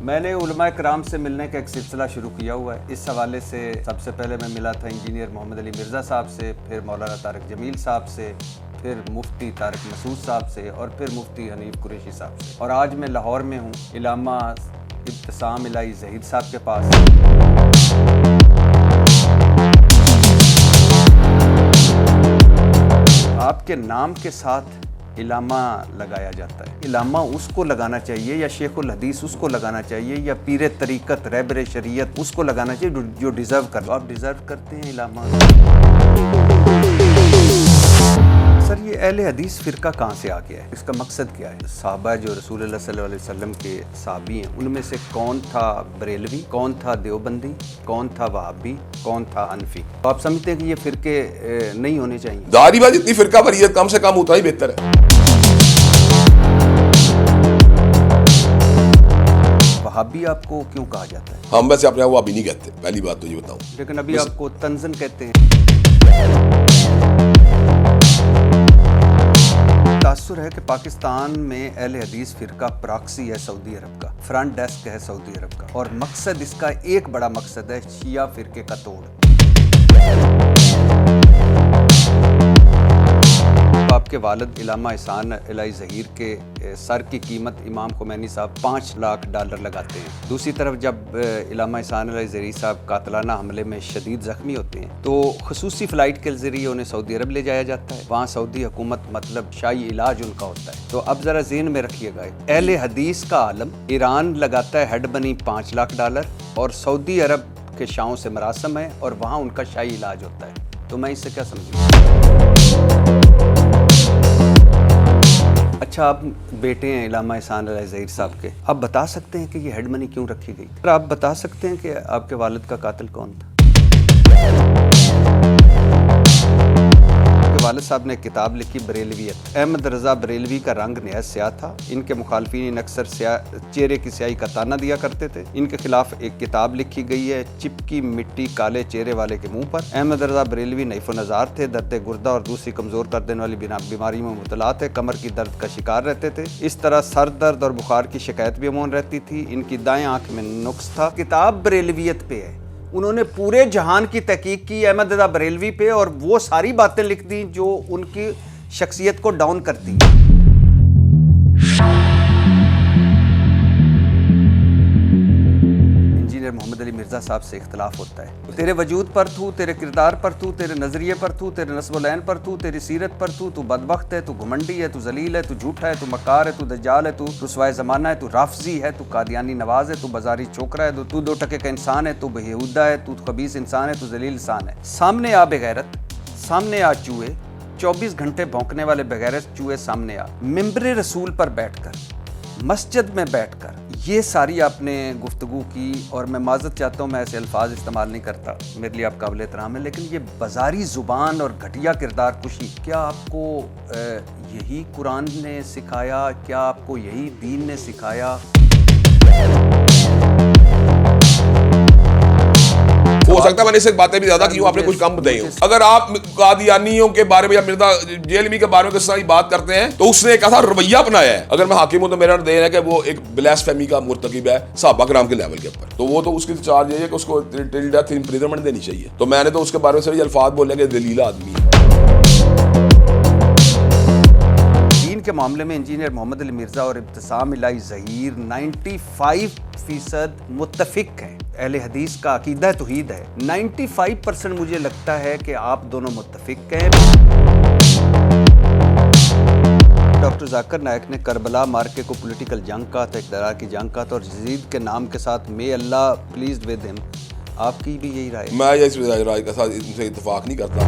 میں نے علماء کرام سے ملنے کا ایک سلسلہ شروع کیا ہوا ہے. اس حوالے سے سب سے پہلے میں ملا تھا انجینئر محمد علی مرزا صاحب سے, پھر مولانا طارق جمیل صاحب سے, پھر مفتی طارق مسعود صاحب سے, اور پھر مفتی حنیف قریشی صاحب سے. اور آج میں لاہور میں ہوں, علامہ ابتسام الہی ظہیر صاحب کے پاس. آپ کے نام کے ساتھ علامہ لگایا جاتا ہے. علامہ اس کو لگانا چاہیے یا شیخ الحدیث اس کو لگانا چاہیے یا پیر طریقت رہبر شریعت اس کو لگانا چاہیے جو ڈیزرو کر. آپ ڈیزرو کرتے ہیں علامہ. سر یہ اہل حدیث فرقہ کہاں سے آ گیا ہے, اس کا مقصد کیا ہے؟ صحابہ جو رسول اللہ صلی اللہ علیہ وسلم کے صحابی ہیں ان میں سے کون تھا بریلوی, کون تھا دیوبندی, کون تھا وہابی, کون تھا حنفی؟ تو آپ سمجھتے ہیں کہ یہ فرقے نہیں ہونے چاہیے؟ ظاہری بات جتنی فرقہ واریت کم سے کم ہوتا ہی بہتر ہے. وہابی آپ کو کیوں کہا جاتا ہے؟ ہم ویسے اپنے آپ وہابی نہیں کہتے, پہلی بات تو یہ بتاؤں. لیکن ابھی آپ کو تنزن کہتے ہیں. تاثر ہے کہ پاکستان میں اہل حدیث فرقہ پراکسی ہے سعودی عرب کا, فرنٹ ڈیسک ہے سعودی عرب کا, اور مقصد اس کا ایک بڑا مقصد ہے شیعہ فرقے کا توڑ. آپ کے والد علامہ احسان الہی ظہیر کے سر کی قیمت امام خمینی صاحب $5 لاکھ لگاتے ہیں. دوسری طرف جب علامہ احسان الہی ظہیر صاحب قاتلانہ حملے میں شدید زخمی ہوتے ہیں تو خصوصی فلائٹ کے ذریعے انہیں سعودی عرب لے جایا جاتا ہے. وہاں سعودی حکومت مطلب شاہی علاج ان کا ہوتا ہے. تو اب ذرا ذہن میں رکھیے گا, اہل حدیث کا عالم ایران لگاتا ہے ہیڈ منی $5 لاکھ, اور سعودی عرب کے شاہوں سے مراسم ہے اور وہاں ان کا شاہی علاج ہوتا ہے. تو میں اس سے کیا سمجھوں؟ اچھا, آپ بیٹے ہیں علامہ احسان الہی ظہیر صاحب کے, آپ بتا سکتے ہیں کہ یہ ہیڈ منی کیوں رکھی گئی؟ آپ بتا سکتے ہیں کہ آپ کے والد کا قاتل کون تھا؟ والد صاحب نے کتاب لکھی بریلویت. احمد رضا بریلوی کا رنگ نہایت سیاہ تھا. ان کے مخالفین اکثر چہرے کی سیاہی کا تانا دیا کرتے تھے. ان کے خلاف ایک کتاب لکھی گئی ہے چپکی مٹی کالے چہرے والے کے منہ پر. احمد رضا بریلوی نحیف و نزار تھے, درد گردہ اور دوسری کمزور کر دینے والی بیماریوں میں مبتلا تھے, کمر کی درد کا شکار رہتے تھے. اس طرح سر درد اور بخار کی شکایت بھی عموماً رہتی تھی. ان کی دائیں آنکھ میں نقص تھا. کتاب بریلویت پہ ہے, انہوں نے پورے جہان کی تحقیق کی احمد رضا بریلوی پہ, اور وہ ساری باتیں لکھ دیں جو ان کی شخصیت کو ڈاؤن کرتی. انجینئر محمد علی مرزا صاحب سے اختلاف ہوتا ہے. تیرے وجود پر تھو, تیرے کردار پر تھو, تیرے نظریے پر تھو, تیرے نسب العین پر تھو, تیری سیرت پر تھو, تو بدبخت ہے, تو گھمنڈی ہے, تو ذلیل ہے, تو جھوٹا ہے, تو مکار ہے, تو دجال ہے, تو رسوائے زمانہ ہے, تو رافضی ہے, تو قادیانی نواز ہے, تو بازاری چوکرا ہے, تو 2 ٹکے کا انسان ہے, تو بےہودہ ہے, تو خبیث انسان ہے, تو ذلیل انسان ہے. سامنے آ بغیرت, سامنے آ چوہے, 24 گھنٹے بھونکنے والے بغیرت چوہے سامنے آ. ممبر رسول پر بیٹھ کر, مسجد میں بیٹھ کر یہ ساری آپ نے گفتگو کی, اور میں معذرت چاہتا ہوں میں ایسے الفاظ استعمال نہیں کرتا, میرے لیے آپ قابل احترام ہے, لیکن یہ بازاری زبان اور گھٹیا کردار کشی, کیا آپ کو یہی قرآن نے سکھایا؟ کیا آپ کو یہی دین نے سکھایا؟ ہو سکتا ہے میں نے اس باتیں بھی زیادہ کی ہوں, آپ نے کچھ کم بتائی ہوں. اگر آپ قادیانیوں کے بارے میں یا مرزا جیلمی کے بارے میں کس طرح بات کرتے ہیں تو اس نے ایک ایسا رویہ اپنایا ہے. اگر میں حاکم ہوں تو میرا دین ہے کہ وہ ایک بلیسفیمی کا مرتکب ہے صحابہ کرام کے لیول کے اوپر, تو وہ تو اس کی چارج یہ ہے کہ اس کو ٹل ڈیتھ امپریزنمنٹ دینی چاہیے. تو میں نے تو اس کے بارے میں صرف الفاظ بولے کہ ذلیل آدمی ہے. کے معاملے میں انجینئر محمد علی مرزا اور ابتسام الہی ظہیر 95% متفق ہیں. اہل حدیث کا عقیدہ توحید ہے. 95% مجھے لگتا ہے کہ آپ دونوں متفق ہیں. ڈاکٹر ذاکر نائک نے کربلا مارکے کو پولیٹیکل جنگ کہا تھا, اقتدار کی جنگ کہا تھا, اور یزید کے نام کے ساتھ may Allah pleased with him. آپ کی بھی یہی رائے؟ میں اس رائے کے ساتھ ان سے اتفاق نہیں کرتا.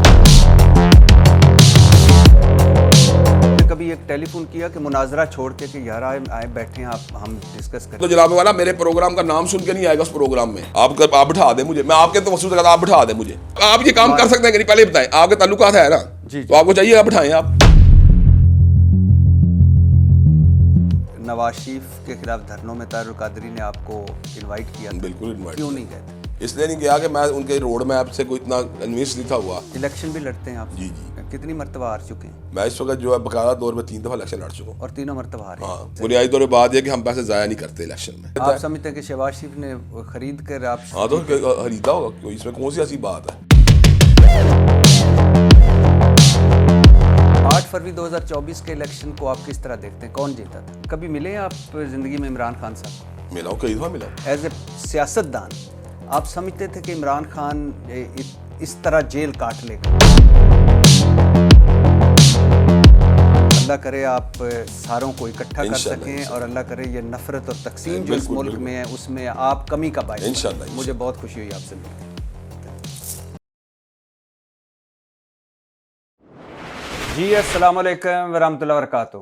کبھی ایک ٹیلی فون کیا کہ مناظرہ چھوڑ کے کہ یار آئے بیٹھے ہیں آپ, ہم ڈسکس کریں. تو جناب والا میرے پروگرام کا نام سن کے نہیں آئے گا اس پروگرام میں. آپ بٹھا دیں مجھے, میں آپ کے توسط سے آپ بٹھا دیں مجھے. آپ یہ کام کر سکتے ہیں کہ نہیں پہلے بتائیں, آپ کے تعلقات ہے نا جی, تو آپ کو چاہیے آپ بٹھائیں. آپ نواز شریف کے خلاف دھرنوں میں طاہر القادری نے آپ کو انوائٹ کیا, بالکل انوائٹ. کیوں نہیں گئے؟ اس لیے نہیں کیا کہ میں ان کے روڈ میپ سے کوئی اتنا کنوینس نہیں تھا ہوا. الیکشن بھی لڑتے ہیں آپ؟ جی جی. کتنی مرتبہ ہار چکے ہیں؟ میں اس وقت جو ہے باقاعدہ طور پہ 3 دفعہ الیکشن لڑ چکا ہوں. اور تینوں مرتبہ ہارے؟ ہاں. بنیادی طور پہ بات یہ کہ ہم پیسے ضائع نہیں کرتے الیکشن میں. آپ سمجھتے ہیں کہ شہباز شریف نے خرید کر آپ؟ ہاں تو خریدا ہوگا, اس میں کون سی ایسی بات ہے. 8 فروری 2024 کے الیکشن کو آپ کس طرح دیکھتے ہیں؟ کون جیتا تھا؟ کبھی ملے ہیں آپ زندگی میں عمران خان صاحب؟ ملا ہوں, کئی دفعہ ملا ہوں. ایز اے سیاست دان آپ سمجھتے تھے کہ عمران خان اس طرح جیل کاٹ لے گا؟ اللہ کرے آپ ساروں کو اکٹھا کر سکیں, اور اللہ کرے یہ نفرت اور تقسیم جو اس ملک میں ہے اس میں آپ کمی کا باعث. انشاءاللہ. مجھے بہت خوشی ہوئی آپ سے مل کے. جی السلام علیکم ورحمۃ اللہ وبرکاتہ.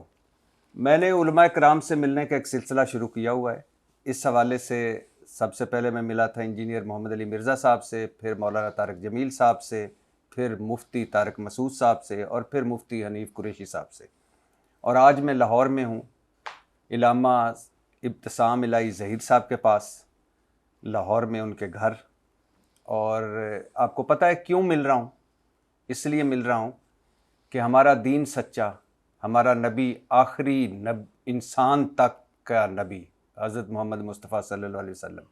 میں نے علماء کرام سے ملنے کا ایک سلسلہ شروع کیا ہوا ہے. اس حوالے سے سب سے پہلے میں ملا تھا انجینئر محمد علی مرزا صاحب سے, پھر مولانا طارق جمیل صاحب سے, پھر مفتی طارق مسعود صاحب سے, اور پھر مفتی حنیف قریشی صاحب سے. اور آج میں لاہور میں ہوں, علامہ ابتسام الہی ظہیر صاحب کے پاس, لاہور میں ان کے گھر. اور آپ کو پتہ ہے کیوں مل رہا ہوں؟ اس لیے مل رہا ہوں کہ ہمارا دین سچا, ہمارا نبی آخری انسان تک کا نبی حضرت محمد مصطفیٰ صلی اللہ علیہ وسلم,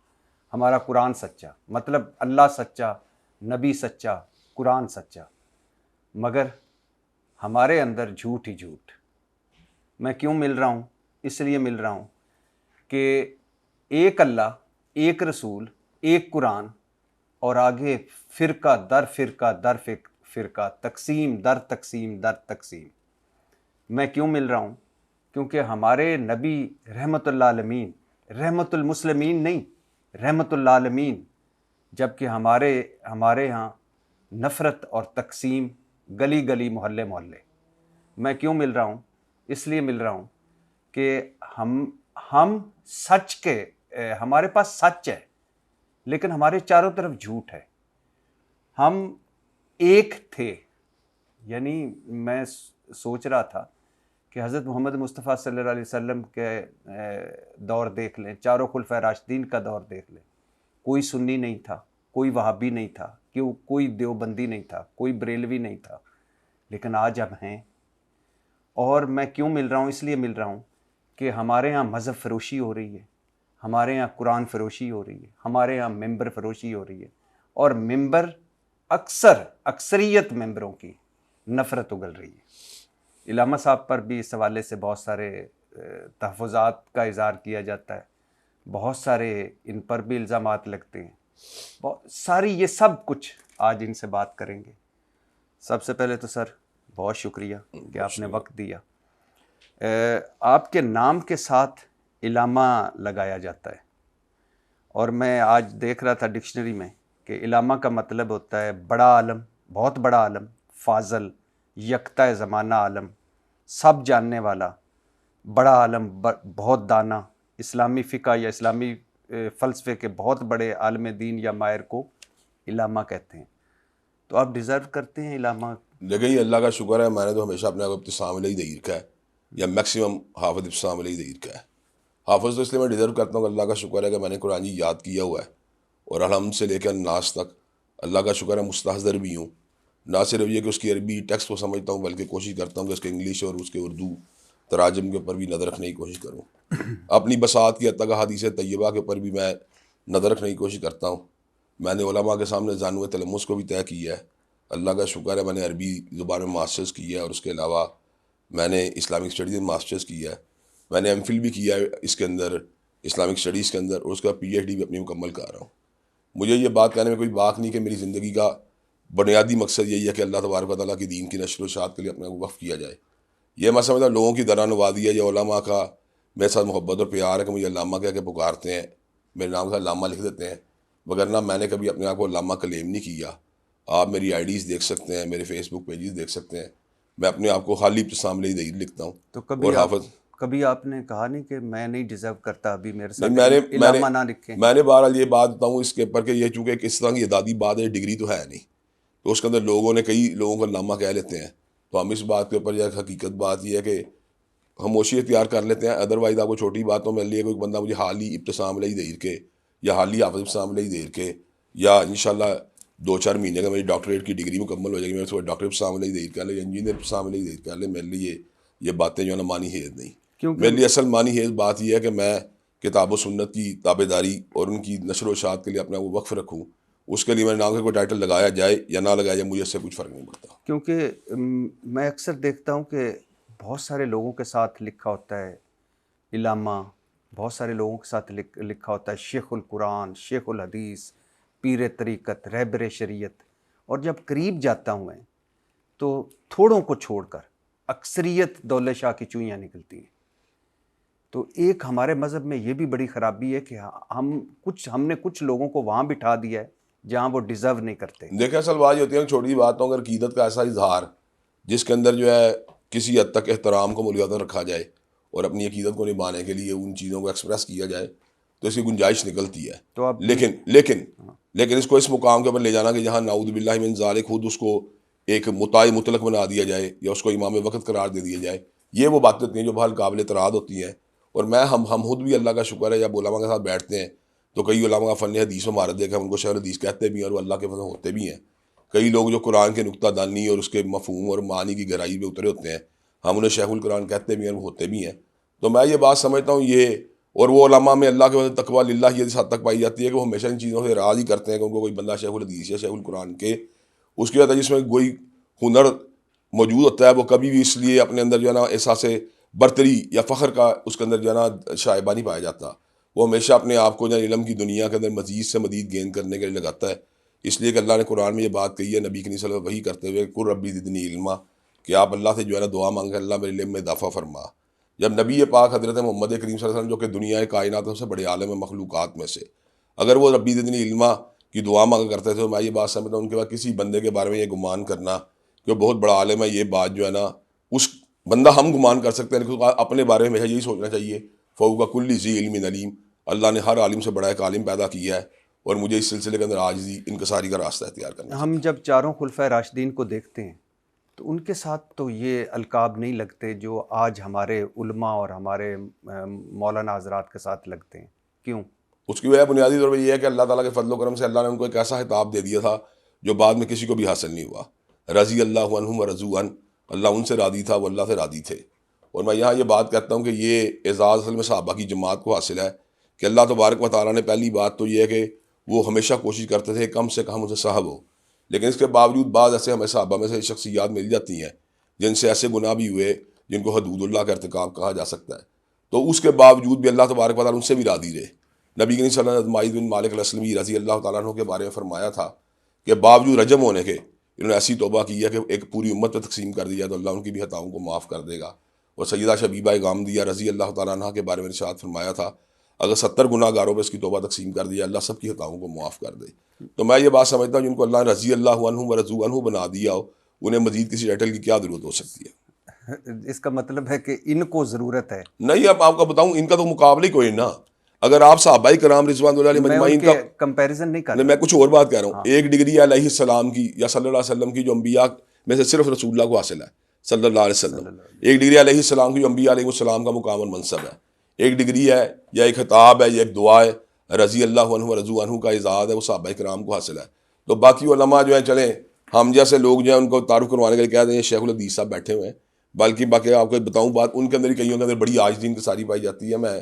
ہمارا قرآن سچا, مطلب اللہ سچا, نبی سچا, قرآن سچا, مگر ہمارے اندر جھوٹ ہی جھوٹ. میں کیوں مل رہا ہوں؟ اس لیے مل رہا ہوں کہ ایک اللہ, ایک رسول, ایک قرآن, اور آگے فرقہ در فرقہ در فرقہ, تقسیم در تقسیم در تقسیم. میں کیوں مل رہا ہوں؟ کیونکہ ہمارے نبی رحمت اللہ عالمین, رحمت المسلمین نہیں, رحمت اللہ عالمین, جبکہ ہمارے ہاں نفرت اور تقسیم گلی گلی محلے محلے. میں کیوں مل رہا ہوں؟ اس لیے مل رہا ہوں کہ ہم سچ کے, ہمارے پاس سچ ہے لیکن ہمارے چاروں طرف جھوٹ ہے. ہم ایک تھے, یعنی میں سوچ رہا تھا کہ حضرت محمد مصطفیٰ صلی اللہ علیہ وسلم کے دور دیکھ لیں, چاروں خلفائے راشدین کا دور دیکھ لیں, کوئی سنی نہیں تھا, کوئی وہابی نہیں تھا, کوئی دیوبندی نہیں تھا, کوئی بریلوی نہیں تھا, لیکن آج اب ہیں. اور میں کیوں مل رہا ہوں؟ اس لیے مل رہا ہوں کہ ہمارے ہاں مذہب فروشی ہو رہی ہے, ہمارے ہاں قرآن فروشی ہو رہی ہے, ہمارے ہاں ممبر فروشی ہو رہی ہے, اور ممبر اکثریت ممبروں کی نفرت اگل رہی ہے. علامہ صاحب پر بھی اس حوالے سے بہت سارے تحفظات کا اظہار کیا جاتا ہے, بہت سارے ان پر بھی الزامات لگتے ہیں, ساری یہ سب کچھ آج ان سے بات کریں گے. سب سے پہلے تو سر بہت شکریہ کہ آپ نے وقت دیا. آپ کے نام کے ساتھ علامہ لگایا جاتا ہے, اور میں آج دیکھ رہا تھا ڈکشنری میں کہ علامہ کا مطلب ہوتا ہے بڑا عالم, بہت بڑا عالم, فاضل, یکتا زمانہ عالم, سب جاننے والا, بڑا عالم, بہت دانا, اسلامی فقہ یا اسلامی فلسفے کے بہت بڑے عالم دین یا ماہر کو علامہ کہتے ہیں. تو آپ ڈیزرو کرتے ہیں علامہ. لیکن یہ اللہ کا شکر ہے, میں نے تو ہمیشہ اپنے آپ کو ابتسام الہی ظہیر کا ہے, یا میکسیمم حافظ ابتسام الہی ظہیر کا ہے. حافظ تو اس لیے میں ڈیزرو کرتا ہوں کہ اللہ کا شکر ہے کہ میں نے قرآن جی یاد کیا ہوا ہے, اور الحمد سے لے کے الناس تک اللہ کا شکر ہے مستحضر بھی ہوں. نہ صرف یہ کہ اس کی عربی ٹیکسٹ کو سمجھتا ہوں, بلکہ کوشش کرتا ہوں کہ اس کے انگلش اور اس کے اردو تراجم کے اوپر بھی نظر رکھنے کی کوشش کروں. اپنی بساط کی حد تک حدیث طیبہ کے اوپر بھی میں نظر رکھنے کی کوشش کرتا ہوں. میں نے علماء کے سامنے زانو تلمس کو بھی طے کیا ہے. اللہ کا شکر ہے میں نے عربی زبان میں ماسٹرز کیا ہے, اور اس کے علاوہ میں نے اسلامک اسٹڈیز میں ماسٹرز کیا ہے. میں نے ایم فل بھی کیا ہے اس کے اندر, اسلامک اسٹڈیز کے اندر, اور اس کا پی ایچ ڈی بھی اپنی مکمل کر رہا ہوں. مجھے یہ بات کہنے میں کوئی باک نہیں کہ میری زندگی کا بنیادی مقصد یہی ہے کہ اللہ تبارک و تعالیٰ کی دین کی نشر و اشاعت کے لیے اپنے کو وقف کیا جائے. یہ میں سمجھتا ہوں لوگوں کی درا نوادی ہے, یا علماء کا میرے ساتھ محبت اور پیار ہے کہ مجھے علامہ کہہ کے پکارتے ہیں, میرے نام کا علامہ لکھ دیتے ہیں, وگرنہ میں نے کبھی اپنے آپ کو علامہ کلیم نہیں کیا. آپ میری آئی ڈیز دیکھ سکتے ہیں, میرے فیس بک پیجز دیکھ سکتے ہیں, میں اپنے آپ کو خالی ابتسام الہی ظہیر لکھتا ہوں. تو کبھی آپ نے کہا نہیں کہ میں نہیں ڈیزرو کرتا ابھی میرے ساتھ علامہ نہ لکھیں؟ میں نے بہرحال یہ بات بتاؤں اس کے اوپر کہ یہ چونکہ کس طرح کی اعدادی بات ہے, ڈگری تو ہے نہیں, تو اس کے اندر لوگوں نے کئی لوگوں کو علامہ کہہ لیتے ہیں. تو ہم اس بات کے اوپر یہ حقیقت بات یہ ہے کہ خاموشی اختیار کر لیتے ہیں. ادروائز آپ کو چھوٹی باتوں میں لیے کوئی بندہ مجھے حالی ابتسام الہی ظہیر کے یا حالی حافظ ابتسام الہی ظہیر کے یا انشاءاللہ 2-4 مہینے کا میری ڈاکٹریٹ کی ڈگری مکمل ہو جائے گی، میں اس کو ڈاکٹریٹ سامنے ہی کر لے یا انجینئر سامنے ہی کر لے، میرے لیے یہ باتیں جو ہے نا مانی حیز نہیں. میرے لیے اصل مانی حیز بات یہ ہے کہ میں کتاب و سنت کی تابع داری اور ان کی نشر و اشاعت کے لیے اپنا وہ وقف رکھوں. اس کے لیے میرے نام کا کوئی ٹائٹل لگایا جائے یا نہ لگایا جائے مجھے اس سے کچھ فرق نہیں پڑتا. کیونکہ میں اکثر دیکھتا ہوں کہ بہت سارے لوگوں کے ساتھ لکھا ہوتا ہے علامہ، بہت سارے لوگوں کے ساتھ لکھا ہوتا ہے شیخ القرآن، شیخ الحدیث، پیر طریقت، رہبر شریعت، اور جب قریب جاتا ہوں میں تو تھوڑوں کو چھوڑ کر اکثریت دولت شاہ کی چوئیاں نکلتی ہیں. تو ایک ہمارے مذہب میں یہ بھی بڑی خرابی ہے کہ ہم نے کچھ لوگوں کو وہاں بٹھا دیا ہے جہاں وہ ڈیزرو نہیں کرتے. دیکھیں اصل بات یہ ہوتی ہے چھوٹی بات ہوں، اگر عقیدت کا ایسا اظہار جس کے اندر جو ہے کسی حد تک احترام کو ملحوظ رکھا جائے اور اپنی عقیدت کو نبھانے کے لیے ان چیزوں کو ایکسپریس کیا جائے تو اس کی گنجائش نکلتی ہے. تو اب لیکن اس کو اس مقام کے اوپر لے جانا کہ جہاں نعوذ باللہ من ذالک خود اس کو ایک مطاع مطلق بنا دیا جائے یا اس کو امام وقت قرار دے دیا جائے، یہ وہ باتیں ہوتی ہیں جو بہت قابل اعتراض ہوتی ہیں. اور میں ہم خود بھی اللہ کا شکر ہے جب علماء کے ساتھ بیٹھتے ہیں تو کئی علماء کا فن حدیث میں مہارت دے کے ہم ان کو شیخ الحدیث کہتے بھی ہیں اور وہ اللہ کے فضل ہوتے بھی ہیں. کئی لوگ جو قرآن کے نقطہ دانی اور اس کے مفہوم اور معنی کی گہرائی پہ اترے ہوتے ہیں ہم انہیں شیخ القرآن کہتے بھی ہیں، وہ ہوتے بھی ہیں. تو میں یہ بات سمجھتا ہوں یہ، اور وہ علماء میں اللہ کے وجہ تقویٰ للہ یہ اس حد تک پائی جاتی ہے کہ وہ ہمیشہ ان چیزوں سے راض ہی کرتے ہیں کہ ان کو کوئی بندہ شیخ الحدیث یا شیخ القرآن کے اس کی وجہ جس میں کوئی ہنر موجود ہوتا ہے وہ کبھی بھی اس لیے اپنے اندر جو ہے نا احساس برتری یا فخر کا اس کے اندر جو ہے نا شائبہ نہیں پایا جاتا. وہ ہمیشہ اپنے آپ کو جو علم کی دنیا کے اندر مزید سے مزید گین کرنے کے لیے لگاتا ہے. اس لیے کہ اللہ نے قرآن میں یہ بات کہی ہے نبی کریم صلی اللہ علیہ وسلم وحی کرتے ہوئے قل ربی زدنی علما، کہ آپ اللہ سے جو ہے نا دعا مانگیں اللہ میرے علم میں اضافہ فرما. جب نبی پاک حضرت محمد کریم صلی اللہ علیہ وسلم جو کہ دنیا کائنات سے بڑے عالم مخلوقات میں سے، اگر وہ ربی زدنی علما کی دعا مانگا کرتے تھے تو میں یہ بات سمجھتا ہوں ان کے بعد کسی بندے کے بارے میں یہ گمان کرنا کہ وہ بہت بڑا عالم ہے، یہ بات جو ہے نا اس بندہ ہم گمان کر سکتے ہیں لیکن اپنے بارے میں ہمیشہ یہی سوچنا چاہیے فوق کل ذی علم علیم، اللہ نے ہر عالم سے بڑا ایک عالم پیدا کیا ہے اور مجھے اس سلسلے کے اندر عاجزی انکساری کا راستہ اختیار کرنا. ہم جب چاروں خلفائے راشدین کو دیکھتے ہیں تو ان کے ساتھ تو یہ القاب نہیں لگتے جو آج ہمارے علماء اور ہمارے مولانا حضرات کے ساتھ لگتے ہیں. کیوں؟ اس کی وجہ بنیادی طور پہ یہ ہے کہ اللہ تعالیٰ کے فضل و کرم سے اللہ نے ان کو ایک ایسا خطاب دے دیا تھا جو بعد میں کسی کو بھی حاصل نہیں ہوا. رضی اللہ عنہم ورضوا عنہ، اللہ ان سے راضی تھا وہ اللہ سے راضی تھے. اور میں یہاں یہ بات کہتا ہوں کہ یہ اعزاز اصل میں صحابہ کی جماعت کو حاصل ہے کہ اللہ تبارک و تعالیٰ نے پہلی بات تو یہ ہے کہ وہ ہمیشہ کوشش کرتے تھے کم سے کم اسے صاحب ہو. لیکن اس کے باوجود بعض ایسے ہمیں صحابہ میں سے شخصیات مل جاتی ہیں جن سے ایسے گناہ بھی ہوئے جن کو حدود اللہ کا ارتکاب کہا جا سکتا ہے، تو اس کے باوجود بھی اللہ تبارک و تعالیٰ ان سے بھی راضی رہے. نبی کریم صلی اللہ علیہ وسلم معاذ بن مالک الاسلمی رضی اللہ تعالیٰ عنہ کے بارے میں فرمایا تھا کہ باوجود رجم ہونے کے انہوں نے ایسی توبہ کی ہے کہ ایک پوری امت پہ تقسیم کر دیا تو اللہ ان کی بھی خطاؤں کو معاف کر دے گا. اور سیدہ شبیبہ غامدیہ رضی اللہ تعالیٰ عنہ کے بارے میں ارشاد فرمایا تھا اگر 70 گناہ گاروں پہ اس کی توبہ تقسیم کر دیا اللہ سب کی خطاؤں کو معاف کر دے. تو میں یہ بات سمجھتا ہوں جن کو اللہ نے رضی اللہ عنہ ورضوا عنہ بنا دیا ہو انہیں مزید کسی ٹائٹل کی کیا ضرورت ہو سکتی ہے. اس کا مطلب ہے کہ ان کو ضرورت ہے نہیں. اب آپ کو بتاؤں ان کا تو مقابلہ ہی کوئی نہ. اگر آپ صحابہ کرام رضوان اللہ علیہ مجمعین کا کمپیریزن نہیں کرتا، میں کچھ اور بات کہہ رہا ہوں. ایک ڈگری علیہ السلام کی یا صلی اللہ علیہ وسلم کی جو انبیاء میں سے صرف رسول اللہ کو حاصل ہے صلی اللہ علیہ وسلم، ایک ڈگری علیہ السلام کی جو انبیاء علیہ السلام کا مقام اور منصب ہے، ایک ڈگری ہے یا ایک خطاب ہے یا ایک دعا ہے رضی اللہ عنہ ورضوا عنہ کا اعزاز ہے وہ صحابہ کرام کو حاصل ہے. تو باقی علماء جو ہیں چلیں ہم جیسے لوگ جو ہیں ان کو تعارف کروانے کے لیے کہہ دیں یہ شیخ الحدیث صاحب بیٹھے ہوئے ہیں، بلکہ باقی آپ کو بتاؤں بات ان کے اندر کئیوں کے اندر بڑی عاجزی انکساری پائی جاتی ہے. میں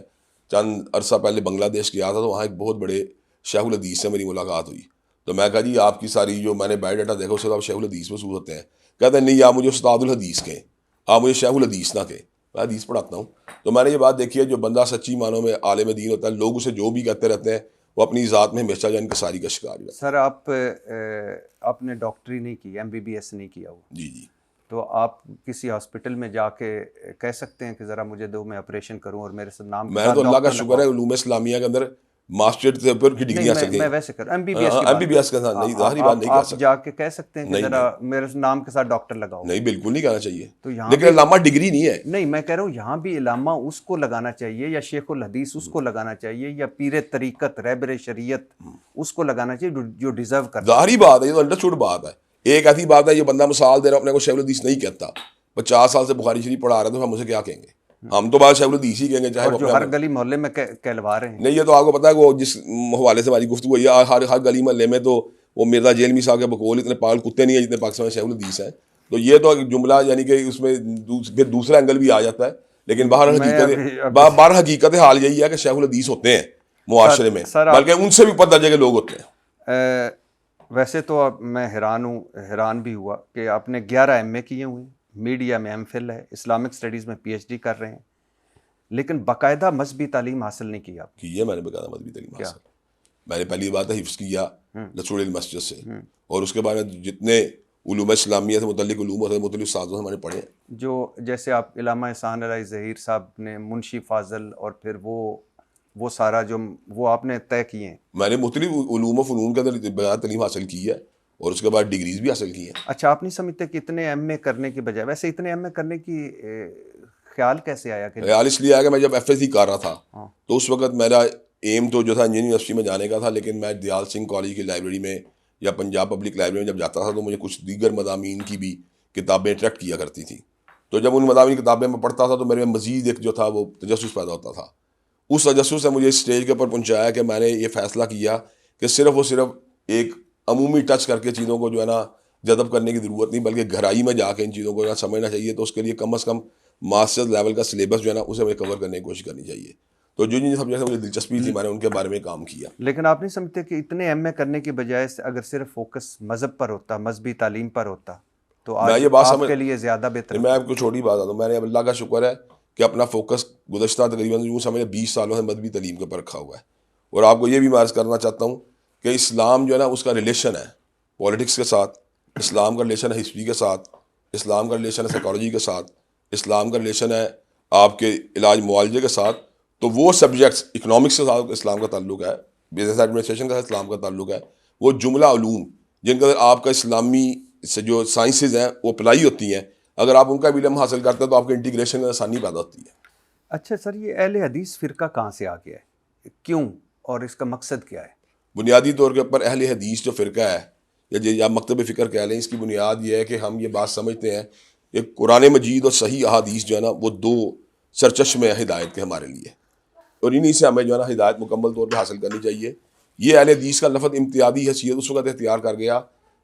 چند عرصہ پہلے بنگلہ دیش گیا تھا تو وہاں ایک بہت بڑے شیخ الحدیث سے میری ملاقات ہوئی. تو میں کہا جی آپ کی ساری جو میں نے بایو ڈاٹا دیکھا اس سے تو آپ شیخ الحدیث محسوس ہوتے ہیں. کہتے ہیں نہیں آپ مجھے استاد الحدیث کہیں، آپ مجھے شیخ الحدیث نہ کہیں، میں حدیث پڑھاتا ہوں. تو میں نے یہ بات دیکھی ہے جو بندہ سچی معنوں میں عالم دین ہوتا ہے لوگ اسے جو بھی کہتے رہتے ہیں وہ اپنی ذات میں ہمیشہ جو انکساری کا شکار ہے. سر آپ نے ڈاکٹری نہیں کی، MBBS نہیں کیا ہوا، جی جی، تو آپ کسی ہاسپٹل میں جا کے کہہ سکتے ہیں کہ ذرا مجھے دو میں آپریشن کروں اور میرے سے نام میں تو اللہ کا شکر ہے علوم اسلامیہ کے اندر ماسٹر سے اوپر کی ڈگری حاصل کی. میں ویسے کر MBBS کے ساتھ نہیں، ظاہری بات نہیں کہہ سکتے. جا کے کہہ سکتے ہیں کہ ذرا میرے نام کے ساتھ ڈاکٹر لگاؤ. نہیں بالکل نہیں کہنا چاہیے، تو یہاں لیکن علامہ ڈگری نہیں ہے. نہیں میں کہہ رہا ہوں یہاں بھی علامہ اس کو لگانا چاہیے یا شیخ الحدیث اس کو لگانا چاہیے یا پیر طریقت رہبر شریعت اس کو لگانا چاہیے جو ڈیزرو کرتا ہے. ظاہری بات ہے، یہ تو انڈرسٹوڈ بات ہے. ایک ایسی بات ہے یہ بندہ مثال دے رہا اپنے کو شیخ الحدیث نہیں کہتا، 50 سال سے بخاری شریف پڑھا رہا ہے تو ہم اسے کیا کہیں گے؟ ہم تو بات شیخ الحدیث ہی کہیں گے، چاہے جو ہر گلی محلے میں کہلوا رہے ہیں. نہیں، یہ تو آپ کو پتا ہے وہ جس حوالے سے ہماری گفتگو ہے، ہر گلی محلے میں تو وہ مرزا جیلمی صاحب کے بقول اتنے پاگل کتے نہیں ہیں جتنے پاکستان میں شیخ الحدیث ہیں. تو یہ تو جملہ یعنی کہ اس میں پھر دوسرا اینگل بھی آ جاتا ہے. لیکن باہر حقیقت حال یہی ہے کہ شیخ الحدیث ہوتے ہیں معاشرے میں، بلکہ ان سے بھی اوپر درجے کے لوگ ہوتے ہیں. ویسے تو اب میں حیران بھی ہوا کہ آپ نے 11 MA کیے ہوئے، میڈیا میں MPhil ہے، اسلامک اسٹڈیز میں PhD کر رہے ہیں، لیکن باقاعدہ مذہبی تعلیم حاصل نہیں کی آپ کی ہے. میں نے باقاعدہ مذہبی تعلیم حاصل، میں نے پہلی بات ہے حفظ کیا رسول المسجد سے، اور اس کے بعد جتنے علوم اسلامیہ سے متعلق علوم اور مختلف استادوں سے میں نے پڑھے ہیں. جو جیسے آپ علامہ احسان علی ظہیر صاحب نے، منشی فاضل، اور پھر وہ سارا جو وہ آپ نے طے کیے ہیں. میں نے مختلف علوم و فنون کے اندر باقاعدہ تعلیم حاصل کی ہے، اور اس کے بعد ڈگریز بھی حاصل کی ہیں. اچھا، آپ نہیں سمجھتے کہ اتنے MA کرنے کی بجائے، ویسے اتنے MA کرنے کی خیال کیسے آیا؟ خیال اس لیے آیا کہ میں جب FSC کر رہا تھا تو اس وقت میرا ایم تو جو تھا انجینئرنگ یونیورسٹی میں جانے کا تھا، لیکن میں دیال سنگھ کالج کی لائبریری میں یا پنجاب پبلک لائبریری میں جب جاتا تھا تو مجھے کچھ دیگر مضامین کی بھی کتابیں اٹریکٹ کیا کرتی تھیں. تو جب ان مضامین کتابیں میں پڑھتا تھا تو میرے میں مزید ایک جو تھا وہ تجسس پیدا ہوتا تھا. اس تجسس سے مجھے اس اسٹیج کے اوپر پہنچایا کہ میں نے یہ فیصلہ کیا کہ صرف ایک عمومی ٹچ کر کے چیزوں کو جو ہے نا جذب کرنے کی ضرورت نہیں، بلکہ گہرائی میں جا کے ان چیزوں کو سمجھنا چاہیے. تو اس کے لیے کم از کم ماسٹرز لیول کا سلیبس جو ہے نا اسے مجھے کور کرنے کی کوشش کرنی چاہیے. تو جو سبجیکٹ سے مجھے دلچسپی تھی میں نے ان کے بارے میں کام کیا. لیکن آپ نہیں سمجھتے کہ اتنے MA کرنے کی بجائے اگر صرف فوکس مذہب پر ہوتا، مذہبی تعلیم پر ہوتا تو آج آپ کے لیے زیادہ بہتر؟ میں آپ کو چھوٹی بات بتاؤں، میں نے اللہ کا شکر ہے کہ اپنا فوکس گزشتہ تقریباً یوں سمجھے 20 سالوں سے مذہبی تعلیم کے اوپر رکھا ہوا ہے. اور آپ کو یہ بھی عرض کرنا چاہتا ہوں کہ اسلام جو ہے نا اس کا ریلیشن ہے پولیٹکس کے ساتھ، اسلام کا ریلیشن ہے ہسٹری کے ساتھ، اسلام کا ریلیشن ہے سائیکالوجی کے ساتھ، اسلام کا ریلیشن ہے آپ کے علاج معالجے کے ساتھ. تو وہ سبجیکٹس اکنامکس کے ساتھ اسلام کا تعلق ہے، بزنس ایڈمنسٹریشن کے ساتھ اسلام کا تعلق ہے. وہ جملہ علوم جن کا آپ کا اسلامی سے جو سائنسز ہیں وہ اپلائی ہوتی ہیں، اگر آپ ان کا بھی علم حاصل کرتے ہیں تو آپ کے انٹیگریشن میں آسانی پیدا ہوتی ہے. اچھا سر، یہ اہل حدیث فرقہ کہاں سے آ گیا ہے، کیوں، اور اس کا مقصد کیا ہے؟ بنیادی طور کے اوپر اہل حدیث جو فرقہ ہے یا مکتب فکر کہہ لیں، اس کی بنیاد یہ ہے کہ ہم یہ بات سمجھتے ہیں کہ قرآن مجید اور صحیح احادیث جو ہے نا وہ دو سرچشمے ہیں ہدایت کے ہمارے لیے، اور انہی سے ہمیں جو ہے نا ہدایت مکمل طور پہ حاصل کرنی چاہیے. یہ اہل حدیث کا لفظ امتیازی حیثیت اس وقت اختیار کر گیا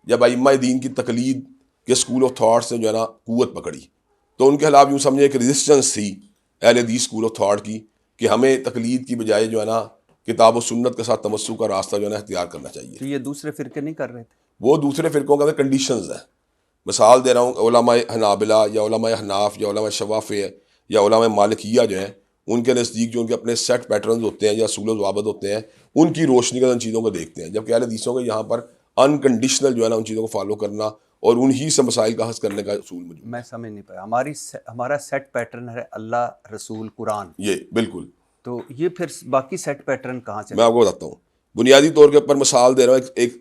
جب ائمہ دین کی تقلید کے اسکول آف تھاٹس نے جو ہے نا قوت پکڑی. تو ان کے خلاف یوں سمجھے ایک ریزسٹنس تھی اہل حدیث اسکول آف تھاٹ کی کہ ہمیں تقلید کی بجائے جو ہے نا کتاب و سنت کے ساتھ تمسک کا راستہ جو ہے نا اختیار کرنا چاہیے. تو یہ دوسرے فرقے نہیں کر رہے تھے؟ وہ دوسرے فرقوں کے اندر کنڈیشنز ہیں. مثال دے رہا ہوں، علماء حنابلہ یا علماء حناف یا علماء شوافع یا علماء مالکیہ جو ہیں، ان کے نزدیک جو ان کے اپنے سیٹ پیٹرنز ہوتے ہیں یا اصول و ضوابط ہوتے ہیں، ان کی روشنی کے ان چیزوں کو دیکھتے ہیں. جبکہ اہل حدیثوں کے یہاں پر انکنڈیشنل جو ہے نا ان چیزوں کو فالو کرنا اور انہی سے مسائل کا حل کرنے کا اصول موجود. میں سمجھ نہیں پایا، ہمارا سیٹ پیٹرن ہے اللہ، رسول، قرآن. یہ بالکل. تو یہ پھر باقی سیٹ پیٹرن کہاں سے؟ میں آپ کو بتاتا ہوں. بنیادی طور کے اوپر مثال دے رہا ہوں، ایک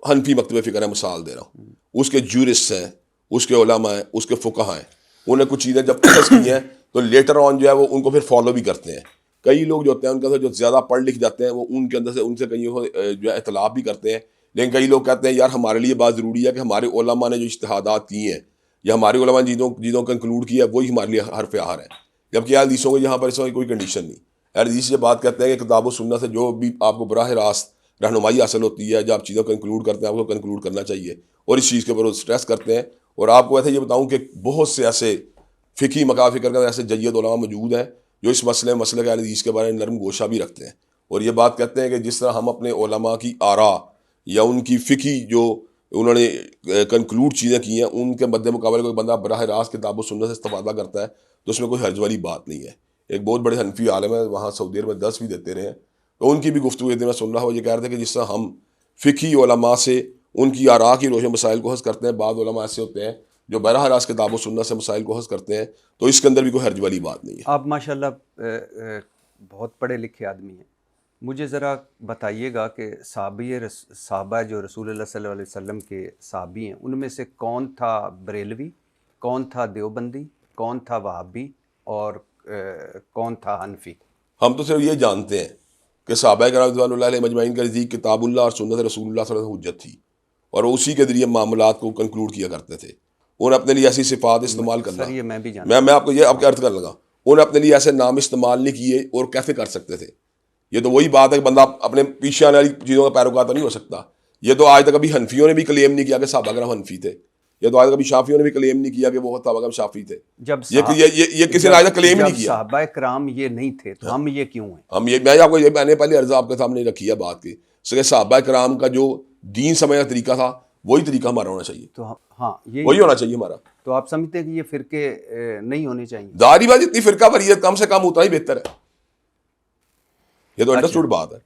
حنفی مکتب فکر ہے، مثال دے رہا ہوں. اس کے جورسٹ ہیں، اس کے علماء ہیں، اس کے فقہا ہیں. انہیں کچھ چیزیں جب اخذ کی ہیں تو لیٹر آن جو ہے وہ ان کو پھر فالو بھی کرتے ہیں. کئی لوگ جو ہوتے ہیں ان کے اندر جو زیادہ پڑھ لکھ جاتے ہیں وہ ان کے اندر سے ان سے کئی جو ہے اختلاف بھی کرتے ہیں. لیکن کئی لوگ کہتے ہیں یار ہمارے لیے بات ضروری ہے کہ ہمارے علماء نے جو اجتہادات کی ہیں یا ہمارے علماء نے چیزوں کنکلوڈ کیا ہے وہی ہمارے لیے حرف آہر ہے. جبکہ اہل حدیثوں کے یہاں پر اس میں کوئی کنڈیشن نہیں. اہل حدیث یہ بات کہتے ہیں کہ کتاب و سنت سے جو بھی آپ کو براہ راست رہنمائی حاصل ہوتی ہے، جب آپ چیزوں کو کنکلوڈ کرتے ہیں آپ کو کنکلوڈ کرنا چاہیے، اور اس چیز کے اوپر وہ اسٹریس کرتے ہیں. اور آپ کو ایسے یہ بتاؤں کہ بہت سے ایسے فقہی مکاتب فکر کے ایسے جید علماء موجود ہیں جو اس مسئلے کے اہل حدیث کے بارے میں نرم گوشہ بھی رکھتے ہیں، اور یہ بات کہتے ہیں کہ جس طرح ہم اپنے علماء کی آراء یا ان کی فقہی جو انہوں نے کنکلوڈ چیزیں کی ہیں ان کے مد مقابلے کوئی بندہ براہ راست کتاب و سنت سے استفادہ کرتا ہے تو اس میں کوئی حرج والی بات نہیں ہے. ایک بہت بڑے حنفی عالم ہے، وہاں سعودی عرب میں 10 بھی دیتے رہے ہیں، تو ان کی بھی گفتگو میں سن رہا ہوں. یہ کہہ رہے تھے کہ جس طرح ہم فقہی علماء سے ان کی آراء کی روشن مسائل کو حل کرتے ہیں، بعض علماء ایسے ہوتے ہیں جو براہ راست کتاب و سنت سے مسائل کو حل کرتے ہیں، تو اس کے اندر بھی کوئی حرج والی بات نہیں ہے. آپ ماشاءاللہ بہت پڑھے لکھے آدمی ہیں. مجھے ذرا بتائیے گا کہ صحابہ جو رسول اللہ صلی اللہ علیہ وسلم کے صحابی ہیں ان میں سے کون تھا بریلوی، کون تھا دیوبندی، کون تھا وہابی، اور کون تھا حنفی؟ ہم تو صرف یہ جانتے ہیں کہ صحابہ کرام رضوان اللہ علیہ مجمعین کے نزدیک کتاب اللہ اور سنت رسول اللہ صلی اللہ علیہ وسلم حجت تھی، اور اسی کے ذریعے معاملات کو کنکلوڈ کیا کرتے تھے. انہیں اپنے لیے ایسی صفات استعمال کرنا. سر یہ میں بھی جانتا ہوں. میں آپ کو یہ آپ کے عرض کر لگا، انہوں نے اپنے لیے ایسے نام استعمال نہیں کیے اور کیسے کر سکتے تھے؟ یہ تو وہی بات ہے کہ بندہ اپنے پیچھے آنے والی چیزوں کا پیروکار تو نہیں ہو سکتا. یہ تو آج تک ابھی حنفیوں نے بھی کلیم نہیں کیا کہ صحابہ کرام حنفی تھے. یہ تو آج تک ابھی شافیوں نے بھی کلیم نہیں کیا کہ وہ صحابہ کرام شافی تھے. یہ کسی نے آج تک کلیم نہیں کیا. صحابہ کرام یہ نہیں تھے تو ہم یہ کیوں ہیں؟ ہم یہ میں نے پہلے عرض آپ کے سامنے رکھی ہے بات کی کہ صحابہ کرام کا جو دین سمجھنے کا طریقہ تھا وہی طریقہ ہمارا ہونا چاہیے. تو ہاں وہی ہونا چاہیے ہمارا. تو آپ سمجھتے ہیں کہ یہ فرقے نہیں ہونے چاہیے؟ ظاہری بات جتنی فرقہ واریت کم سے کم اتنا ہی بہتر ہے. یہ تو انڈرسٹوڈ بات ہے.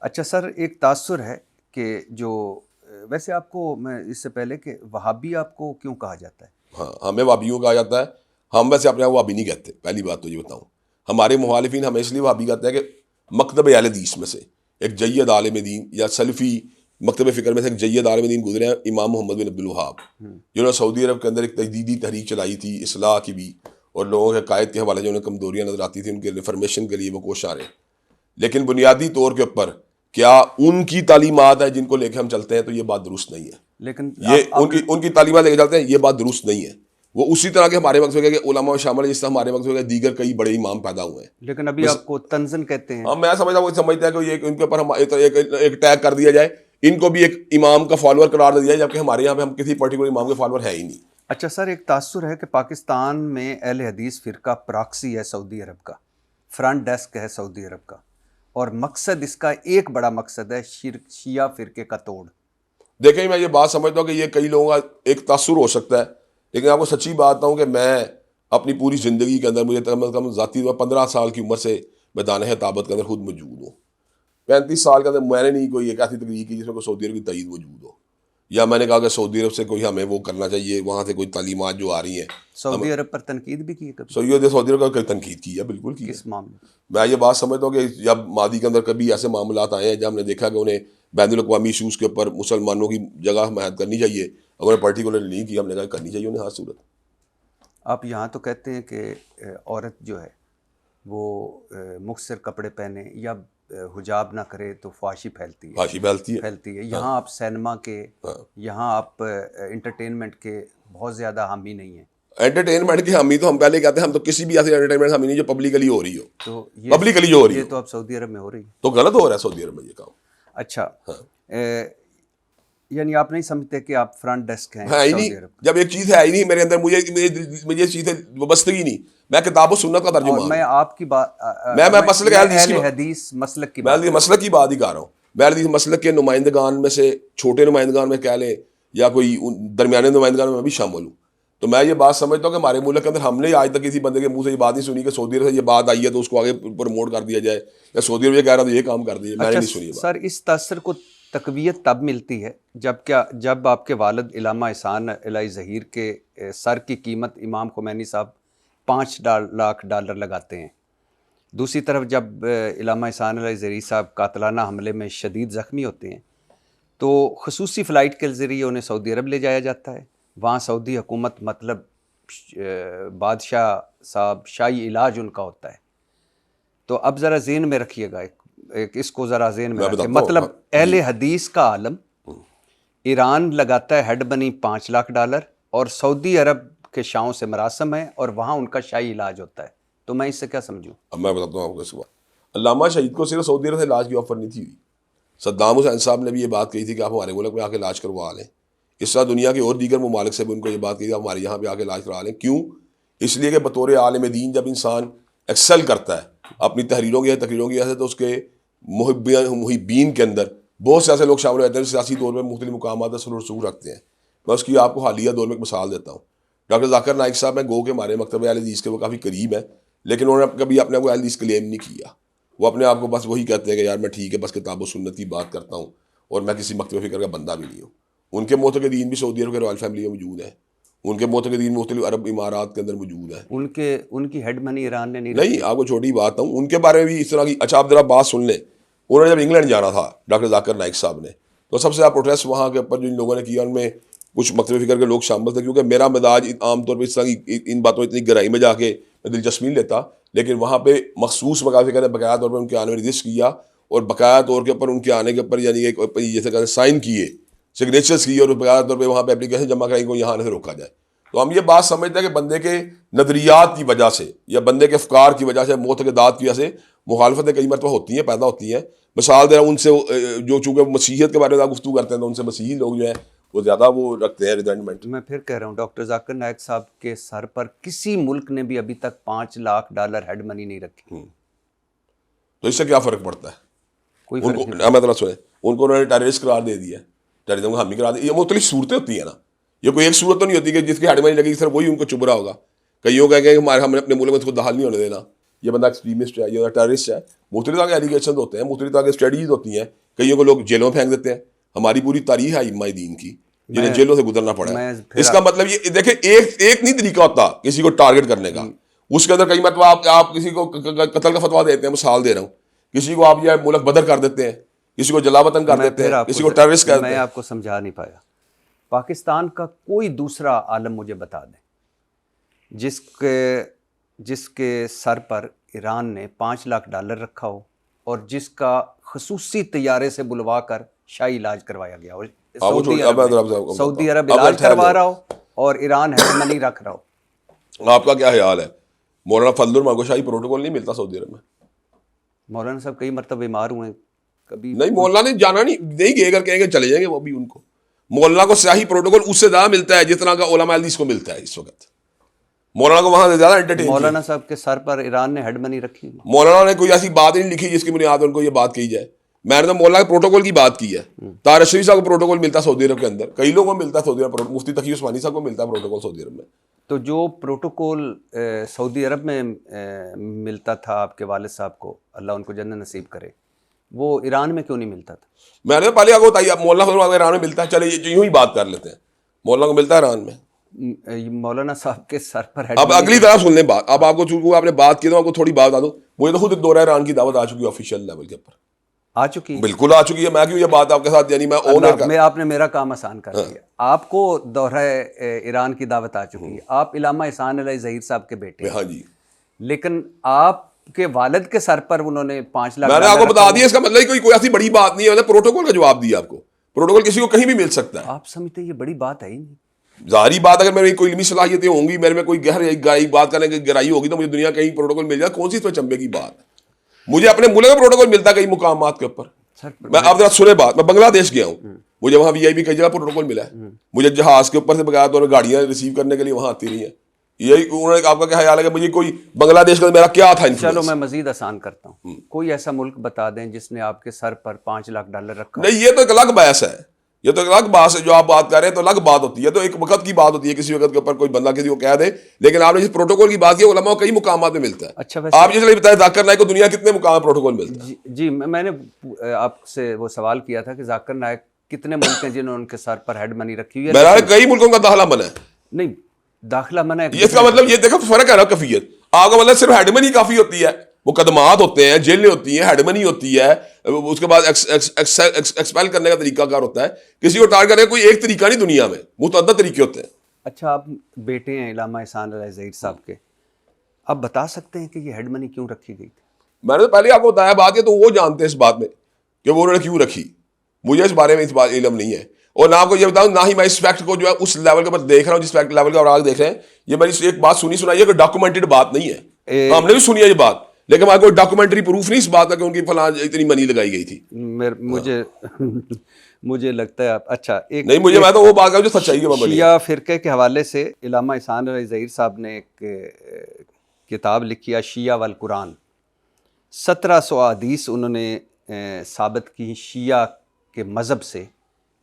اچھا سر، ایک تاثر ہے کہ جو ویسے آپ کو میں اس سے پہلے کہ وہابی آپ کو کیوں کہا جاتا ہے؟ ہاں ہمیں وہابیوں کہا جاتا ہے. ہم ویسے اپنے آپ وہابی نہیں کہتے. پہلی بات تو یہ بتاؤں, ہمارے مخالفین ہمیں اس لیے وہابی کہتے ہیں کہ مکتب اہل حدیث میں سے ایک جید عالم دین یا سلفی مکتب فکر میں سے ایک جید عالم دین گزرے ہیں امام محمد بن عبد الوہاب, جنہوں نے سعودی عرب کے اندر ایک تجدیدی تحریک چلائی تھی اصلاح کی بھی, اور لوگوں کے قائد کے حوالے سے انہیں کمزوریاں نظر آتی تھیں ان کے ریفرمیشن کے لیے وہ کوشاں رہے. لیکن بنیادی طور کے اوپر کیا ان کی تعلیمات ہیں جن کو لے کے ہم چلتے ہیں تو یہ بات درست نہیں ہے. لیکن یہ ان کی تعلیمات لے کے چلتے ہیں یہ بات درست نہیں ہے. وہ اسی طرح کے ہمارے وقت میں علماء شامل جس طرح ہمارے وقت میں دیگر کئی بڑے امام پیدا ہوئے ہیں. لیکن ابھی آپ کو تنزن کہتے ہیں. ہاں میں سمجھتا ہوں, وہ سمجھتا ہے کہ یہ ان کے اوپر ہم ایک ٹیگ کر دیا جائے, ان کو بھی ایک امام کا فالوور قرار دے دیا جائے, جبکہ ہمارے یہاں پہ ہم کسی پرٹیکولر امام کے فالوور ہے ہی نہیں. اچھا سر، ایک تاثر ہے کہ پاکستان میں اہل حدیث فرقہ پراکسی ہے سعودی عرب کا, فرنٹ ڈیسک ہے سعودی عرب کا, اور مقصد اس کا ایک بڑا مقصد ہے شیعہ فرقے کا توڑ. دیکھیں میں یہ بات سمجھتا ہوں کہ یہ کئی لوگوں کا ایک تاثر ہو سکتا ہے, لیکن آپ کو سچی بات بتاؤں کہ میں اپنی پوری زندگی کے اندر مجھے کم از کم ذاتی 15 سال کی عمر سے میدان خطابت کے اندر خود موجود ہوں. 35 سال کے اندر میں نے نہیں کوئی ایک ایسی تقریر کی جس میں کوئی سعودی عرب کی تائید موجود ہو, یا میں نے کہا کہ سعودی عرب سے کوئی ہمیں وہ کرنا چاہیے, وہاں سے کوئی تعلیمات جو آ رہی ہیں. سعودی عرب پر تنقید بھی کی ہے کبھی؟ سعودی عرب کا کوئی تنقید کی ہے, بالکل کی ہے. کس معاملے؟ میں یہ بات سمجھتا ہوں کہ جب ماضی کے اندر کبھی ایسے معاملات آئے ہیں جب ہم نے دیکھا کہ انہیں بین الاقوامی ایشوز کے اوپر مسلمانوں کی جگہ حمایت کرنی چاہیے, اگر پرٹیکولر نہیں کی, ہم نے کہا کرنی چاہیے انہیں ہر صورت. آپ یہاں تو کہتے ہیں کہ عورت جو ہے وہ مختصر کپڑے پہنے یا حجاب نہ کرے تو فحاشی پھیلتی ہے. یہاں آپ سینما کے, یہاں آپ انٹرٹینمنٹ کے بہت زیادہ حامی نہیں ہیں. انٹرٹینمنٹ کی حامی تو ہم پہلے کہتے ہیں, ہم تو کسی بھی ایسی انٹرٹینمنٹ حامی نہیں جو پبلکلی ہو رہی ہو. تو پبلکلی ہو رہی یہ تو اب سعودی عرب میں ہو رہی ہے, تو غلط ہو رہا ہے سعودی عرب میں یہ کام. اچھا, یعنی آپ نہیں سمجھتے کہ آپ فرنٹ ڈیسک ہیں ہی نہیں. جب ایک چیز ہے ہی نہیں میرے اندر, مجھے چیز ہے وابستگی نہیں. میں کتاب و سنت کا ترجمہ, میں آپ کی بات, میں مسلک اہل حدیث مسلک کی مسلک کی بات ہی کر رہا ہوں. میں حدیث مسلک کے نمائندگان میں سے, چھوٹے نمائندگان میں کہہ لیں یا کوئی درمیانے نمائندگان میں بھی شامل ہوں. تو میں یہ بات سمجھتا ہوں کہ ہمارے ملک کے اندر ہم نے آج تک کسی بندے کے منہ سے یہ بات نہیں سنی کہ سعودی عرب سے یہ بات آئی ہے تو اس کو آگے پروموٹ کر دیا جائے, یا سعودی عرب یہ کہہ رہا تو یہ کام کر دیا. میں نے نہیں سنی. سر اس تاثر کو تقویت تب ملتی ہے جب آپ کے والد علامہ احسان الہی ظہیر کے سر کی قیمت امام خمینی صاحب $5 لاکھ لگاتے ہیں. دوسری طرف جب علامہ احسان الہی ظہیر صاحب قاتلانہ حملے میں شدید زخمی ہوتے ہیں تو خصوصی فلائٹ کے ذریعے انہیں سعودی عرب لے جایا جاتا ہے. وہاں سعودی حکومت مطلب بادشاہ صاحب شاہی علاج ان کا ہوتا ہے. تو اب ذرا ذہن میں رکھیے گا, ایک اس کو ذرا ذہن میں رکھیے, مطلب اہل حدیث کا عالم ایران لگاتا ہے ہیڈ بنی $5 لاکھ, اور سعودی عرب کے شاہوں سے مراسم ہے اور وہاں ان کا شاہی علاج ہوتا ہے. تو میں اس سے کیا سمجھوں؟ اب میں بتاتا ہوں آپ کو. صبح علامہ شہید کو صرف سعودی عرب سے علاج کی آفر نہیں تھی ہوئی. صدام حسین صاحب نے بھی یہ بات کہی تھی کہ آپ ہمارے ملک میں آ کے علاج کروا لیں. اس طرح دنیا کے اور دیگر ممالک سے بھی ان کو یہ بات کہی تھی آپ ہمارے یہاں پہ آ کے علاج کروا لیں. کیوں؟ اس لیے کہ بطور عالم دین جب انسان ایکسل کرتا ہے اپنی تحریروں کی تقریروں کی وجہ سے, تو اس کے محبین کے اندر بہت سے ایسے لوگ شامل ہوتے ہیں سیاسی طور پہ مختلف مقامات سے رسوخ رکھتے ہیں. میں اس کی آپ کو حالیہ دور میں ایک مثال دیتا ہوں. ڈاکٹر ذاکر نائک صاحب میں گو کے ہمارے مکتبہ اہل حدیث کے وہ کافی قریب ہیں, لیکن انہوں نے کبھی اپنے آپ کو اہل حدیث کلیم نہیں کیا. وہ اپنے آپ کو بس وہی کہتے ہیں کہ یار میں ٹھیک ہے بس کتاب و سنت کی بات کرتا ہوں اور میں کسی مکتبہ فکر کا بندہ بھی نہیں ہوں. ان کے معتقدین بھی سعودی عرب کے رائل فیملی میں موجود ہیں. ان کے معتقدین مختلف عرب امارات کے اندر موجود ہیں. ان کی ہیڈ منی ایران نے نہیں. آپ کو چھوٹی بات ہوں ان کے بارے میں بھی اس طرح کی. اچھا آپ ذرا بات سن لیں. انہوں نے جب انگلینڈ جانا تھا ڈاکٹر ذاکر نائک صاحب نے, تو سب سے زیادہ پروٹیسٹ وہاں کے اوپر جو ان لوگوں نے کیا ان میں کچھ مکتبہ فکر کے لوگ شامل تھے, کیونکہ میرا مزاج عام طور پہ اس طرح کی ان باتوں اتنی گہرائی میں جا کے میں دلچسپی نہیں لیتا, لیکن وہاں پہ مخصوص مکتبہ فکر نے باقاعدہ طور پر ان کے آنے میں رجسٹ کیا, اور باقاعدہ طور کے اوپر ان کے آنے کے اوپر یعنی جیسے کہ سائن کیے, سگنیچرس کیے, اور باقاعدہ طور پہ وہاں پہ اپلیکیشن جمع کرائی کو یہاں آنے سے روکا جائے. تو ہم یہ بات سمجھتے ہیں کہ بندے کے نظریات کی وجہ سے یا بندے کے افکار کی وجہ سے معتقدات کی وجہ سے مخالفتیں کئی مرتبہ ہوتی ہیں، پیدا ہوتی ہیں. مثال دے رہا ہوں، ان سے جو چونکہ مسیحیت کے بارے میں گفتگو کرتے ہیں تو ان سے مسیحی لوگ جو ہیں وہ زیادہ وہ رکھتے ہیں ریزنٹمنٹ. میں پھر کہہ رہا ہوں ڈاکٹر ذاکر نائک صاحب کے سر پر کسی ملک نے بھی ابھی تک $5 لاکھ ہیڈ منی نہیں رکھی. تو اس سے کیا فرق پڑتا ہے؟ کوئی ان فرق کو نہیں. مطلب سنیں، ان کو انہوں نے ٹیررسٹ قرار دے دیا، ٹیررزم کو حامی قرار دیا. یہ مختلف صورتیں ہوتی ہیں نا، یہ کوئی ایک صورت تو نہیں ہوتی کہ جس کی ہیڈ منی لگی صرف وہی ان کو چبھ رہا ہوگا. کئیوں کہیں گے کہ ہم نے اپنے ملک میں اس کو دخل نہیں ہونے دینا، یہ بندہ ایکسٹریمسٹ ہے، یہ ٹیررسٹ ہے. مختلف طرح کے ایلیگیشن ہوتے ہیں، مختلف طرح کی اسٹریٹجیز ہوتی ہیں. کئیوں کو لوگ جیلوں میں پھینک دیتے ہیں. ہماری پوری تاریخ ہے ائمہ دین کی جنہیں جیلوں سے گزرنا پڑا ہے. اس کا مطلب یہ دیکھیں، ایک نہیں طریقہ ہوتا کسی کو ٹارگٹ کرنے کا. اس کے اندر کئی مرتبہ آپ کسی کو قتل کا فتویٰ دیتے ہیں، مثال دے رہا ہوں. کسی کو آپ یہ ملک بدر کر دیتے ہیں، کسی کو جلا وطن کر دیتے ہیں، کسی کو ٹیررسٹ کر دیتے ہیں. میں آپ کو سمجھا نہیں پایا. پاکستان کا کوئی دوسرا عالم مجھے بتا دیں جس کے سر پر ایران نے $5 لاکھ رکھا ہو اور جس کا خصوصی طیارے سے بلوا کر شاہی علاج کروایا گیا ہو. سعودی عرب علاج کروا رہا ہو اور ایران ہیڈ منی رکھ رہا ہو. آپ کا کیا خیال ہے؟ مولانا فضل الرحمان کو شاہی پروٹوکول نہیں ملتا سعودی عرب میں؟ مولانا صاحب کئی مرتبہ بیمار ہوئے ہیں، کبھی نہیں، مولانا نے جانا نہیں گئے اگر کہیں گے چلے جائیں گے وہ بھی. ان کو مولانا کو شاہی پروٹوکول اس سے زیادہ ملتا ہے جتنا کا علماء حدیث کو ملتا ہے اس وقت. مولانا کو وہاں سے زیادہ انٹرٹین. مولانا صاحب کے سر پر ایران نے ہیڈ منی رکھی. مولانا نے کوئی ایسی بات نہیں لکھی جس کی بنیاد پر ان کو یہ بات کہی جائے. میں نے تو مولانا کے پروٹوکول کی بات کی ہے. طاہر اشرفی صاحب کو پروٹوکول ملتا ہے سعودی عرب کے اندر، کئی لوگوں کو ملتا ہے سعودی عرب. مفتی تقی عثمانی صاحب کو ملتا ہے پروٹوکول سعودی عرب میں. تو جو پروٹوکول سعودی عرب میں ملتا تھا آپ کے والد صاحب کو، اللہ ان کو جنت نصیب کرے، وہ ایران میں کیوں نہیں ملتا تھا؟ میں نے پہلے آپ کو بتائی، مولانا ایران میں ملتا ہے. چلے یوں ہی بات کر لیتے ہیں، مولانا کو ملتا ہے ایران میں. مولانا صاحب کے سر پر اب اگلی طرف سن لیں بات. اب آپ کو چونکہ آپ نے بات کی تو آپ کو تھوڑی بات بتا دوں. مجھے تو خود ایک دورہ ایران کی دعوت آ چکی ہے آفیشیل لیول کے اوپر. آ چکی ہے؟ بالکل آ چکی ہے. میں کیوں یہ بات آپ کے ساتھ، یعنی میں آپ نے میرا کام آسان کر دیا. آپ کو دورہ ایران کی دعوت آ چکی ہے. آپ علامہ احسان علیہ ظہیر صاحب کے بیٹے. ہاں جی. لیکن آپ کے والد کے سر پر انہوں نے $5 لاکھ. میں نے آپ کو بتا دیا، اس کا مطلب کوئی ایسی بڑی بات نہیں ہے. میں نے پروٹوکول کا جواب دیا آپ کو. پروٹوکول کسی کو کہیں بھی مل سکتا ہے. آپ سمجھتے یہ بڑی بات ہے ہی نہیں؟ ظاہری بات، اگر میری کوئی علمی صلاحیتیں ہوں گی، میرے میں کوئی گہرائی بات کرنے کی گہرائی ہوگی تو مجھے دنیا کہیں پروٹوکول مل جائے. کون سی اس میں چمبے کی بات ہے؟ مجھے اپنے ملک کا پروٹوکول ملتا ہے کئی مقامات کے اوپر. میں اب ذرا سنے بات، میں بنگلہ دیش گیا ہوں، مجھے وہاں وی آئی پی کئی جگہ پروٹوکول ملا ہے. مجھے جہاز کے اوپر سے بغیر تو گاڑیاں ریسیو کرنے کے لیے وہاں آتی رہی ہیں. یہی انہوں نے، آپ کا کیا خیال ہے کہ مجھے کوئی بنگلہ دیش کا میرا کیا تھا؟ چلو میں مزید آسان کرتا ہوں. کوئی ایسا ملک بتا دیں جس نے آپ کے سر پر $5 لاکھ رکھا. نہیں، یہ تو ایک الگ بحث ہے. یہ تو الگ بات ہے جو آپ بات کر رہے ہیں، تو الگ بات ہوتی ہے. تو ایک وقت کی بات ہوتی ہے، کسی وقت کے اوپر کوئی بندہ کسی کو کہہ دے. لیکن آپ نے جس پروٹوکول کی بات کی، علماء کو کئی مقامات میں ملتا ہے. اچھا، آپ جس لیے بتائیں ذاکر نائک کو دنیا کتنے مقام میں پروٹوکول ملتا ہے؟ جی میں نے آپ سے وہ سوال کیا تھا کہ ذاکر نائک کتنے ملک ہیں جنہوں نے ان کے سر پر ہیڈ منی رکھی ہوئی ہے؟ میرا کئی ملکوں کا داخلہ منع ہے. نہیں، داخلہ منع ہے. اس کا مطلب یہ دیکھو فرق ہے نا کفیت. آپ کا مطلب صرف ہیڈ منی کافی ہوتی ہے، مقدمات ہوتے ہیں، جیلیں ہوتی ہیں، ہیڈ منی ہوتی ہے، اس کے بعد ایکسپیل کرنے کا طریقہ کار ہوتا ہے. کسی کو ٹارگٹ کرنے کا کوئی ایک طریقہ نہیں، دنیا میں متعدد طریقے ہوتے ہیں. اچھا، آپ بیٹے ہیں علامہ احسان علیہ ظہیر صاحب کے، آپ بتا سکتے ہیں کہ یہ ہیڈ منی کیوں رکھی گئی تھی؟ میں نے تو پہلے آپ کو بتایا بات ہے، تو وہ جانتے ہیں اس بات میں کہ وہ انہوں نے کیوں رکھی. مجھے اس بارے میں اس بات علم نہیں ہے. اور نہ آپ کو یہ بتاؤں، نہ ہی میں اس فیکٹ کو جو ہے اس لیول کے اوپر دیکھ رہا ہوں جس فیکٹ لیول کا آج دیکھ رہے ہیں. یہ میری ایک بات سنی سنائی ہے کہ ڈاکومنٹڈ بات نہیں ہے. ہم نے بھی سنی ہے یہ بات، لیکن ہمارے کوئی ڈاکومنٹری پروف نہیں اس بات کا کہ ان کی فلاں اتنی منی لگائی گئی تھی. مجھے لگتا ہے اچھا ایک نہیں، میں تو وہ بات کر جو سچائی ہے. شیعہ فرقے کے حوالے سے علامہ احسان علیہ ظہیر صاحب نے ایک کتاب لکھی ہے، شیعہ والقرآن. 1700 احادیث انہوں نے ثابت کی شیعہ کے مذہب سے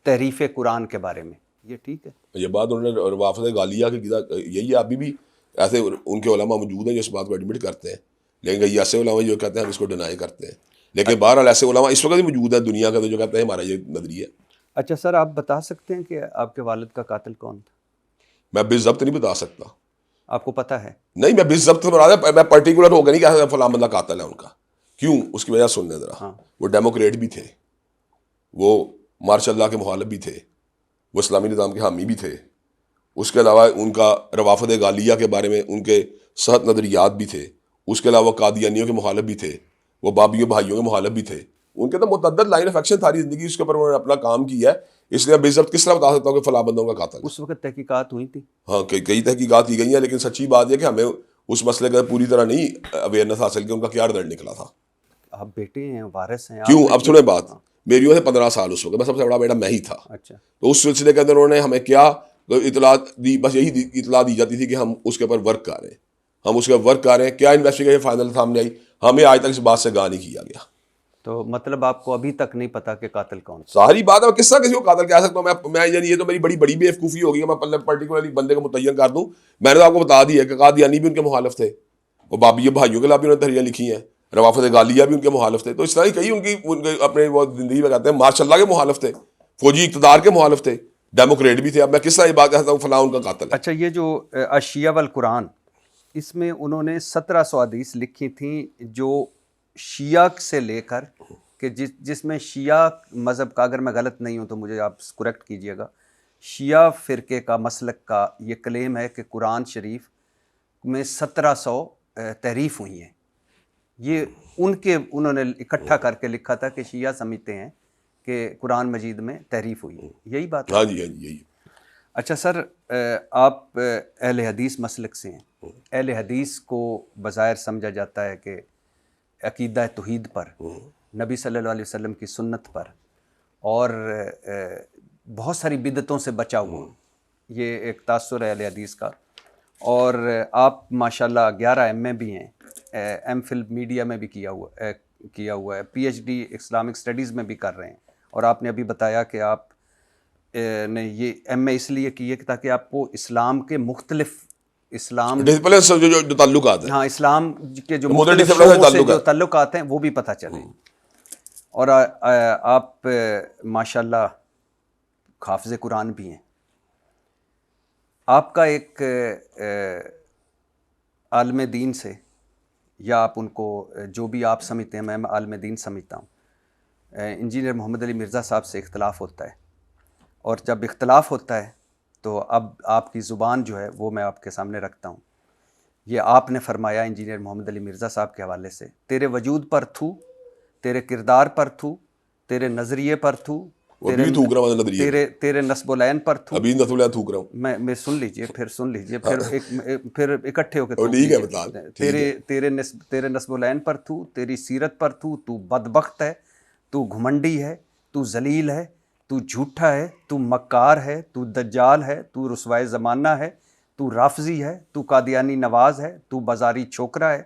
تحریف قرآن کے بارے میں. یہ ٹھیک ہے؟ یہ بات انہوں نے روافض غالیہ کی یہی ہے. ابھی بھی ایسے ان کے علماء موجود ہیں جو اس بات کو ایڈمٹ کرتے ہیں، لیکن کئی ایسے علماء جو کہتے ہیں ہم اس کو ڈینائی کرتے ہیں. لیکن بہرحال ایسے علماء اس وقت بھی موجود ہیں دنیا کا جو کہتے ہیں ہمارا یہ نظریہ. اچھا سر، آپ بتا سکتے ہیں کہ آپ کے والد کا قاتل کون تھا؟ میں بالضبط نہیں بتا سکتا. آپ کو پتہ ہے؟ نہیں، میں بالضبط میں پرٹیکولر ہو گیا نہیں کہ فلاں بندہ قاتل ہے ان کا. کیوں؟ اس کی وجہ سننے ذرا. وہ ڈیموکریٹ بھی تھے، وہ مارشاء اللہ کے مخالف بھی تھے، وہ اسلامی نظام کے حامی بھی تھے. اس کے علاوہ ان کا روافض غالیہ کے بارے میں ان کے صحت نظریات بھی تھے. اس کے علاوہ قادیانیوں کے مخالف بھی تھے، وہ بابیوں بھائیوں کے مخالف بھی تھے. ان کے تو متعدد لائن آف ایکشن ساری زندگی اس کے اوپر انہوں نے اپنا کام کیا ہے. اس لیے میں کس طرح بتا سکتا ہوں کہ فلاں بندوں کا قاتل. اس وقت تحقیقات ہوئی تھی؟ ہاں کئی تحقیقات کی گئی ہیں, لیکن سچی بات یہ کہ ہمیں اس مسئلے کا پوری طرح نہیں اویئرنیس حاصل کی ان کا کیا رزلٹ نکلا تھا. آپ بیٹے ہیں, وارث ہیں. کیوں؟ اب سنیں بات, میری عمر 15 سال اس وقت, میں سب سے بڑا بیٹا میں ہی تھا. اچھا. تو اس سلسلے کے اندر انہوں نے ہمیں کیا اطلاع دی, بس یہی اطلاع دی جاتی تھی کہ ہم اس کے اوپر ورک کر رہے ہیں, ہم اس کے اوپر ورک کر رہے ہیں. کیا انویسٹیگیشن فائنل سامنے آئی, ہمیں آج تک اس بات سے گاہ نہیں کیا گیا. تو مطلب آپ کو ابھی تک نہیں پتا کہ قاتل کون؟ ساری بات ہے, کس طرح کسی کو قاتل کہہ سکتا ہوں میں یعنی یہ تو میری بڑی بیوقوفی ہوگی کہ میں پرٹیکولرلی بندے کو متعین کر دوں. میں نے تو آپ کو بتا دیا کہ قادیانی بھی ان کے مخالف تھے, وہ بابی بھائیوں کے خلاف بھی انہوں نے تحریریں لکھی ہیں, روافت غالیہ بھی ان کے مخالف تھے. تو اس طرح ہی کئی ان کے اپنے وہ زندگی میں کہتے ہیں ماشاء اللہ کے مخالف تھے, فوجی اقتدار کے مخالف تھے, ڈیموکریٹ بھی تھے. اب میں کس طرح یہ بات کہتا ہوں فلاں ان کا قاتل ہے. اچھا, یہ جو اشیاء والقرآن, اس میں انہوں نے 1700 حدیث لکھی تھیں جو شیعہ سے لے کر کہ جس میں شیعہ مذہب کا, اگر میں غلط نہیں ہوں تو مجھے آپ کریکٹ کیجئے گا, شیعہ فرقے کا مسلک کا یہ کلیم ہے کہ قرآن شریف میں 1700 تحریف ہوئی ہیں. یہ انہوں نے اکٹھا کر کے لکھا تھا کہ شیعہ سمجھتے ہیں کہ قرآن مجید میں تحریف ہوئی ہے. یہی بات ہے؟ ہاں جی, ہاں جی, یہی. اچھا سر, آپ اہل حدیث مسلک سے ہیں. اہل حدیث کو بظاہر سمجھا جاتا ہے کہ عقیدہ توحید پر, نبی صلی اللہ علیہ وسلم کی سنت پر اور بہت ساری بدعتوں سے بچا ہوا, یہ ایک تاثر ہے اہل حدیث کا. اور آپ ماشاءاللہ 11 ایم اے بھی ہیں, ایم فل میڈیا میں بھی کیا ہوا ہے, P H D Islamic studies میں بھی کر رہے ہیں. اور آپ نے ابھی بتایا کہ آپ نے یہ ایم اے اس لیے کیے تاکہ آپ کو اسلام کے مختلف اسلام جو تعلقات ہیں, ہاں اسلام کے جو مختلف شعبوں سے جو تعلقات ہیں وہ بھی پتہ چلے. اور آپ ماشاءاللہ حافظ قرآن بھی ہیں. آپ کا ایک عالم دین سے, یا آپ ان کو جو بھی آپ سمجھتے ہیں, میں عالم دین سمجھتا ہوں, انجینئر محمد علی مرزا صاحب سے اختلاف ہوتا ہے. اور جب اختلاف ہوتا ہے تو اب آپ کی زبان جو ہے وہ میں آپ کے سامنے رکھتا ہوں. یہ آپ نے فرمایا انجینئر محمد علی مرزا صاحب کے حوالے سے, تیرے وجود پر تھو, تیرے کردار پر تھو, تیرے نظریے پر تھو, تیرے نسب العین پر تھو. ابھی نسب العین تھوک رہا ہوں میں سن لیجئے, پھر سن لیجئے, پھر اکٹھے ہو کے تیرے نسب العین پر تھو, تیری سیرت پر تھو, تو بدبخت ہے, تو گھمنڈی ہے, تو ذلیل ہے, تو جھوٹا ہے, تو مکار ہے, تو دجال ہے, تو رسوائے زمانہ ہے, تو رافضی ہے, تو قادیانی نواز ہے, تو بازاری چھوکرا ہے,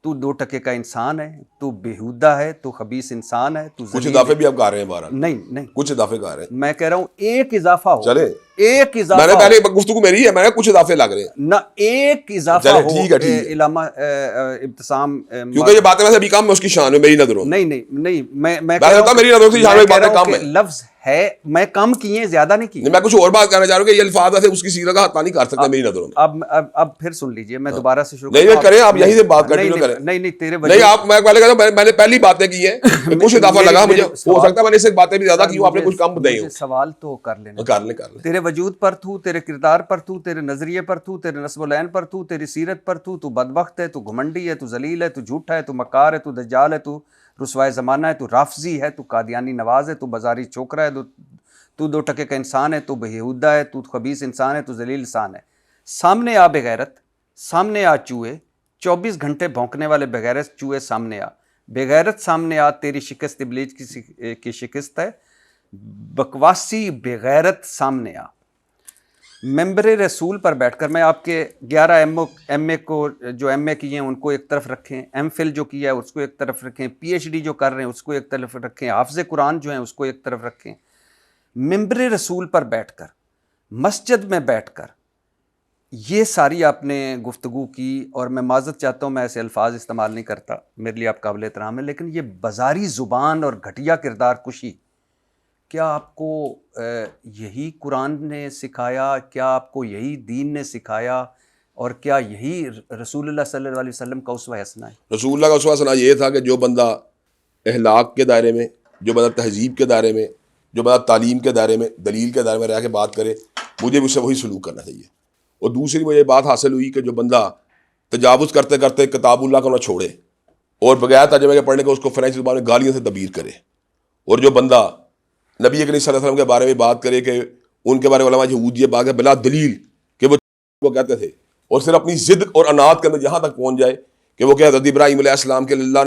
تو 2 ٹکے کا انسان ہے, تو بیہودہ ہے, تو خبیث انسان ہے, تو کچھ اضافے بھی آپ کر رہے ہیں بہرحال. نہیں کچھ اضافے کر رہے ہیں. میں کہہ رہا ہوں ایک اضافہ ہو, چلے ایک اضافہ, میں نے پہلے گفتگو میری ہے, میں نے کچھ اضافے لگ رہے ہیں نہ ایک اضافہ ہو. ٹھیک ہے علامہ ابتسام, کیونکہ یہ باتیں ویسے ابھی کم ہے اس کی شان میں میری نظروں میں. نہیں میں کہہ رہا ہوں میری نظروں سے شان میں باتیں کم ہیں. لفظ ہے, میں کم کیے, زیادہ نہیں کیے. میں کچھ اور بات کرنا چاہ رہا ہوں کہ یہ الفاظ ایسے اس کی سیرت کا حتمی نہیں کر سکتے میری نظروں میں. اب پھر سن لیجئے, میں دوبارہ سے شروع نہیں کریں, آپ یہیں سے بات کنٹینیو کریں. نہیں تیرے نہیں, آپ میں پہلے کہتا ہوں میں نے پہلی باتیں کی ہیں, کچھ اضافہ لگا مجھے, ہو سکتا ہے میں نے اس سے باتیں بھی زیادہ کی ہوں, آپ نے کچھ کم بتائی ہوں. سوال تو کر لینا. کر لیں. تیرے وجود پر تھو, تیرے کردار پر تھو, تیرے نظریے پر تھو, تیرے نسب العین پر تھو, تیری سیرت پر تھو, تو بدبخت ہے, تو گھمنڈی ہے, تو ذلیل ہے, تو جھوٹا ہے, تو مکار ہے, تو دجال ہے, تو رسوائے زمانہ ہے, تو رافضی ہے, تو قادیانی نواز ہے, تو بازاری چھوکرا ہے, تو 2 ٹکے کا انسان ہے, تو بیہودہ ہے, تو خبیث انسان ہے, تو ذلیل انسان ہے. سامنے آ بغیرت, سامنے آ چوہے, 24 گھنٹے بھونکنے والے بغیرت چوہے سامنے آ, بغیرت سامنے آ, تیری شکست ابلیس کی شکست ہے, بکواسی بغیرت سامنے آ. ممبر رسول پر بیٹھ کر, میں آپ کے 11 ایم اے کو جو ایم اے کیے ہیں ان کو ایک طرف رکھیں, ایم فل جو کیا ہے اس کو ایک طرف رکھیں, پی ایچ ڈی جو کر رہے ہیں اس کو ایک طرف رکھیں, حافظ قرآن جو ہیں اس کو ایک طرف رکھیں. ممبر رسول پر بیٹھ کر, مسجد میں بیٹھ کر یہ ساری آپ نے گفتگو کی, اور میں معذرت چاہتا ہوں میں ایسے الفاظ استعمال نہیں کرتا, میرے لیے آپ قابل احترام ہے, لیکن یہ بازاری زبان اور گھٹیا کردار کشی, کیا آپ کو یہی قرآن نے سکھایا؟ کیا آپ کو یہی دین نے سکھایا؟ اور کیا یہی رسول اللہ صلی اللہ علیہ وسلم کا اسوہ حسنہ ہے؟ رسول اللہ کا اسوہ حسنہ یہ تھا کہ جو بندہ اخلاق کے دائرے میں, جو بندہ تہذیب کے دائرے میں, جو بندہ تعلیم کے دائرے میں, دلیل کے دائرے میں رہ کے بات کرے, مجھے بھی اس سے وہی سلوک کرنا چاہیے. اور دوسری مجھے یہ بات حاصل ہوئی کہ جو بندہ تجاوز کرتے کرتے کتاب اللہ کو نہ چھوڑے اور بغیر ترجمے کے پڑھنے کے اس کو فرینچ زبان میں گالیوں سے تعبیر کرے, اور جو بندہ نبی کریم صلی اللہ علیہ وسلم کے بارے میں بات کرے کہ ان کے بارے میں علماء یہود یہ بات ہے بلا دلیل کہ وہ کہتے تھے، اور صرف اپنی ضد اور انات کے اندر یہاں تک پہنچ جائے کہ وہ کہ حضرت ابراہیم علیہ السلام کے اللہ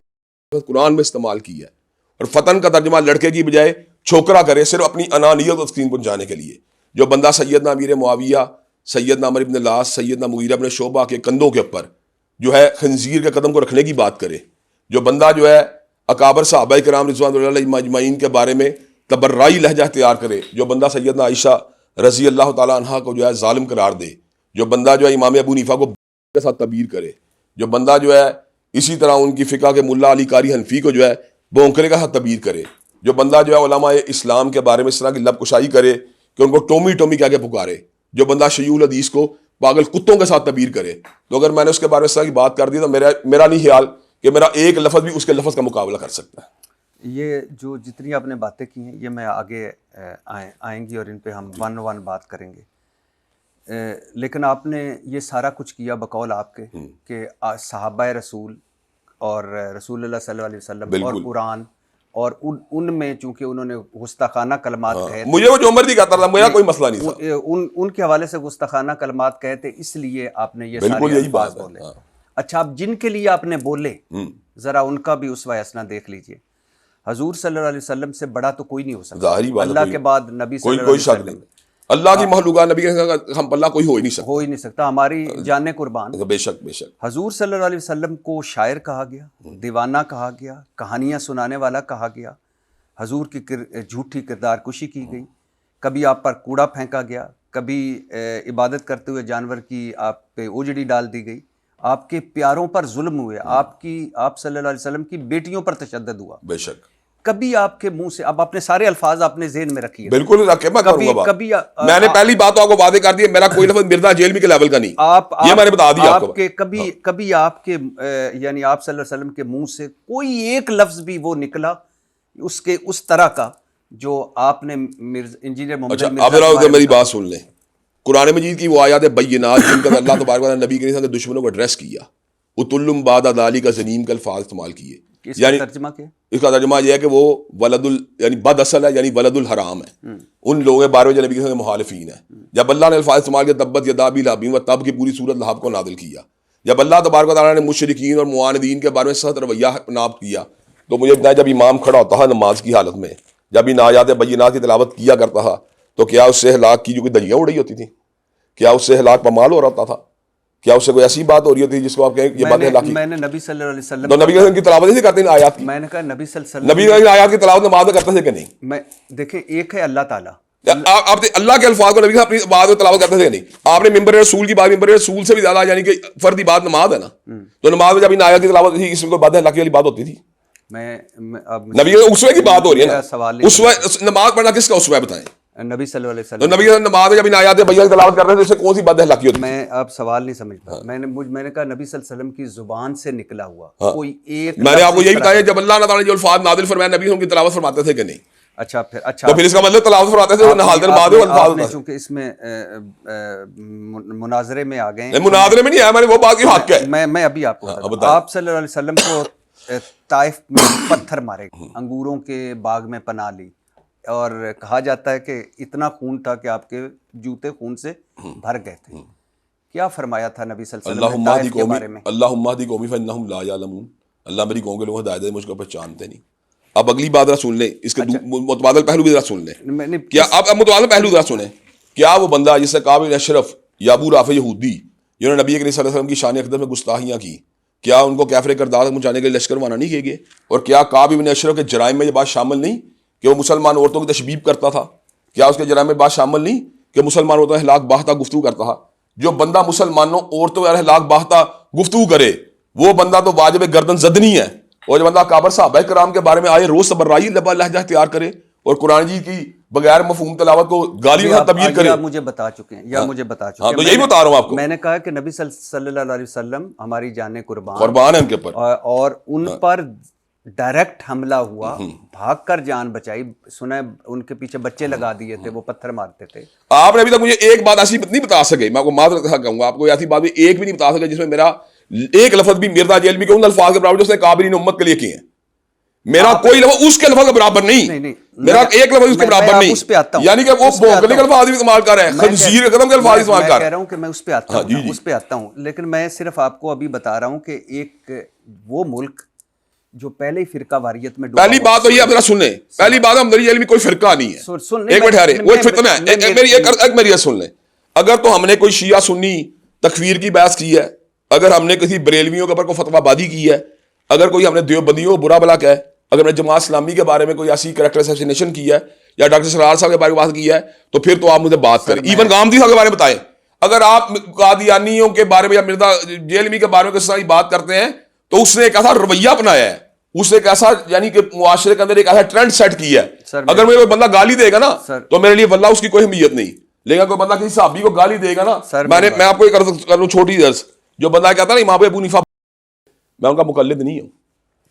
نے قرآن میں استعمال کیا ہے، اور فتن کا ترجمہ لڑکے کی بجائے چھوکرا کرے صرف اپنی انانیت کو تسکین پہنچانے کے لیے. جو بندہ سیدنا امیر معاویہ، سیدنا عمر بن العاص، سیدنا مغیرہ بن شعبہ کے کندھوں کے اوپر جو ہے خنزیر کے قدم کو رکھنے کی بات کرے، جو بندہ جو ہے اکابر صحابہ کرام رضوان اللہ علیہم اجمعین کے بارے میں تبرعی لہجہ اختیار کرے، جو بندہ سیدنا عائشہ رضی اللہ تعالیٰ عنہا کو جو ہے ظالم قرار دے، جو بندہ جو ہے امام ابو حنیفہ کو کے ساتھ تعبیر کرے، جو بندہ جو ہے اسی طرح ان کی فقہ کے ملا علی قاری حنفی کو جو ہے بونکرے کا ساتھ تعبیر کرے، جو بندہ جو ہے علماء اسلام کے بارے میں اس طرح کی لب کشائی کرے کہ ان کو ٹومی ٹومی کہہ کے پکارے، جو بندہ شیوع الحدیث کو پاگل کتوں کے ساتھ تعبیر کرے. تو اگر میں نے اس کے بارے میں اس طرح کی بات کر دی تو میرا نہیں خیال کہ میرا ایک لفظ بھی اس کے لفظ کا مقابلہ کر سکتا ہے. یہ جو جتنی آپ نے باتیں کی ہیں یہ میں آگے آئیں گی اور ان پہ ہم ون ون بات کریں گے، لیکن آپ نے یہ سارا کچھ کیا بقول آپ کے کہ صحابہ رسول اور رسول اللہ صلی اللہ علیہ وسلم اور قرآن، اور ان میں چونکہ انہوں نے گستاخانہ کلمات کہے، مجھے وہ جو مرضی کہتا تھا، میرا کوئی مسئلہ نہیں تھا، ان کے حوالے سے گستاخانہ کلمات کہے تھے، اس لیے آپ نے یہ سارے الفاظ بولے. اچھا، اب جن کے لیے آپ نے بولے ذرا ان کا بھی اسوہ حسنہ دیکھ لیجئے. حضور صلی اللہ علیہ وسلم سے بڑا تو کوئی نہیں ہو سکتا، اللہ کے بعد نبی صلی اللہ علیہ وسلم، اللہ کی مخلوقات نبی کے ہم اللہ کوئی ہو ہی نہیں سکتا، ہماری جانیں قربان. بے شک بے شک. حضور صلی اللہ علیہ وسلم کو شاعر کہا گیا، دیوانہ کہا گیا، کہانیاں سنانے والا کہا گیا، حضور کی جھوٹی کردار کشی کی گئی، کبھی آپ پر کوڑا پھینکا گیا، کبھی عبادت کرتے ہوئے جانور کی آپ پہ اجڑی ڈال دی گئی، آپ کے پیاروں پر ظلم ہوئے، آپ صلی اللہ علیہ وسلم کی بیٹیوں پر تشدد ہوا. بے شک. کبھی آپ کے منہ سے، اب اپنے سارے الفاظ اپنے ذہن میں رکھیے. بالکل رکھے، میں کروں گا بات. میں نے پہلی بات تو آپ کو واضح کر دی، میرا کوئی لفظ مرزا جیلمی کے لیول کا نہیں، یہ میں نے بتا دیا آپ کو. کبھی آپ کے یعنی آپ صلی اللہ علیہ وسلم کے منہ سے کوئی ایک لفظ بھی وہ نکلا اس طرح کا جو آپ نے انجینئر محمد اب میری بات سن لیں. قرآن مجید کی وہ آیات بینات جن کا اللہ تبارک و تعالیٰ نبی کریم صلی اللہ علیہ وسلم کے دشمنوں کو ایڈریس کیا، اتلم بعد ذالک کا زنیم کا الفاظ استعمال کیے. یعنی ترجمہ کیا؟ اس کا ترجمہ یہ ہے کہ وہ یعنی بد اصل ہے، یعنی ولد الحرام ہے، ان لوگوں کے بارے میں جو نبی کے مخالفین ہیں. جب اللہ نے الفاظ استعمال کیا تبت یدا ابی لہب و تب کی پوری صورت لہب کو نازل کیا. جب اللہ تبارک و تعالیٰ نے مشرکین اور معاندین کے بارے میں سخت رویہ ناب کیا تو مجھے بتایا جب امام کھڑا ہوتا تھا نماز کی حالت میں، جب ان آیات بینات کی تلاوت کیا کرتا تھا تو کیا اس سے ہلاک کی جو کوئی دجیاں اڑی ہوتی تھیں؟ کیا اس سے ہلاک پامال ہو رہا تھا؟ کیا اس سے کوئی ایسی بات ہو رہی ہوتی جس کو آپ کہیں یہ بات ہلاکی؟ میں نے نبی صلی اللہ علیہ وسلم تو نبی وسلم کی تلاوت نہیں کرتے آیات کی؟ میں نے کہا نبی صلی اللہ علیہ نبی وسلم آیات کی تلاوت نماز میں کرتے تھے کہ نہیں؟ میں دیکھیں، ایک ہے اللہ تعالیٰ، آپ اللہ کے الفاظ کو نبی اپنی بات میں تلاوت کرتے تھے کہ نہیں؟ آپ نے ممبر رسول کی بات، ممبر رسول سے بھی زیادہ یعنی کہ فردی بات نماز ہے نا، تو نماز میں جب ان آیات کی تلاوت تھی اس میں کوئی بات ہلاکی والی بات ہوتی تھی؟ نبی اسوے کی بات ہو رہی ہے نا، اسوے نماز پڑھنا کس کا اسوہ ہے بتائیں؟ نبی صلی اللہ علیہ تو وسلم. نبی نماز جب ان آیات بینات کی تلاوت کرتے تھے اس سے کون سی بات ہلاکی ہوتی؟ میں اب سوال نہیں سمجھ پا، میں نے کہا نبی صلی اللہ علیہ وسلم کی زبان سے نکلا ہوا کوئی ایک، میں نے آپ کو یہی بتایا جب اللہ تعالیٰ نے جو الفاظ نازل فرمایا نبی ان کی تلاوت فرماتے تھے کہ نہیں؟ اچھا تو پھر اس کا مطلب تلاوت فرماتے تھے نہالتے بعد میں الفاظ ہوتا ہے. چونکہ اس میں مناظرے میں آ گئے، مناظرے میں نہیں آیا، میں نے وہ بات کی حق ہے. میں ابھی آپ کو، آپ صلی اللہ علیہ وسلم کو طائف میں پتھر مارے، انگوروں کے باغ میں پناہ لی، اور کہا جاتا ہے کہ اتنا خون تھا کہ آپ کے جوتے خون سے بھر گئے تھے. کیا فرمایا تھا نبی صلی اللہ علیہ وسلم نے طائف کے بارے میں؟ اللہم اہدی قومی فانہم لا یعلمون، اللہ میری قوم کے لوگ ہدایت دے، مجھ کو پہچانتے نہیں. اب اگلی بات ذرا سن لیں، اس کے متبادل پہلو بھی ذرا سن لیں. کیا اب متبادل پہلو ذرا سنیں، کیا وہ بندہ جس سے کعب بن اشرف یا ابو رافع یہودی جنہوں نے نبی کریم صلی اللہ علیہ وسلم کی شان اقدس میں گستاخیاں کی، کیا ان کو کیفر کردار پہنچانے کے لیے لشکر روانہ نہیں کیے گئے؟ اور کیا کعب بن اشرف کے جرائم میں یہ بات شامل نہیں کہ وہ مسلمان عورتوں کی تشبیب کرتا تھا؟ کیا اس کے جرائم میں بات شامل نہیں کہ مسلمان عورتوں سے ہلاک باہتا گفتگو کرتا تھا؟ جو بندہ مسلمانوں عورتوں سے ہلاک باہتا گفتگو کرے وہ بندہ تو واجب گردن زدنی ہے. اور جو بندہ کعبہ صحابہ کرام کے بارے میں آئے روز تبرعی لہجہ اختیار کرے اور قرآن جی کی بغیر مفہوم تلاوت کو گالی میں تبدیل کرے، مجھے بتا چکے ہیں یا مجھے بتا چکے ہیں. تو یہی بتا رہا ہوں آپ کو. میں نے کہا کہ نبی صلی اللہ علیہ وسلم ہماری جانیں قربان ہے ان کے اوپر، اور ان پر ڈائریکٹ حملہ ہوا، بھاگ کر جان بچائی. سنا ان کے پیچھے بچے لگا دیے تھے، وہ پتھر مارتے تھے. آپ نے ابھی تک مجھے ایک بات ایسی نہیں بتا سکے، میں آپ کو معذرت کہوں گا، آپ کو ایسی بات بھی ایک بھی نہیں بتا سکے جس میں میرا ایک لفظ بھی مرزا جیلمی کے ان الفاظ کے برابر جو اس نے کابرین امت کے لیے کیے ہیں. میرا کوئی لفظ اس کے لفظ کے برابر نہیں، میرا ایک لفظ اس کے برابر نہیں، یعنی کہ وہ بھونکنے کے الفاظ استعمال کر رہے ہیں، خنزیر قدم کے الفاظ استعمال کر رہے ہیں۔ کہہ رہا ہوں کہ میں اس پہ آتا ہوں، اس پہ آتا ہوں، لیکن میں صرف آپ کو ابھی بتا رہا ہوں کہ ایک وہ ملک جو پہلے ہی فرقہ واریت میں پہلی بات تو یہ ذرا سن لیں، پہلی بات ہمدردی جیلمی کوئی فرقہ نہیں ہے، ایک منٹ ٹھہرے، وہ ایک فتنہ ہے، میری سن لیں، اگر تو ہم نے کوئی شیعہ سنی تکفیر کی بحث کی ہے، اگر ہم نے کسی بریلویوں کے اوپر کوئی فتویٰ بازی کی ہے، اگر کوئی ہم نے دیوبندیوں کو برا بلا کہا ہے، اگر میں جماعت اسلامی کے بارے میں کوئی ایسی کریکٹر اسیسینیشن کی ہے یا ڈاکٹر سرار صاحب کے بارے میں بات کی ہے، تو پھر تو آپ مجھے بات کریں، ایون گامدی صاحب کے بارے میں بتائیں۔ اگر آپ قادیانیوں کے بارے میں یا مرزا جیلمی کے بارے میں کس طرح بات کرتے ہیں تو اس نے ایک ایسا رویہ اپنایا ہے، اس نے ایک ایسا یعنی کہ معاشرے کے اندر ایک ایسا ٹرینڈ سیٹ کیا ہے، اگر مجھے کوئی بندہ گالی دے گا نا تو میرے لیے واللہ اس کی کوئی اہمیت نہیں، لیکن کوئی بندہ کسی صحابی کو گالی دے گا نا، میں آپ کو ایک کر لوں چھوٹی درس، جو بندہ کہتا ہے نا امام ابو حنیفہ، میں ان کا مقلد نہیں ہوں،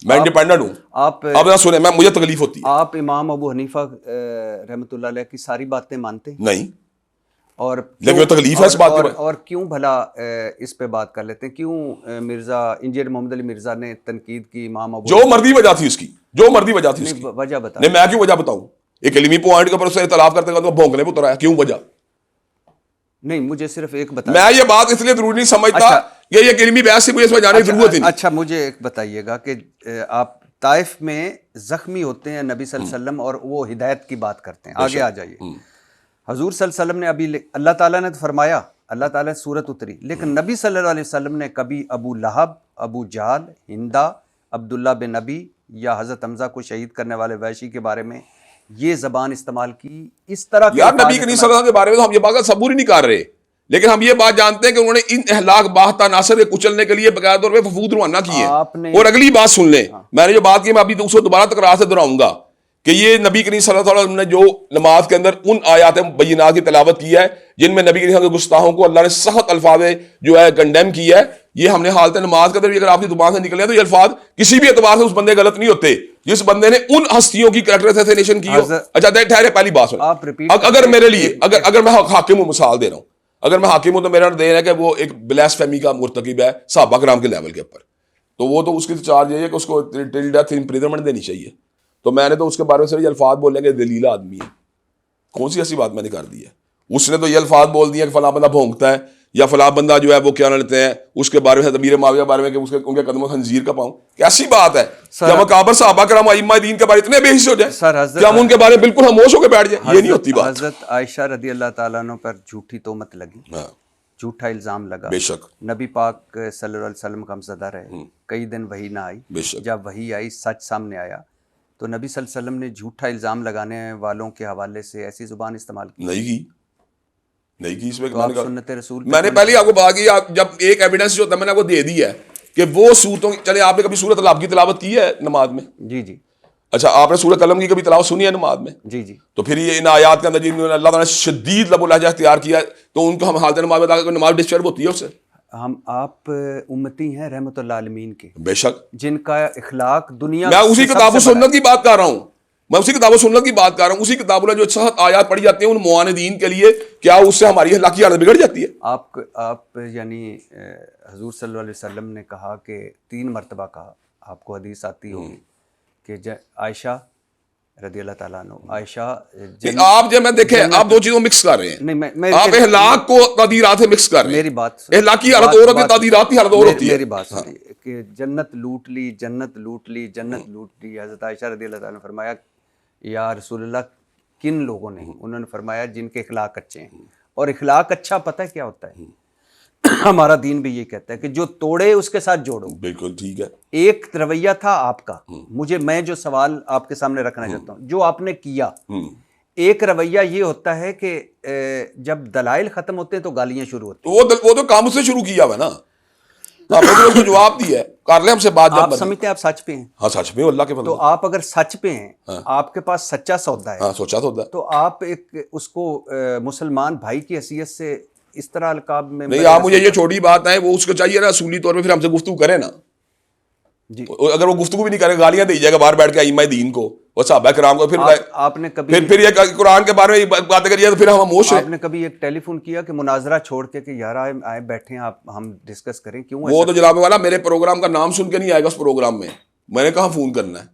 میں انڈیپینڈنٹ ہوں، آپ سنیں، میں مجھے تکلیف ہوتی ہے۔ آپ امام ابو حنیفہ رحمۃ اللہ علیہ کی ساری باتیں مانتے ہیں؟ نہیں، اور لیکن تکلیف ہے اس بات کی، اور کیوں بھلا اس پہ بات کر لیتے ہیں؟ کیوں مرزا انجینئر محمد علی مرزا نے تنقید کی امام ابو؟ جو مردی وجہ تھی اس کی، جو مردی وجہ تھی اس کی، وجہ بتا نہیں، میں کیوں وجہ بتاؤں؟ ایک علمی پوائنٹ کے اوپر سے اختلاف کرتے ہیں تو بھونکنے پہ اتر آیا، کیوں وجہ؟ نہیں، مجھے صرف ایک بتا، میں یہ بات اس لیے ضروری نہیں سمجھتا کہ یہ علمی بحث سے مجھے اس میں جانے کی ضرورت ہی نہیں۔ اچھا مجھے ایک بتائیے گا کہ آپ طائف میں زخمی ہوتے ہیں نبی صلی اللہ علیہ وسلم اور وہ ہدایت کی بات کرتے ہیں، آگے آ جائیے، حضور صلی اللہ علیہ وسلم نے ابھی اللہ تعالیٰ نے تو فرمایا، اللہ تعالیٰ نے سورت اتری، لیکن نبی صلی اللہ علیہ وسلم نے کبھی ابو لہب، ابو جہل، ہندا، عبداللہ بن نبی یا حضرت حمزہ کو شہید کرنے والے وحشی کے بارے میں یہ زبان استعمال کی، اس طرح یار نبی کریم صلی اللہ علیہ وسلم کے بارے میں تو ہم یہ بات صبور ہی نہیں کر رہے، لیکن ہم یہ بات جانتے ہیں کہ انہوں نے ان اہلاک باہتا ناصر کے کچلنے کے لیے باقاعدہ طور پہ وفود روانہ کیے ہیں۔ اور اگلی بات سن لیں، میں نے جو بات کی میں ابھی اس کو دوبارہ تکرار سے دہراؤں گا کہ یہ نبی کریم صلی اللہ علیہ وسلم نے جو نماز کے اندر ان آیات بینات کی تلاوت کی ہے جن میں نبی کریم کے گستاخوں کو اللہ نے سخت الفاظ جو ہے کنڈیم کیا ہے، یہ ہم نے حالت نماز کے اندر بھی اگر آپ کی زبان سے نکلے تو یہ الفاظ کسی بھی اعتبار سے اس بندے غلط نہیں ہوتے جس بندے نے ان ہستیوں کی کریکٹر اسیسینیشن کی ہو۔ اچھا ٹھہرے، پہلی بات سن، اگر میرے لیے اگر میں حاکم ہوں، مثال دے رہا ہوں، اگر میں حاکم ہوں تو میرا دین ہے کہ وہ ایک بلیسفیمی کا مرتکب ہے صحابہ کرام کے لیول کے اوپر، تو وہ تو اس کی چارج یہ ہے کہ اس کو ٹل ڈیتھ امپریزنمنٹ دینی چاہیے، تو میں نے تو اس کے بارے میں صرف یہ الفاظ بولنے کے دلیل آدمی ہے، کون سی ایسی بات میں نے کر دی ہے؟ اس نے تو یہ الفاظ بول دیے کہ فلاں بندہ بھونکتا ہے یا فلاں بندہ جو ہے وہ کیا لیتے ہیں اس کے بارے میں امیر معاویہ کے بارے میں کہ ان کے قدموں خنزیر کا پاؤں، کیسی بات ہے کہ ہم اکابر صحابہ کرام ائمہ دین کے بارے اتنے بے حس ہو جائیں کہ ہم ان کے بارے میں بالکل خاموش ہو کے بیٹھ جائیں؟ یہ نہیں ہوتی بات۔ حضرت عائشہ رضی اللہ تعالیٰ عنہ پر جھوٹی تہمت لگی، جھوٹا الزام لگا، بے شک نبی پاک صلی اللہ علیہ وسلم غمزدہ رہے، کئی دن وحی نہ آئی، جب وحی آئی سچ سامنے آیا تو نبی صلی اللہ علیہ وسلم نے جھوٹا الزام لگانے والوں کے حوالے سے ایسی زبان استعمال کی؟ نہیں کی اس میں سنت رسول میں نے پہلے آپ کو بات کی، جب ایک ایویڈنس جو ہوتا ہے میں نے آپ کو دے دی ہے کہ وہ صورتوں، چلے آپ نے کبھی سورۃ العلق کی تلاوت کی ہے نماز میں؟ جی جی۔ اچھا آپ نے سورۃ قلم کی کبھی تلاوت سنی ہے نماز میں؟ جی جی۔ تو پھر یہ ان آیات کے اندر جن میں اللہ تعالیٰ نے شدید لب و لہجہ اختیار کیا تو ان کو ہم حالت نماز میں نماز ڈسٹرب ہوتی ہے اس سے؟ ہم آپ امتی ہیں رحمت اللہ عالمین کے، بے شک، جن کا اخلاق دنیا، میں اسی کتاب و سنت کی بات کر رہا ہوں، میں اسی کتاب و سنت کی بات کر رہا ہوں، اسی کتاب میں جو سخت آیات پڑھی جاتی ہیں ان معاندین کے لیے، کیا اس سے ہماری اخلاقی حالت بگڑ جاتی ہے؟ آپ یعنی حضور صلی اللہ علیہ وسلم نے کہا کہ 3 مرتبہ کہا، آپ کو حدیث آتی ہوگی کہ عائشہ رضی اللہ تعالیٰ عنہ، عائشہ آپ جب میں دیکھیں آپ 2 چیزوں مکس کر رہے ہیں، آپ اخلاق کو تعدیرات سے مکس کر رہے ہیں، میری بات اخلاقی حالت اور ہوتی ہے، تعدیرات کی حالت اور ہوتی ہے۔ میری بات سنیے کہ جنت لوٹ لی، جنت لوٹ لی، جنت لوٹ لی، حضرت عائشہ رضی اللہ تعالیٰ نے فرمایا یا رسول اللہ کن لوگوں نے؟ انہوں نے فرمایا جن کے اخلاق اچھے ہیں، اور اخلاق اچھا پتہ ہے کیا ہوتا ہے؟ ہمارا دین بھی یہ کہتا ہے کہ جو توڑے اس کے ساتھ جوڑو۔ بالکل ٹھیک ہے۔ ایک رویہ تھا آپ کا، میں جو سوال آپ کے سامنے رکھنا چاہتا ہوں، جو آپ نے کیا، ایک رویہ یہ ہوتا ہے کہ جب دلائل ختم ہوتے ہیں تو گالیاں شروع ہوتی ہیں، وہ تو کام سے شروع کیا ہوا نا، آپ نے اس کو جواب دیا ہے، کر لیں ہم سے بات، آپ سمجھتے ہیں آپ سچ پہ ہیں؟ ہاں سچ پہ، اللہ کے فضل، تو آپ اگر سچ پہ ہیں، آپ کے پاس سچا سودا ہے، ہاں سوچا تو تو آپ ایک اس کو مسلمان بھائی کی حیثیت سے اس طرح القاب میں نہیں، آپ مجھے یہ چھوٹی بات ہے، وہ اس کو چاہیے نا اصولی طور پہ پھر ہم سے گفتگو کرے نا، جی اگر وہ گفتگو بھی نہیں کرے گالیاں دے جائے گا باہر بیٹھ کے ائمہ دین کو اور صحابہ کرام کو، پھر آپ نے کبھی پھر یہ قرآن کے بارے میں باتیں کریے تو پھر ہم خاموش ہیں۔ آپ نے کبھی ایک ٹیلی فون کیا کہ مناظرہ چھوڑ کے کہ یار آئے بیٹھے ہیں، آپ ہم ڈسکس کریں؟ کیوں؟ وہ تو جناب والا میرے پروگرام کا نام سن کے نہیں آئے گا اس پروگرام میں نے کہاں فون کرنا ہے،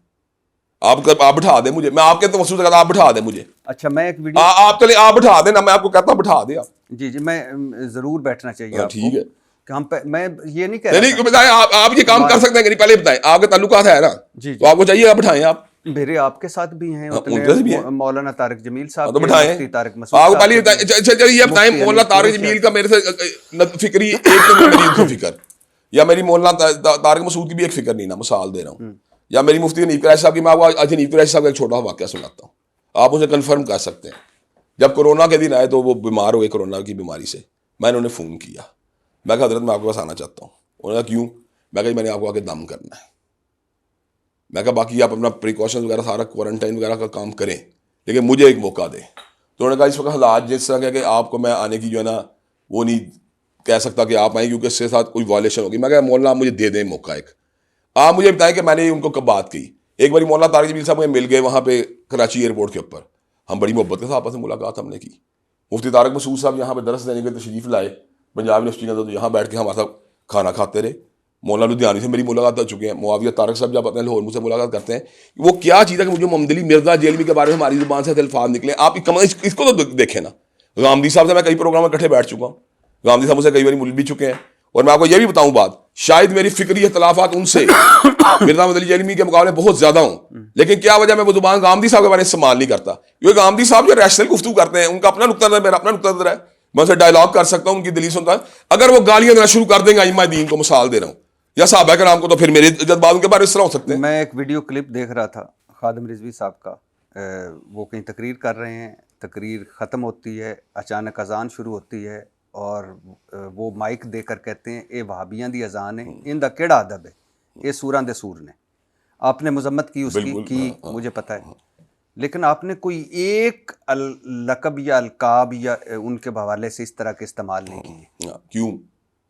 آپ بٹھا دیں مجھے, میں آپ کے توسط سے کہتا آپ بٹھا دیں مجھے. اچھا میں ایک ویڈیو آپ چلے آپ بٹھا دیں نا, میں آپ کو کہتا ہوں بٹھا دیں آپ. جی میں ضرور بیٹھنا چاہیے آپ ٹھیک ہے کہ ہم میں یہ نہیں کہہ رہا نہیں بتائیں آپ یہ کام کر سکتے ہیں کہ نہیں, پہلے بتائیں آپ کے تعلقات ہے نا, تو آپ کو چاہیے آپ بٹھائیں. آپ میرے آپ کے ساتھ بھی ہیں مولانا طارق جمیل صاحب تو بٹھائیں. مفتی طارق مسعود آپ کو صاحب پہلے چلیے یہ بتائیں مولانا طارق جمیل کا میرے سے فکری ایک تو میری کی فکر, یا میری مولانا طارق مسعود کی بھی ایک فکر نہیں نا, مثال دے رہا ہوں, یا میری مفتی حنیف قریشی صاحب کی. میں آپ کو آج حنیف قریشی صاحب کا ایک چھوٹا واقعہ سناتا ہوں, آپ اسے کنفرم کر سکتے ہیں. جب کورونا کے دن آئے تو وہ بیمار ہوئے کورونا کی بیماری سے, میں نے انہیں فون کیا, میں کہا حضرت میں آپ کے پاس آنا چاہتا ہوں. انہوں نے کہا کیوں؟ میں کہا میں نے آپ کو آ کے دم کرنا ہے. میں کہا باقی آپ اپنا پریکاشن وغیرہ سارا کوارنٹائن وغیرہ کا کام کریں, لیکن مجھے ایک موقع دیں. تو انہوں نے کہا اس وقت حالات جس طرح کہ آپ کو میں آنے کی جو ہے نا وہ نہیں کہہ سکتا کہ آپ آئیں کیونکہ اس کے ساتھ کوئی وائلیشن ہوگی. میں کہا مولانا آپ مجھے دے دیں موقع ایک, آپ مجھے بتائیں کہ میں نے ان کو کب بات کی. ایک بار مولانا طارق جمیل صاحب مجھے مل گئے وہاں پہ کراچی ایئرپورٹ کے اوپر, ہم بڑی محبت کے ساتھ آپس میں ملاقات ہم نے کی. مفتی طارق مسعود صاحب یہاں پہ درس دینے کے تشریف لائے پنجاب یونیورسٹی کے اندر, تو یہاں بیٹھ کے ہمارے ساتھ کھانا کھاتے رہے. مولانا لدھیانی سے میری ملاقات ہو چکے ہیں. معاویہ طارق صاحب جب اپنے لاہور مجھ سے ملاقات کرتے ہیں, وہ کیا چیز ہے کہ مجھے محمد علی مرزا جیلوی کے بارے میں ہماری زبان سے الفاظ نکلے. آپ اس کو تو دیکھیں نا. غامدی صاحب سے میں کئی پروگرام میں اکٹھے بیٹھ چکا ہوں, غامدی صاحب مجھ سے کئی بار مل بھی چکے ہیں. اور میں آپ کو یہ بھی بتاؤں بات, شاید میری فکری اختلافات ان سے مرزا محمد علی جیلوی کے مقابلے بہت زیادہ ہوں, لیکن کیا وجہ میں وہ زبان غامدی صاحب کے بارے میں استعمال نہیں کرتا, کیونکہ غامدی صاحب جو ریشنل گفتگو کرتے ہیں ان کا اپنا نقطہ نظر, میرا اپنا نقطہ نظر ہے. میں اسے ڈائلاگ کر سکتا ہوں, ان کی دلیل سنتا ہوں. اگر وہ گالیاں دینا شروع کر دیں گے ائمہ دین کو, مثال دے رہا ہوں, یا صحابہ کرام کو, تو پھر میرے جذبات ان کے بارے میں اس طرح ہو سکتے ہیں. میں ایک ویڈیو کلپ دیکھ رہا تھا خادم رضوی صاحب کا, وہ کہیں تقریر کر رہے ہیں, تقریر ختم ہوتی ہے, اچانک اذان شروع ہوتی ہے اور وہ مائک دے کر کہتے ہیں اے وہابیاں دی اذان ہے, ان دا کیڑا ادب ہے, اے سوراں دے سور نے. آپ نے مذمت کی اس کی مجھے پتہ ہے, لیکن آپ نے کوئی ایک لقب یا القاب یا ان کے حوالے سے اس طرح کے استعمال نہیں کیے. کیوں؟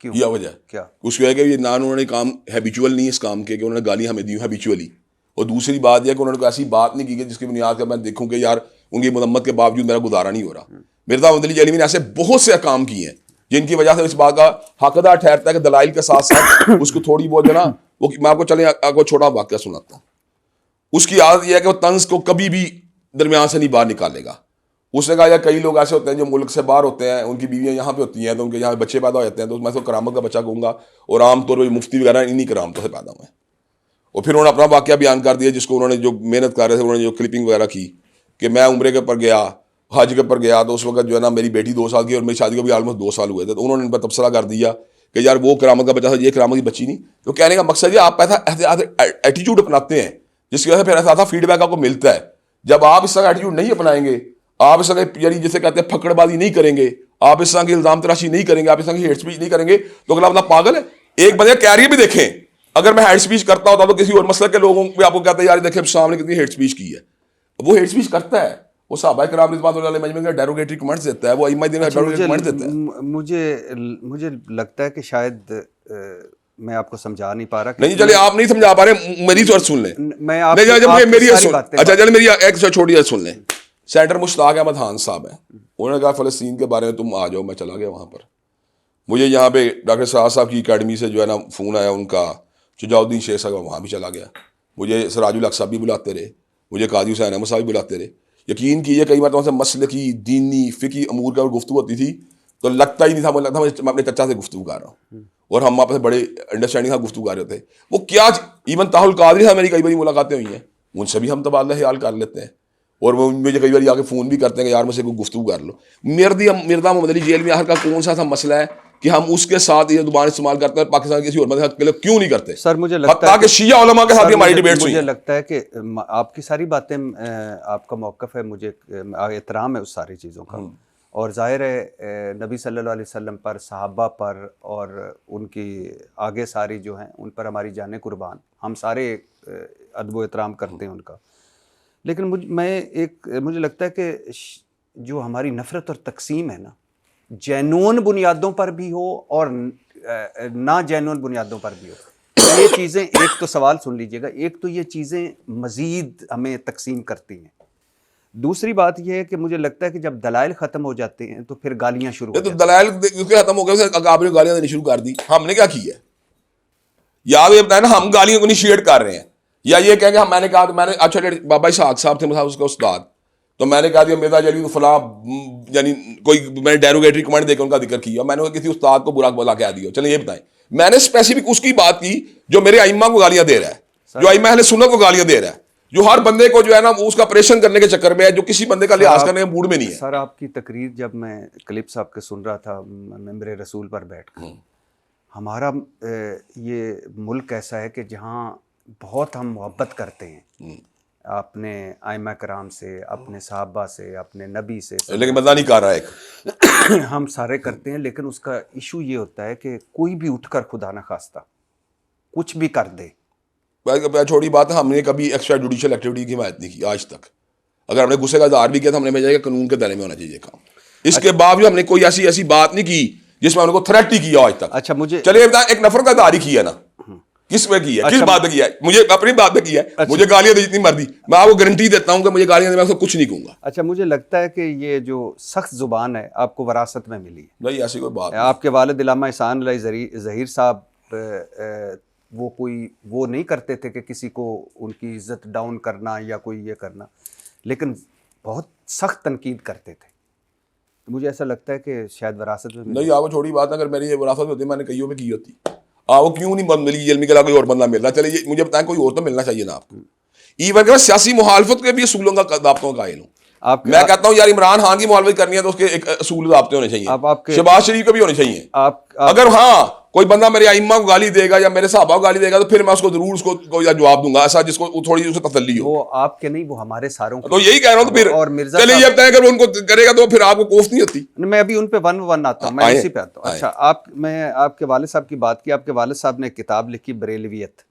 کیا وجہ کیا اس کی ہے کہ یہ نہ انہوں نے کام ہیبیچول نہیں اس کام کے کہ انہوں نے گالیاں ہمیں دی ہیبیچولی, اور دوسری بات یہ کہ انہوں نے کوئی ایسی بات نہیں کی کہ جس کی بنیاد پر میں دیکھوں کہ یار ان کی مذمت کے باوجود میرا گزارا نہیں ہو رہا. مرزا محمد علی جیلوی نے ایسے بہت سے کام کیے ہیں جن کی وجہ سے اس بات کا حقدار ٹھہرتا ہے کہ دلائل کے ساتھ ساتھ اس کو تھوڑی بہت جو نا وہ, میں آپ کو چلیں آپ کو چھوٹا واقعہ سناتا ہوں. اس کی عادت یہ ہے کہ وہ طنز کو کبھی بھی درمیان سے نہیں باہر نکالے گا. اس نے کہا یا کئی لوگ ایسے ہوتے ہیں جو ملک سے باہر ہوتے ہیں, ان کی بیویاں یہاں پہ ہوتی ہیں, تو ان کے یہاں بچے پیدا ہو جاتے ہیں, تو میں تو کرامت کا بچہ کہوں گا, اور عام طور پہ مفتی وغیرہ انہیں کرامتوں سے پیدا ہوئے ہیں. اور پھر انہوں نے اپنا واقعہ بیان کر دیا جس کو انہوں نے جو محنت کر رہے تھے, انہوں نے جو کلپنگ وغیرہ کی کہ میں عمرے کے پر گیا, حج کے پر گیا, تو اس وقت جو ہے نا میری بیٹی 2 سال کی اور میری شادی کو بھی آلموسٹ 2 سال ہوئے تھے. تو انہوں نے ان پر تبصرہ کر دیا کہ یار وہ کرامت کا بچہ تھا, یہ کرامت کی بچی نہیں. تو کہنے کا مقصد یہ آپ ایسا ایٹیٹیوڈ اپناتے ہیں جس کی وجہ سے پھر ایسا فیڈ بیک آپ کو ملتا ہے. جب آپ اس طرح کا ایٹیٹیوڈ نہیں اپنائیں گے, آپ اس طرح یعنی جسے کہتے ہیں پھکڑ بازی نہیں کریں گے, آپ اس طرح کی الزام تراشی نہیں کریں گے, آپ اس طرح کی ہیٹ اسپیچ نہیں کریں گے, تو اگلا بندہ پاگل ہے. ایک بندے کیریئر بھی دیکھیں, اگر میں ہیٹ اسپیچ کرتا ہوتا تو کسی اور مسئلہ کے لوگوں بھی آپ کو کہتے ہیں یار دیکھیں شام نے کتنی ہیٹ اسپیچ کی ہے. وہ ہیٹ اسپیچ کرتا ہے, وہ صحابہ کرام رضوان اللہ علیہ مجمع کا ڈیروگیٹری کمنٹس دیتا ہے, وہ ائمہ دین کا ڈیروگیٹری کمنٹس دیتا ہے. مجھے لگتا ہے کہ شاید میں آپ کو سمجھا نہیں پا رہا. نہیں چلے آپ نہیں سمجھا پا رہے, میری سوچ سن لیں. میں آپ میری اچھا چلے میری ایک چھوٹی سن لیں. سینیٹر مشتاق احمد خان صاحب ہیں, انہوں نے کہا فلسطین کے بارے میں تم آ جاؤ. میں چلا گیا وہاں پر. مجھے یہاں پہ ڈاکٹر سراج صاحب کی اکیڈمی سے جو ہے نا فون آیا ان کا, شجاع الدین شیخ صاحب, وہاں بھی چلا گیا. مجھے سراج الحق صاحب بھی بلاتے رہے, مجھے قاضی حسین احمد صاحب بھی بلاتے رہے. یقین کیجیے کئی مرتبہ سے مسلکی دینی فقہی امور کا گفتگو ہوتی تھی تو لگتا ہی نہیں تھا, مجھے لگتا میں اپنے چچا سے گفتگو کر رہا ہوں, اور ہم آپس میں بڑے انڈرسٹینڈنگ کا گفتگو کر رہے تھے. وہ کیا ایون طاہر القادری صاحب میری کئی باری ملاقاتیں ہوئی ہیں, ان سے بھی ہم تبادلہ خیال کر لیتے ہیں, اور وہ مجھے کئی بار آ کے فون بھی کرتے ہیں کہ یار مجھ سے کوئی گفتگو کر لو. مرزا محمد علی جیلوی آخر کا کون سا مسئلہ ہے کہ ہم اس کے ساتھ یہ زبان استعمال کرتے ہیں, پاکستان کسی اور مذہب کے لیے کیوں نہیں کرتے؟ سر مجھے لگتا ہے کہ شیعہ علماء کے ساتھ ہماری ڈیبیٹس ہوئی ہیں. مجھے لگتا ہے کہ آپ کی ساری باتیں, آپ کا موقف ہے, مجھے احترام ہے اس ساری چیزوں کا, اور ظاہر ہے نبی صلی اللہ علیہ وسلم پر, صحابہ پر, اور ان کی آگے ساری جو ہیں ان پر ہماری جانیں قربان, ہم سارے ادب و احترام کرتے ہیں ان کا. لیکن مجھے لگتا ہے کہ جو ہماری نفرت اور تقسیم ہے نا, جینون بنیادوں پر بھی ہو اور نہ جینون بنیادوں پر بھی ہو, یہ چیزیں, ایک تو سوال سن لیجئے گا, ایک تو یہ چیزیں مزید ہمیں تقسیم کرتی ہیں. دوسری بات یہ ہے کہ مجھے لگتا ہے کہ جب دلائل ختم ہو جاتے ہیں تو پھر گالیاں شروع ہو جاتی ہیں. دلائل ختم ہو گئے, آپ نے گالیاں دینی شروع کر دی. ہم نے کیا کی ہے یاد یہ بتایا نا, ہم گالیوں کو انیشیٹ کر رہے ہیں. یا یہ کہیں کہ میں نے کہا میں نے اچھا بابا اسحاق صاحب تھے اس کا استاد, تو میں نے کہا دیا مرزا جلی تو فلاں یعنی کوئی میں نے ڈیروگیٹری کمنٹ دے کے ان کا ذکر کیا, میں نے کسی استاد کو برا بلا کہہ دیا. چلیں یہ بتائیں, میں نے اسپیسیفک اس کی بات کی جو میرے ائمہ کو گالیاں دے رہا ہے, جو ائمہ اہل سنت کو گالیاں دے رہا ہے, جو ہر بندے کو جو ہے نا اس کا آپریشن کرنے کے چکر میں ہے, جو کسی بندے کا لحاظ کرنے کے موڈ میں نہیں ہے. سر آپ کی تقریر جب میں کلپس آپ کے سن رہا تھا ممبر رسول پر بیٹھ کر, ہمارا یہ ملک ایسا ہے کہ جہاں بہت ہم محبت کرتے ہیں اپنے ائمہ کرام سے, اپنے صحابہ سے, اپنے نبی سے, لیکن بندہ نہیں کر رہا ہے, ہم سارے کرتے ہیں, لیکن اس کا ایشو یہ ہوتا ہے کہ کوئی بھی اٹھ کر خدا نہ خواستہ کچھ بھی کر دے. چھوٹی بات ہے, ہم نے کبھی ایکسٹرا جوڈیشل ایکٹیویٹی کی حمایت نہیں کی آج تک. اگر ہم نے غصے کا اظہار بھی کیا تو ہم نے بھیجا کہ قانون کے دائرے میں ہونا چاہیے کام. اس کے باوجود ہم نے کوئی ایسی بات نہیں کی جس میں ہم نے کو تھریٹ ہی کیا آج تک. اچھا مجھے چلیے بتائیں, ایک نفر کا اظہار ہی کیا نا, کس میں کیا ہے, کس بات پہ کیا ہے, مجھے اپنی بات پہ کیا ہے, مجھے گالیاں دی جتنی مرضی, میں آپ کو گارنٹی دیتا ہوں کہ مجھے گالیاں دے میں کچھ نہیں کہوں گا. اچھا مجھے لگتا ہے کہ یہ جو سخت زبان ہے آپ کو وراثت میں ملی ہے. نہیں ایسی کوئی بات نہیں. آپ کے والد علامہ احسان علیہ ظہیر صاحب وہ کوئی وہ نہیں کرتے تھے کہ کسی کو ان کی عزت ڈاؤن کرنا یا کوئی یہ کرنا, لیکن بہت سخت تنقید کرتے تھے. مجھے ایسا لگتا ہے کہ شاید وراثت میں نہیں. آپ کو چھوٹی بات ہے, اگر میری یہ وراثت ہوتی میں نے کئیوں میں کی ہوتی. آپ کو کیوں نہیں ملی علمی کے علاوہ کوئی اور بندہ مل رہا, چلیے مجھے بتائیں کوئی اور تو ملنا چاہیے نا آپ کو. ایون کہ میں سیاسی مخالفت کے بھی اصولوں کا ضابطوں کا قائل ہوں. میں کہتا ہوں یار عمران خان کی مخالفت کرنی ہے تو اس کے ایک اصول ضابطے ہونے چاہیے, شہباز شریف کے بھی ہونے چاہیے. اگر ہاں کوئی بندہ میرے ائمہ کو گالی دے گا یا میرے صحابہ کو گالی دے گا تو پھر میں اس کو ضرور اس کو جواب دوں گا, ایسا جس کو تھوڑی اسے تسلی ہو. وہ آپ کے نہیں, وہ ہمارے ساروں تو یہی کہہ رہا ہوں. تو پھر چلیے یہ بتائیں اگر ان کو کرے گا تو پھر آپ کو کوفت نہیں ہوتی. میں ابھی ان پہ ون آتا ہوں, میں اسی پہ آتا ہوں. اچھا میں آپ کے والد صاحب کی بات کی. آپ کے والد صاحب نے کتاب لکھی بریلویت.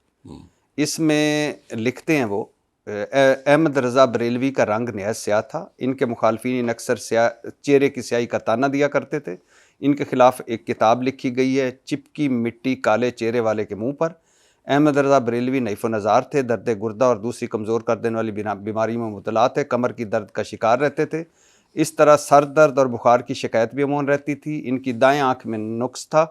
اس میں لکھتے ہیں وہ احمد رضا بریلوی کا رنگ نہایت سیاہ تھا. ان کے مخالفین اکثر چہرے کی سیاہی کا تانا دیا کرتے تھے. ان کے خلاف ایک کتاب لکھی گئی ہے چپکی مٹی کالے چہرے والے کے منہ پر. احمد رضا بریلوی نحیف و نظار تھے, درد گردہ اور دوسری کمزور کر دینے والی بیماری میں مبتلا تھے, کمر کی درد کا شکار رہتے تھے. اس طرح سر درد اور بخار کی شکایت بھی عموماً رہتی تھی. ان کی دائیں آنکھ میں نقص تھا,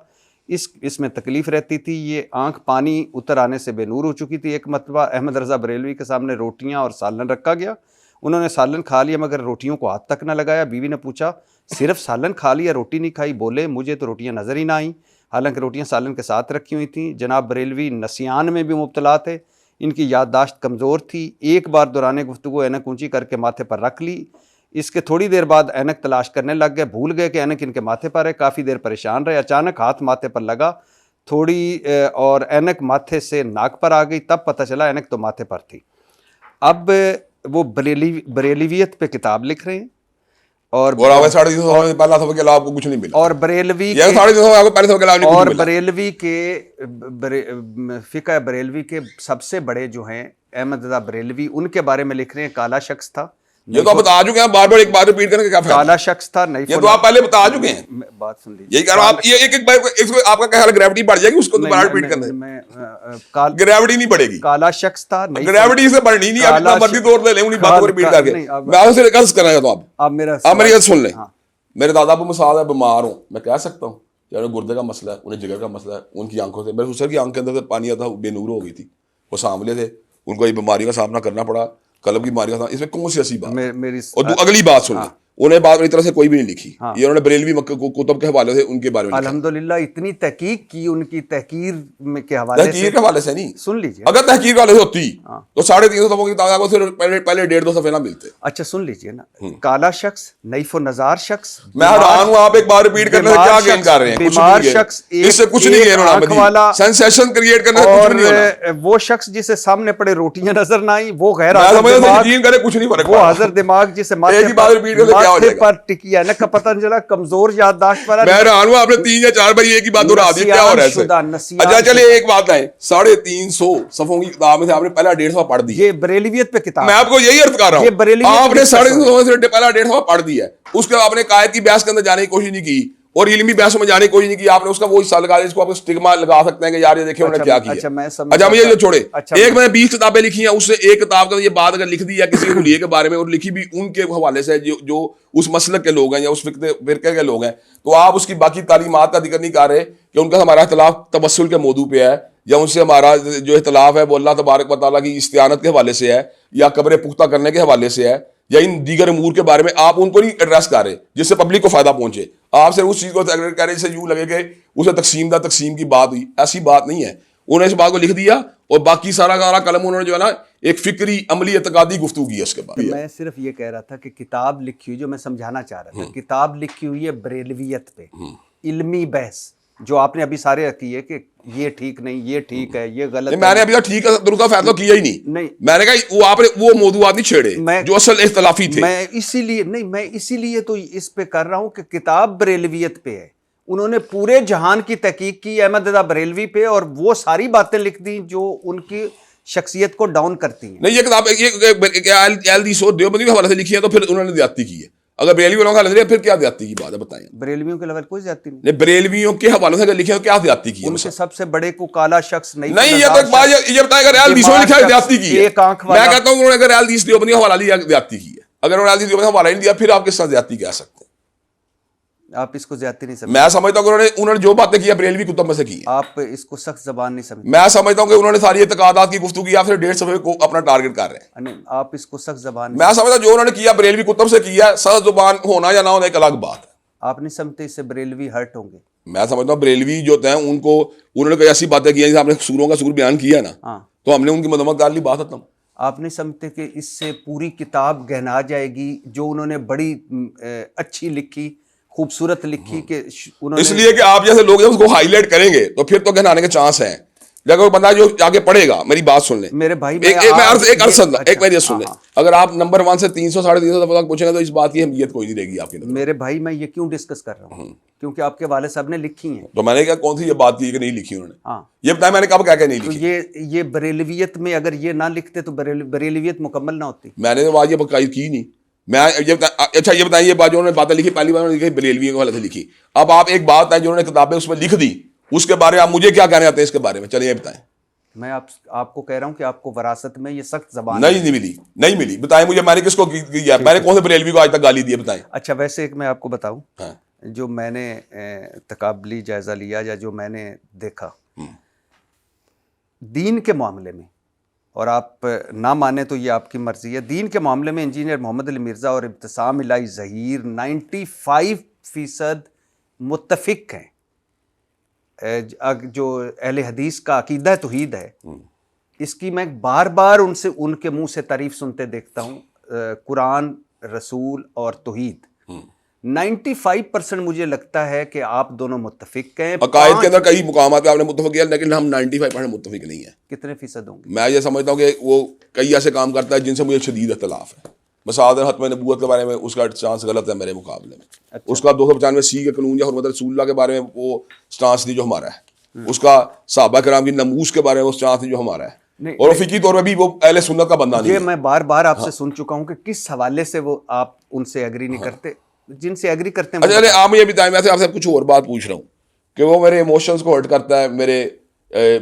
اس میں تکلیف رہتی تھی. یہ آنکھ پانی اتر آنے سے بے نور ہو چکی تھی. ایک مرتبہ احمد رضا بریلوی کے سامنے روٹیاں اور سالن رکھا گیا. انہوں نے سالن کھا لیا مگر روٹیوں کو ہاتھ تک نہ لگایا. بیوی نے پوچھا صرف سالن کھا لیا روٹی نہیں کھائی؟ بولے مجھے تو روٹیاں نظر ہی نہ آئیں, حالانکہ روٹیاں سالن کے ساتھ رکھی ہوئی تھیں. جناب بریلوی نسیان میں بھی مبتلا تھے. ان کی یادداشت کمزور تھی. ایک بار دوران گفتگو اینک اونچی کر کے ماتھے پر رکھ لی. اس کے تھوڑی دیر بعد اینک تلاش کرنے لگ گئے, بھول گئے کہ اینک ان کے ماتھے پر ہے. کافی دیر پریشان رہے. اچانک ہاتھ ماتھے پر لگا تھوڑی اور اینک ماتھے سے ناک پر آ گئی. تب پتہ چلا اینک تو ماتھے پر تھی. اب وہ بریلویت پہ کتاب لکھ رہے ہیں اور پہلا صفحے کے علاوہ آپ کو کچھ نہیں ملا. اور بریلوی کے فقہ بریلوی کے سب سے بڑے جو ہیں احمد رضا بریلوی, ان کے بارے میں لکھ رہے ہیں کالا شخص تھا. یہ تو آپ بتا چکے ہیں, بار بار ایک بار ریپیٹ کرنے کا کیا فائدہ. کالا شخص تھا, نہیں یہ تو آپ پہلے بتا چکے ہیں. بات سن لیجیے. یہی کہہ رہا ہوں آپ, یہ ایک بار آپ کا کیا خیال ہے گریوٹی بڑھ جائے گی اس کو دوبارہ ریپیٹ کرنے میں؟ گریوٹی نہیں بڑھے گی. کالا شخص تھا, گریوٹی سے بڑھنی نہیں. آپ اتنا مرضی طور لے لیں انہیں باتوں کو ریپیٹ کر کے. میں آپ سے عرض کرنا چاہتا ہوں, آپ میری عرض سن لیں. میرے دادا ابو مساعد ہے, بیمار ہوں, میں کہہ سکتا ہوں کہ انہیں گردے کا مسئلہ ہے, انہیں جگر کا مسئلہ ہے, ان کی آنکھوں سے میرے سسر کی آنکھ کے اندر سے پانی آتا بے نور ہو گئی تھی, وہ سامنے تھے, ان کو یہ بیماری کا سامنا کرنا پڑا, قلب کی بیماری کا. اس میں کون سی ایسی بات؟ اور اگلی بات سن لیں, انہیں بات میری طرح سے کوئی بھی نہیں لکھی. یہ انہوں نے بریلوی کتب کے حوالے سے ان کے بارے میں الحمدللہ اتنی تحقیق کی ان کی تحقیر کے حوالے سے نہیں. سن لیجیے, اگر تحقیر والے سے ہوتی تو 350 صفحوں کی تعداد کو پہلے 1.5-2 صفحے نہ ملتے. اچھا سن لیجیے نا, کالا شخص, نحیف و نظار شخص. میں حیران ہوں آپ ایک بار ریپیٹ کرنے سے کیا گین کر رہے ہیں. بیمار شخص, اس سے کچھ نہیں گین ہونا, والا سینسیشن کریٹ کرنے سے کچھ نہیں ہونا. وہ شخص جسے سامنے پڑے روٹیاں نظر نہ آئیں, وہ غیر حاضر دماغ جسے ماتھے پر ٹکی ہے کا پتہ نہیں چلا, کمزور یادداشت پر. میں حیران ہوں آپ نے 3 یا 4 بار ایک ہی بات دہرا دی, کیا ہو رہا ہے. اچھا چلے ایک بات ہے, 350 صفحوں کی کتاب میں سے آپ نے پہلا 150 صفحہ پڑھ دی. یہ بریلویت پہ کتاب, میں آپ کو یہی عرض کر رہا ہوں, آپ نے 350 صفحوں سے پہلا 150 صفحہ پڑھ دیا ہے. اس کے آپ نے قائد کی بحث کے اندر جانے کی کوشش نہیں کی اور علمی بحثوں میں جانے کی کوشش نہیں کی. آپ نے اس کا وہ حصہ لگا دیا جس کو آپ اسٹگما لگا سکتے ہیں کہ یار یہ دیکھیں انہوں نے کیا کیا. اچھا مجھے یہ چھوڑے, ایک میں 20 کتابیں لکھی ہیں, اس سے ایک کتاب کا یہ بات اگر لکھ دی یا کسی حلیے کے بارے میں, اور لکھی بھی ان کے حوالے سے جو اس مسلک کے لوگ ہیں یا اس فرقے کے لوگ ہیں, تو آپ اس کی باقی تعلیمات کا ذکر نہیں کر رہے کہ ان کا ہمارا اختلاف توسل کے موضوع پہ ہے یا ان سے ہمارا جو اختلاف ہے وہ اللہ تبارک و تعالیٰ کی استعانت کے حوالے سے ہے یا قبر پختہ کرنے کے حوالے سے ہے یا ان دیگر امور کے بارے میں، آپ ان کو نہیں ایڈریس کر رہے جس سے پبلک کو فائدہ پہنچے. آپ صرف اس چیز کو کہہ رہے ہیں جس سے یوں لگے کہ اسے تقسیم کی بات ہوئی. ایسی بات نہیں ہے. انہوں نے اس بات کو لکھ دیا اور باقی سارا قلم انہوں نے جو ہے نا ایک فکری عملی اعتقادی گفتگو کی ہے اس کے بعد. میں صرف یہ کہہ رہا تھا کہ کتاب لکھی ہوئی، جو میں سمجھانا چاہ رہا تھا، کتاب لکھی ہوئی ہے بریلویت پہ، علمی بحث جو آپ نے ابھی سارے کی ہے کہ یہ ٹھیک نہیں، یہ ٹھیک ہے، یہ غلط ہے. میں نے ابھی تک ٹھیک ہے درست کا فیصلہ کیا ہی نہیں. میں نے کہا وہ آپ نے وہ موضوعات نہیں چھیڑے جو اصل اختلافی تھے. میں اسی لیے تو اس پہ کر رہا ہوں کہ کتاب بریلویت پہ ہے. انہوں نے پورے جہان کی تحقیق کی احمد رضا بریلوی پہ اور وہ ساری باتیں لکھ دی جو ان کی شخصیت کو ڈاؤن کرتی ہیں. نہیں، یہ کتاب دیوبندی کے حوالے سے لکھی ہے تو پھر انہوں نے زیادتی کی ہے. اگر بریلوی والوں کا حوالے سے پھر کیا زیادتی کی بات ہے بتائیں. بریلویوں کے لیول کوئی زیادتی نہیں. بریلویوں کے حوالے سے اگر لکھے تو کیا زیادتی کی ہے؟ ان کے سب سے بڑے کو کالا شخص نہیں، یہ تو ایک بات یہ بتائیں اگر ریال حدیثوں نے لکھا ہے زیادتی کی ہے. میں کہتا ہوں انہوں نے اگر ریال حدیث دیوبندی کا حوالہ لیا زیادتی کی ہے. اگر انہوں نے ریال حدیث دیوبندی کا حوالہ نہیں دیا پھر آپ کس طرح زیادتی کہہ سکتے ہیں؟ آپ اس کو زیادتی نہیں سمجھتے. میں سمجھتا ہوں کہ انہوں نے جو باتیں کی بریلوی کتب میں سے کی. آپ اس کو سخت زبان نہیں سمجھتے. میں سمجھتا ہوں کہ انہوں نے ساری اعتقادات کی گفتگو کی، پھر 150 صفحے کو اپنا ٹارگٹ کر رہے ہیں. نہیں، آپ اس کو سخت زبان میں سمجھتا ہوں جو انہوں نے کیا بریلوی کتب سے کیا، سخت زبان ہونا یا نہ ہونا ایک الگ بات ہے. آپ نہیں سمجھتے اس سے بریلوی ہرٹ ہوں گے. میں سمجھتا ہوں بریلوی جو ہوتے ہیں ان کو انہوں نے کوئی ایسی باتیں کی ہیں جیسے آپ نے سوروں کا سور بیان کیا نا، تو ہم نے ان کی مذمت کر لی. بات ختم. آپ نہیں سمجھتے کہ اس سے پوری کتاب گہنا جائے گی جو انہوں نے بڑی اچھی لکھی، خوبصورت لکھی کہ انہوں نے، اس لیے کہ آپ جیسے لوگ جب اس کو ہائی لائٹ کریں گے تو پھر تو گہنانے کے چانس ہیں. اگر بندہ جو آگے پڑھے گا، میری بات سن لیں میرے بھائی، ایک میری سن لیں. اگر آپ نمبر 1 سے 300 350 دفعہ تک پوچھیں گے تو اس بات کی اہمیت کوئی نہیں رہے گی آپ کے. میرے بھائی میں یہ کیوں ڈسکس کر رہا ہوں؟ کیونکہ آپ کے والد صاحب نے لکھی ہیں. تو میں نے کہا کون سی یہ بات کی کہ نہیں لکھی انہوں نے؟ یہ بتائیں میں نے کب کہا کہ نہیں لکھی. یہ بریلویت میں اگر یہ نہ لکھتے تو بریلویت مکمل نہ ہوتی. میں نے تو آج یہ بقائی کی نہیں. میں اچھا یہ بتائیں یہ بات جو انہوں نے باتیں لکھی پہلی بار انہوں نے لکھی بریلویوں کے حوالے سے لکھی. اب آپ ایک بات ہے جو انہوں نے کتابیں اس میں لکھ دی، اس کے بارے میں آپ مجھے کیا کہنے آتے ہیں اس کے بارے میں؟ چلیے یہ بتائیں. میں آپ کو کہہ رہا ہوں کہ آپ کو وراثت میں یہ سخت زبان نہیں ملی. بتائیں مجھے میں نے کس کو کیا؟ میں نے کون سے بریلوی کو آج تک گالی دی ہے؟ بتائیں. اچھا ویسے ایک میں آپ کو بتاؤں، جو میں نے تقابلی جائزہ لیا یا جو میں نے دیکھا دین کے معاملے میں، اور آپ نہ مانیں تو یہ آپ کی مرضی ہے، دین کے معاملے میں انجینئر محمد علی مرزا اور ابتسام الہی ظہیر 95% متفق ہیں. جو اہل حدیث کا عقیدہ توحید ہے، اس کی میں بار بار ان کے منہ سے تعریف سنتے دیکھتا ہوں. قرآن، رسول اور توحید 95% مجھے لگتا ہے کہ آپ دونوں متفق ہیں. عقائد کے اندر کئی مقامات پہ آپ نے متفق کیا، لیکن ہم 95% متفق نہیں ہیں. کتنے فیصد ہوں گے؟ میں یہ سمجھتا ہوں کہ وہ کئی ایسے کام کرتا ہے جن سے مجھے شدید اختلاف ہے. مثال ختم نبوت کے بارے میں اس کا سٹانس غلط ہے میرے مقابلے میں. اس کا 295 کے قانون یا حرمت رسول اللہ کے بارے میں وہ سٹانس نہیں جو ہمارا ہے. اس کا صحابہ کرام کی نموز کے بارے میں وہ سٹانس نہیں جو ہمارا ہے. اور فقہی طور پہ بھی وہ اہل سنت کا بندہ نہیں ہے. یہ میں بار بار آپ سے سن چکا ہوں کہ کس حوالے سے وہ آپ ان سے ایگری نہیں کرتے، جن سے ایگری کرتے ہیں. اچھا آپ مجھے بتائیں، میں آپ سے کچھ اور بات پوچھ رہا ہوں کہ وہ میرے ایموشنز کو ہرٹ کرتا ہے، میرے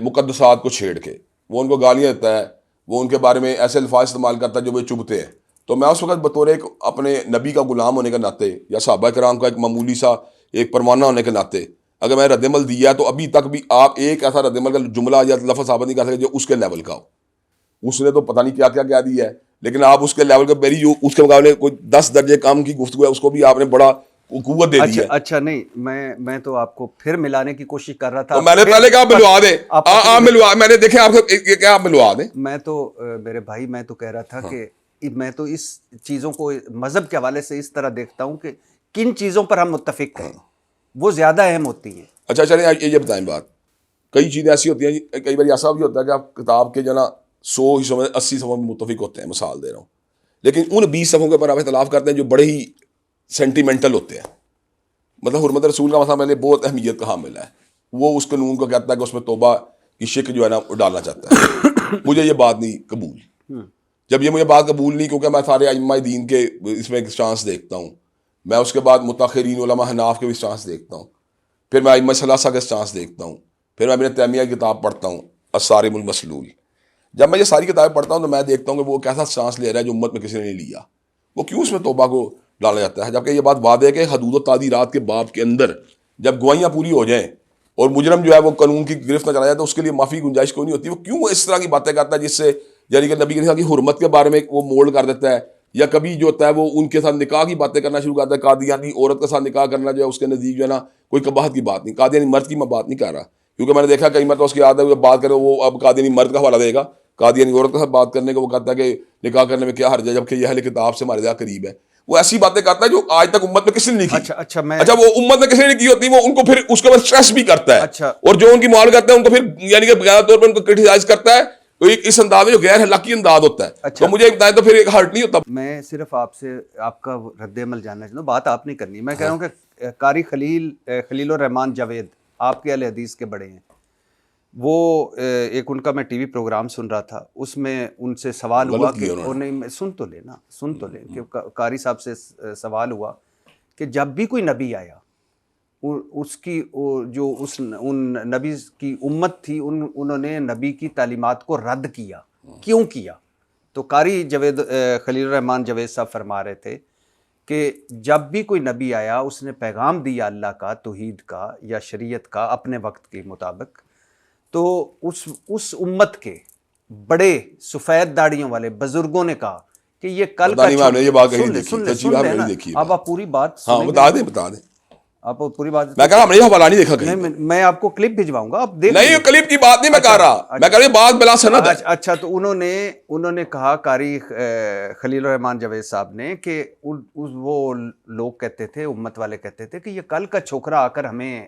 مقدسات کو چھیڑ کے وہ ان کو گالیاں دیتا ہے، وہ ان کے بارے میں ایسے الفاظ استعمال کرتا ہے جو وہ چبھتے ہیں. تو میں اس وقت بطور ایک اپنے نبی کا غلام ہونے کے ناطے یا صحابہ کرام کا ایک معمولی سا ایک پروانہ ہونے کے ناطے اگر میں رد عمل دیا تو ابھی تک بھی آپ ایک ایسا رد عمل کا جملہ یا لفظ ثابت نہیں کر سکتے جو اس کے لیول کا ہو. اس نے تو پتہ نہیں کیا کیا دیا ہے، لیکن آپ اس کے لیول کا میری جو اس کے مقابلے کوئی 10 درجے کم کی گفتگو ہے اس کو بھی آپ نے بڑا قوت دے دی ہے. اچھا نہیں، میں تو آپ کو پھر ملانے کی کوشش کر رہا تھا. میں نے پہلے کہا ملوا دیں، آپ ملوا، میں نے دیکھے آپ سے کیا آپ ملوا دیں. میں تو میرے بھائی میں تو کہہ رہا تھا کہ میں تو اس چیزوں کو مذہب کے حوالے سے اس طرح دیکھتا ہوں کہ کن چیزوں پر ہم متفق ہیں وہ زیادہ اہم ہوتی ہیں. اچھا چلیں یہ بتائیں بات، کئی چیزیں ایسی ہوتی ہیں، کئی بار ایسا بھی ہوتا ہے کہ آپ کتاب کے جو نا 100 حصوں میں 80 صفحوں میں متفق ہوتے ہیں، مثال دے رہا ہوں، لیکن ان 20 صفحوں کے اوپر آپ اختلاف کرتے ہیں جو بڑے ہی سینٹیمنٹل ہوتے ہیں. مطلب حرمت رسول کا مسئلہ میں نے بہت اہمیت کا حامل ہے، وہ اس قانون کو کہتا ہے کہ اس میں توبہ کی شک جو ہے نا ڈالنا چاہتا ہے. مجھے یہ بات نہیں قبول. جب یہ مجھے بات قبول نہیں، کیونکہ میں سارے ائمہ دین کے اس میں ایک چانس دیکھتا ہوں، میں اس کے بعد متاخرین علماء حناف کے بھی چانس دیکھتا ہوں، پھر میں ائمہ ثلاثہ کے چانس دیکھتا ہوں، پھر میں ابن تیمیہ کی کتاب پڑھتا ہوں الصارم المسلول. جب میں یہ ساری کتابیں پڑھتا ہوں تو میں دیکھتا ہوں کہ وہ کیسا چانس لے رہا ہے جو امت میں کسی نے نہیں لیا. وہ کیوں اس میں توبہ کو ڈالا جاتا ہے؟ جبکہ یہ بات واضح ہے کہ حدود و تعدیرات کے باب کے اندر جب گواہیاں پوری ہو جائیں اور مجرم جو ہے وہ قانون کی گرفت نہ چلا جائے تو اس کے لیے معافی گنجائش کوئی نہیں ہوتی. وہ کیوں اس طرح کی باتیں کرتا ہے جس سے یعنی کہ نبی کریم کی حرمت کے بارے میں وہ مولڈ کر دیتا ہے, یا کبھی جو ہوتا ہے وہ ان کے ساتھ نکاح کی باتیں کرنا شروع کرتا ہے. قادیانی عورت کے ساتھ نکاح کرنا جو ہے اس کے نزدیک جو ہے نا کوئی قباحت کی بات نہیں. قادیانی مرد کی میں بات نہیں کر رہا, کیونکہ میں نے دیکھا کئی مرتبہ اس کی عادت ہے بات کرے وہ اب قادیانی مرد کا حوالہ دے گا, قادیانی عورت کے ساتھ بات کرنے کو وہ کہتا ہے کہ نکاح کرنے میں کیا حرج ہے جبکہ یہ اہل کتاب سے ہمارے زیادہ قریب ہے. وہ ایسی باتیں کرتا ہے جو آج تک امت میں کسی نے نہیں کی. اچھا وہ امت میں کسی نے نہیں کی ہوتی, وہ ان کو پھر اس کے بعد اسٹریس بھی کرتا ہے, اور جو ان کی معال کرتے ہیں ان کو پھر یعنی کہ زیادہ طور پر ان کو کرٹیسائز کرتا ہے تو اس انداز میں جو غیر اخلاقی انداز ہوتا ہے. تو مجھے بتائیں تو پھر ایک ہرٹ نہیں ہوتا. میں صرف آپ سے آپ کا رد عمل جاننا چاہتا ہوں, بات آپ نہیں کرنی. میں کہہ رہا ہوں کہ قاری خلیل الرحمان جاوید آپ کے اہل حدیث کے بڑے ہیں, وہ ایک ان کا میں ٹی وی پروگرام سن رہا تھا, اس میں ان سے سوال ہوا کہ انہیں سن تو لیں کہ قاری صاحب سے سوال ہوا کہ جب بھی کوئی نبی آیا اس کی جو ان نبی کی امت تھی انہوں نے نبی کی تعلیمات کو رد کیا, کیوں کیا؟ تو قاری خلیل الرحمان جاوید صاحب فرما رہے تھے کہ جب بھی کوئی نبی آیا اس نے پیغام دیا اللہ کا, توحید کا یا شریعت کا اپنے وقت کے مطابق, تو اس امت کے بڑے سفید داڑیوں والے بزرگوں نے کہا کہ یہ کل کا اب آپ پوری بات بتا دیں آپ پوری بات میں کہہ رہا ہم نے حوالہ نہیں دیکھا کہیں. میں آپ کو کلپ بھجواؤں گا, آپ دیکھ نہیں کلپ کی بات نہیں میں کہہ رہا, میں کہہ رہا بات بلا سند ہے. اچھا تو انہوں نے کہا قاری خلیل الرحمان جاوید صاحب نے کہ وہ لوگ کہتے تھے, امت والے کہتے تھے کہ یہ کل کا چھوکرا آ کر ہمیں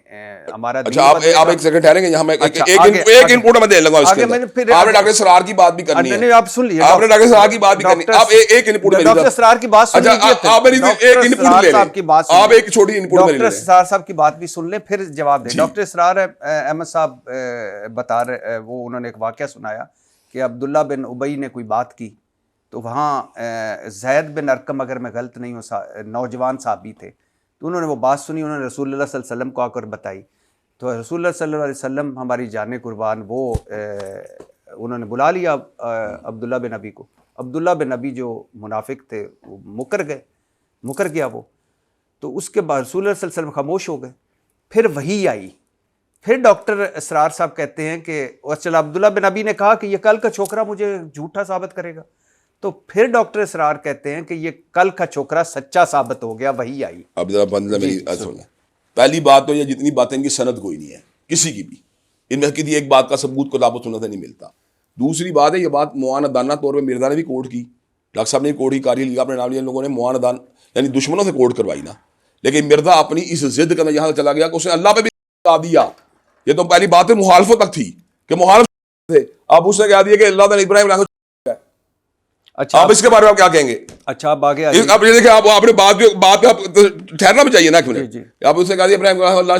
ہمارا. اچھا آپ ایک سیکنڈ ٹھہریں گے, یہاں میں ایک انپوٹ میں دے لوں گا اس کے اندر. آپ نے ڈاکٹر اسرار کی بات بھی کرنی ہے, آپ سن لیجیے, آپ نے ڈاکٹر اسرار کی بات بھی کرنی ہے, آپ ایک انپوٹ میں ڈاکٹر اسرار کی بات سن لیجیے, آپ ایک انپوٹ لے لیں, آپ ایک چھوٹی انپوٹ میں لے لیں. ڈاکٹر اسرار صاحب کی بات بھی سن لیں پھر جواب دیں. ڈاکٹر اسرار احمد صاحب بتا رہے, وہ انہوں نے ایک واقعہ سنایا کہ عبداللہ بن ابی نے کوئی بات کی تو وہاں زید بن ارقم, اگر میں غلط نہیں ہوں, نوجوان صحابی تھے, تو انہوں نے وہ بات سنی, انہوں نے رسول اللہ صلی اللہ علیہ وسلم کو آ کر بتائی. تو رسول اللہ صلی اللہ علیہ وسلم ہماری جان قربان, وہ انہوں نے بلا لیا عبداللہ بن ابی کو. عبداللہ بن ابی جو منافق تھے وہ مکر گیا وہ. تو اس کے بعد رسول اللہ صلی اللہ علیہ وسلم خاموش ہو گئے. پھر وحی آئی, پھر ڈاکٹر اسرار صاحب کہتے ہیں کہ چلا عبداللہ بن ابی نے کہا کہ یہ کل کا چھوکرا مجھے جھوٹا ثابت کرے گا, تو پھر ڈاکٹر اسرار کہتے ہیں کہ یہ کل کا چھوکرا سچا ثابت ہو گیا, وہی آئی. اب ذرا میری پہلی بات تو یہ جتنی باتیں ان کی سند کوئی نہیں ہے کسی کی بھی, ان میں کسی ایک بات کا ثبوت کو ثابت ہونا نہیں ملتا. دوسری بات ہے یہ بات معاندانہ طور پہ مرزا نے بھی کوٹ کی, ڈاکٹر صاحب نے کوٹ کی, قاری لیگا اپنے نام لیا, ان لوگوں نے معاندان یعنی دشمنوں سے کوٹ کروائی نا, لیکن مرزا اپنی اس ضد کا یہاں سے چلا گیا کہ اس نے اللہ پہ بھی کہا دیا. یہ تو پہلی بات ہے مخالفت تک تھی کہ مخالف تھے, اب اس نے کہا دیا کہ اللہ تعالیٰ ابراہیم علیہ السلام. اچھا آپ اس کے بارے میں کیا کہیں گے؟ اچا آپ آگے اب یہ دیکھیں, آپ نے بات کا ٹھہرنا بھی چاہیے نا ایک منٹ. آپ اس نے کہا دیا ابراہیم اللہ.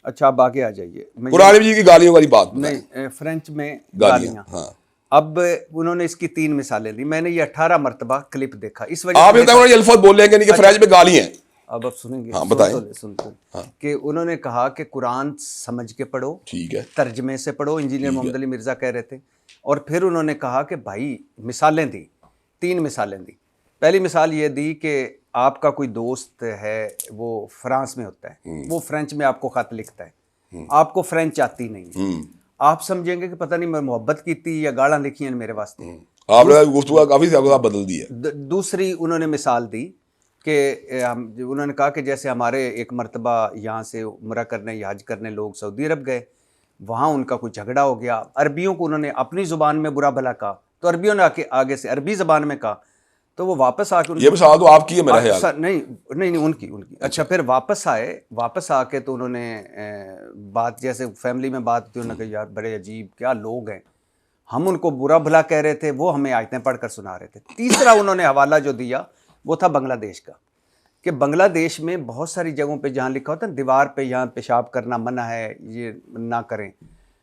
اچھا آپ آگے آ جائیے. قرآن مجید کی گالیوں والی بات نہیں, فرینچ میں گالیاں. ہاں اب انہوں نے اس کی 3 مثالیں دی, میں نے یہ 18 مرتبہ کلپ دیکھا. اس وجہ آپ یہ الفاظ بولیں گے نہیں کہ فرینچ میں گالی ہیں. اب آپ سنیں گے, بتائیں کہ انہوں نے کہا کہ قرآن سمجھ کے پڑھو, ٹھیک ہے, ترجمے سے پڑھو, انجینئر محمد علی مرزا کہہ رہے تھے. اور پھر انہوں نے کہا کہ بھائی مثالیں دی, 3 مثالیں دی. پہلی مثال یہ دی کہ آپ کا کوئی دوست ہے وہ فرانس میں ہوتا ہے, وہ فرینچ میں آپ کو خط لکھتا ہے, آپ کو فرینچ آتی نہیں ہے, آپ سمجھیں گے کہ پتہ نہیں میں محبت کی تھی یا گاڑاں لکھی ہیں میرے واسطے. آپ نے گفتگو کافی بدل دی ہے. دوسری انہوں نے مثال دی کہ انہوں نے کہا کہ جیسے ہمارے ایک مرتبہ یہاں سے عمرہ کرنے یا حج کرنے لوگ سعودی عرب گئے, وہاں ان کا کوئی جھگڑا ہو گیا, عربیوں کو انہوں نے اپنی زبان میں برا بھلا کہا, تو عربیوں نے آگے سے عربی زبان میں کہا, تو وہ واپس آ کے یہ مثال تو آپ کی ہے میرا خیال. نہیں ان کی. اچھا پھر واپس آ کے تو انہوں نے بات جیسے فیملی میں بات ہوتی, انہوں نے کہا یار بڑے عجیب کیا لوگ ہیں, ہم ان کو برا بھلا کہہ رہے تھے, وہ ہمیں آیتیں پڑھ کر سنا رہے تھے. تیسرا انہوں نے حوالہ جو دیا وہ تھا بنگلہ دیش کا, کہ بنگلہ دیش میں بہت ساری جگہوں پہ جہاں لکھا ہوتا ہے دیوار پہ یہاں پیشاب کرنا منع ہے, یہ نہ کریں.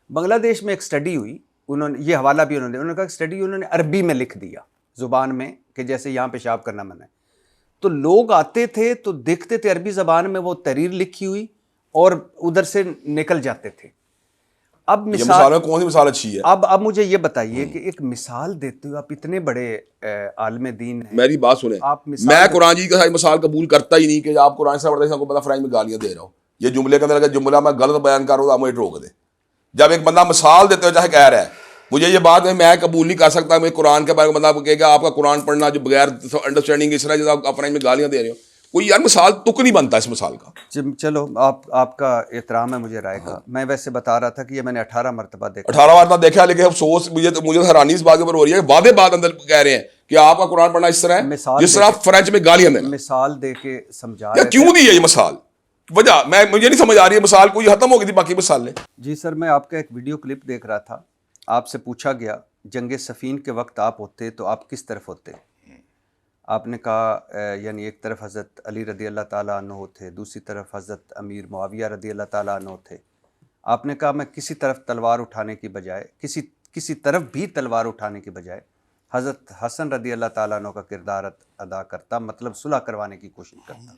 بنگلہ دیش میں ایک سٹڈی ہوئی, انہوں نے یہ حوالہ بھی انہوں نے کہا کہ سٹڈی انہوں نے عربی میں لکھ دیا زبان میں کہ جیسے یہاں پیشاب کرنا منع ہے. تو لوگ آتے تھے تو دیکھتے تھے عربی زبان میں وہ تحریر لکھی ہوئی اور ادھر سے نکل جاتے تھے. اب مثال کون سی مثال اچھی ہے؟ اب مجھے یہ بتائیے کہ ایک مثال دیتے ہوئے آپ اتنے بڑے عالم دین ہیں, میری بات سنیں, میں قرآن جی کا مثال قبول کرتا ہی نہیں کہ آپ قرآن سے پڑھتے ہیں کو پتا فرینچ میں گالیاں دے رہا ہوں. یہ جملے کے اندر اگر جملہ میں غلط بیان کر رہا ہوں آپ مجھے روک دیں. جب ایک بندہ مثال دیتے ہوئے چاہے کہہ رہا ہے مجھے یہ بات ہے میں قبول نہیں کر سکتا, میں قرآن کے بارے میں بندہ کہے گا آپ کا قرآن پڑھنا جو بغیر انڈرسٹینڈنگ اس طرح جیسے آپ اپنے میں گالیاں دے رہے ہو, کوئی یار مثال تک نہیں بنتا اس مثال کا. چلو آپ کا احترام ہے مجھے رائے کا. میں ویسے بتا رہا تھا کہ یہ میں نے 18 مرتبہ دیکھا, 18 مرتبہ دیکھا, لیکن افسوس مجھے حیرانی اس بات کے اوپر ہو رہی ہے کہ بعد بات اندر کہہ رہے ہیں کہ آپ کا قرآن پڑھنا اس طرح ہے جس طرح آپ فرینچ میں گالیاں دینا. مثال دے کے سمجھا یا کیوں دی ہے یہ مثال, وجہ مجھے نہیں سمجھ آ رہی ہے. مثال کوئی ختم ہو گئی تھی باقی مثالیں. جی سر, میں آپ کا ایک ویڈیو کلپ دیکھ رہا تھا, آپ سے پوچھا گیا جنگ صفین کے وقت آپ ہوتے تو آپ کس طرف ہوتے. آپ نے کہا یعنی ایک طرف حضرت علی رضی اللہ تعالیٰ عنہ تھے, دوسری طرف حضرت امیر معاویہ رضی اللہ تعالیٰ عنہ تھے. آپ نے کہا میں کسی طرف تلوار اٹھانے کی بجائے کسی طرف بھی تلوار اٹھانے کی بجائے حضرت حسن رضی اللہ تعالیٰ عنہ کا کردار ادا کرتا, مطلب صلح کروانے کی کوشش کرتا.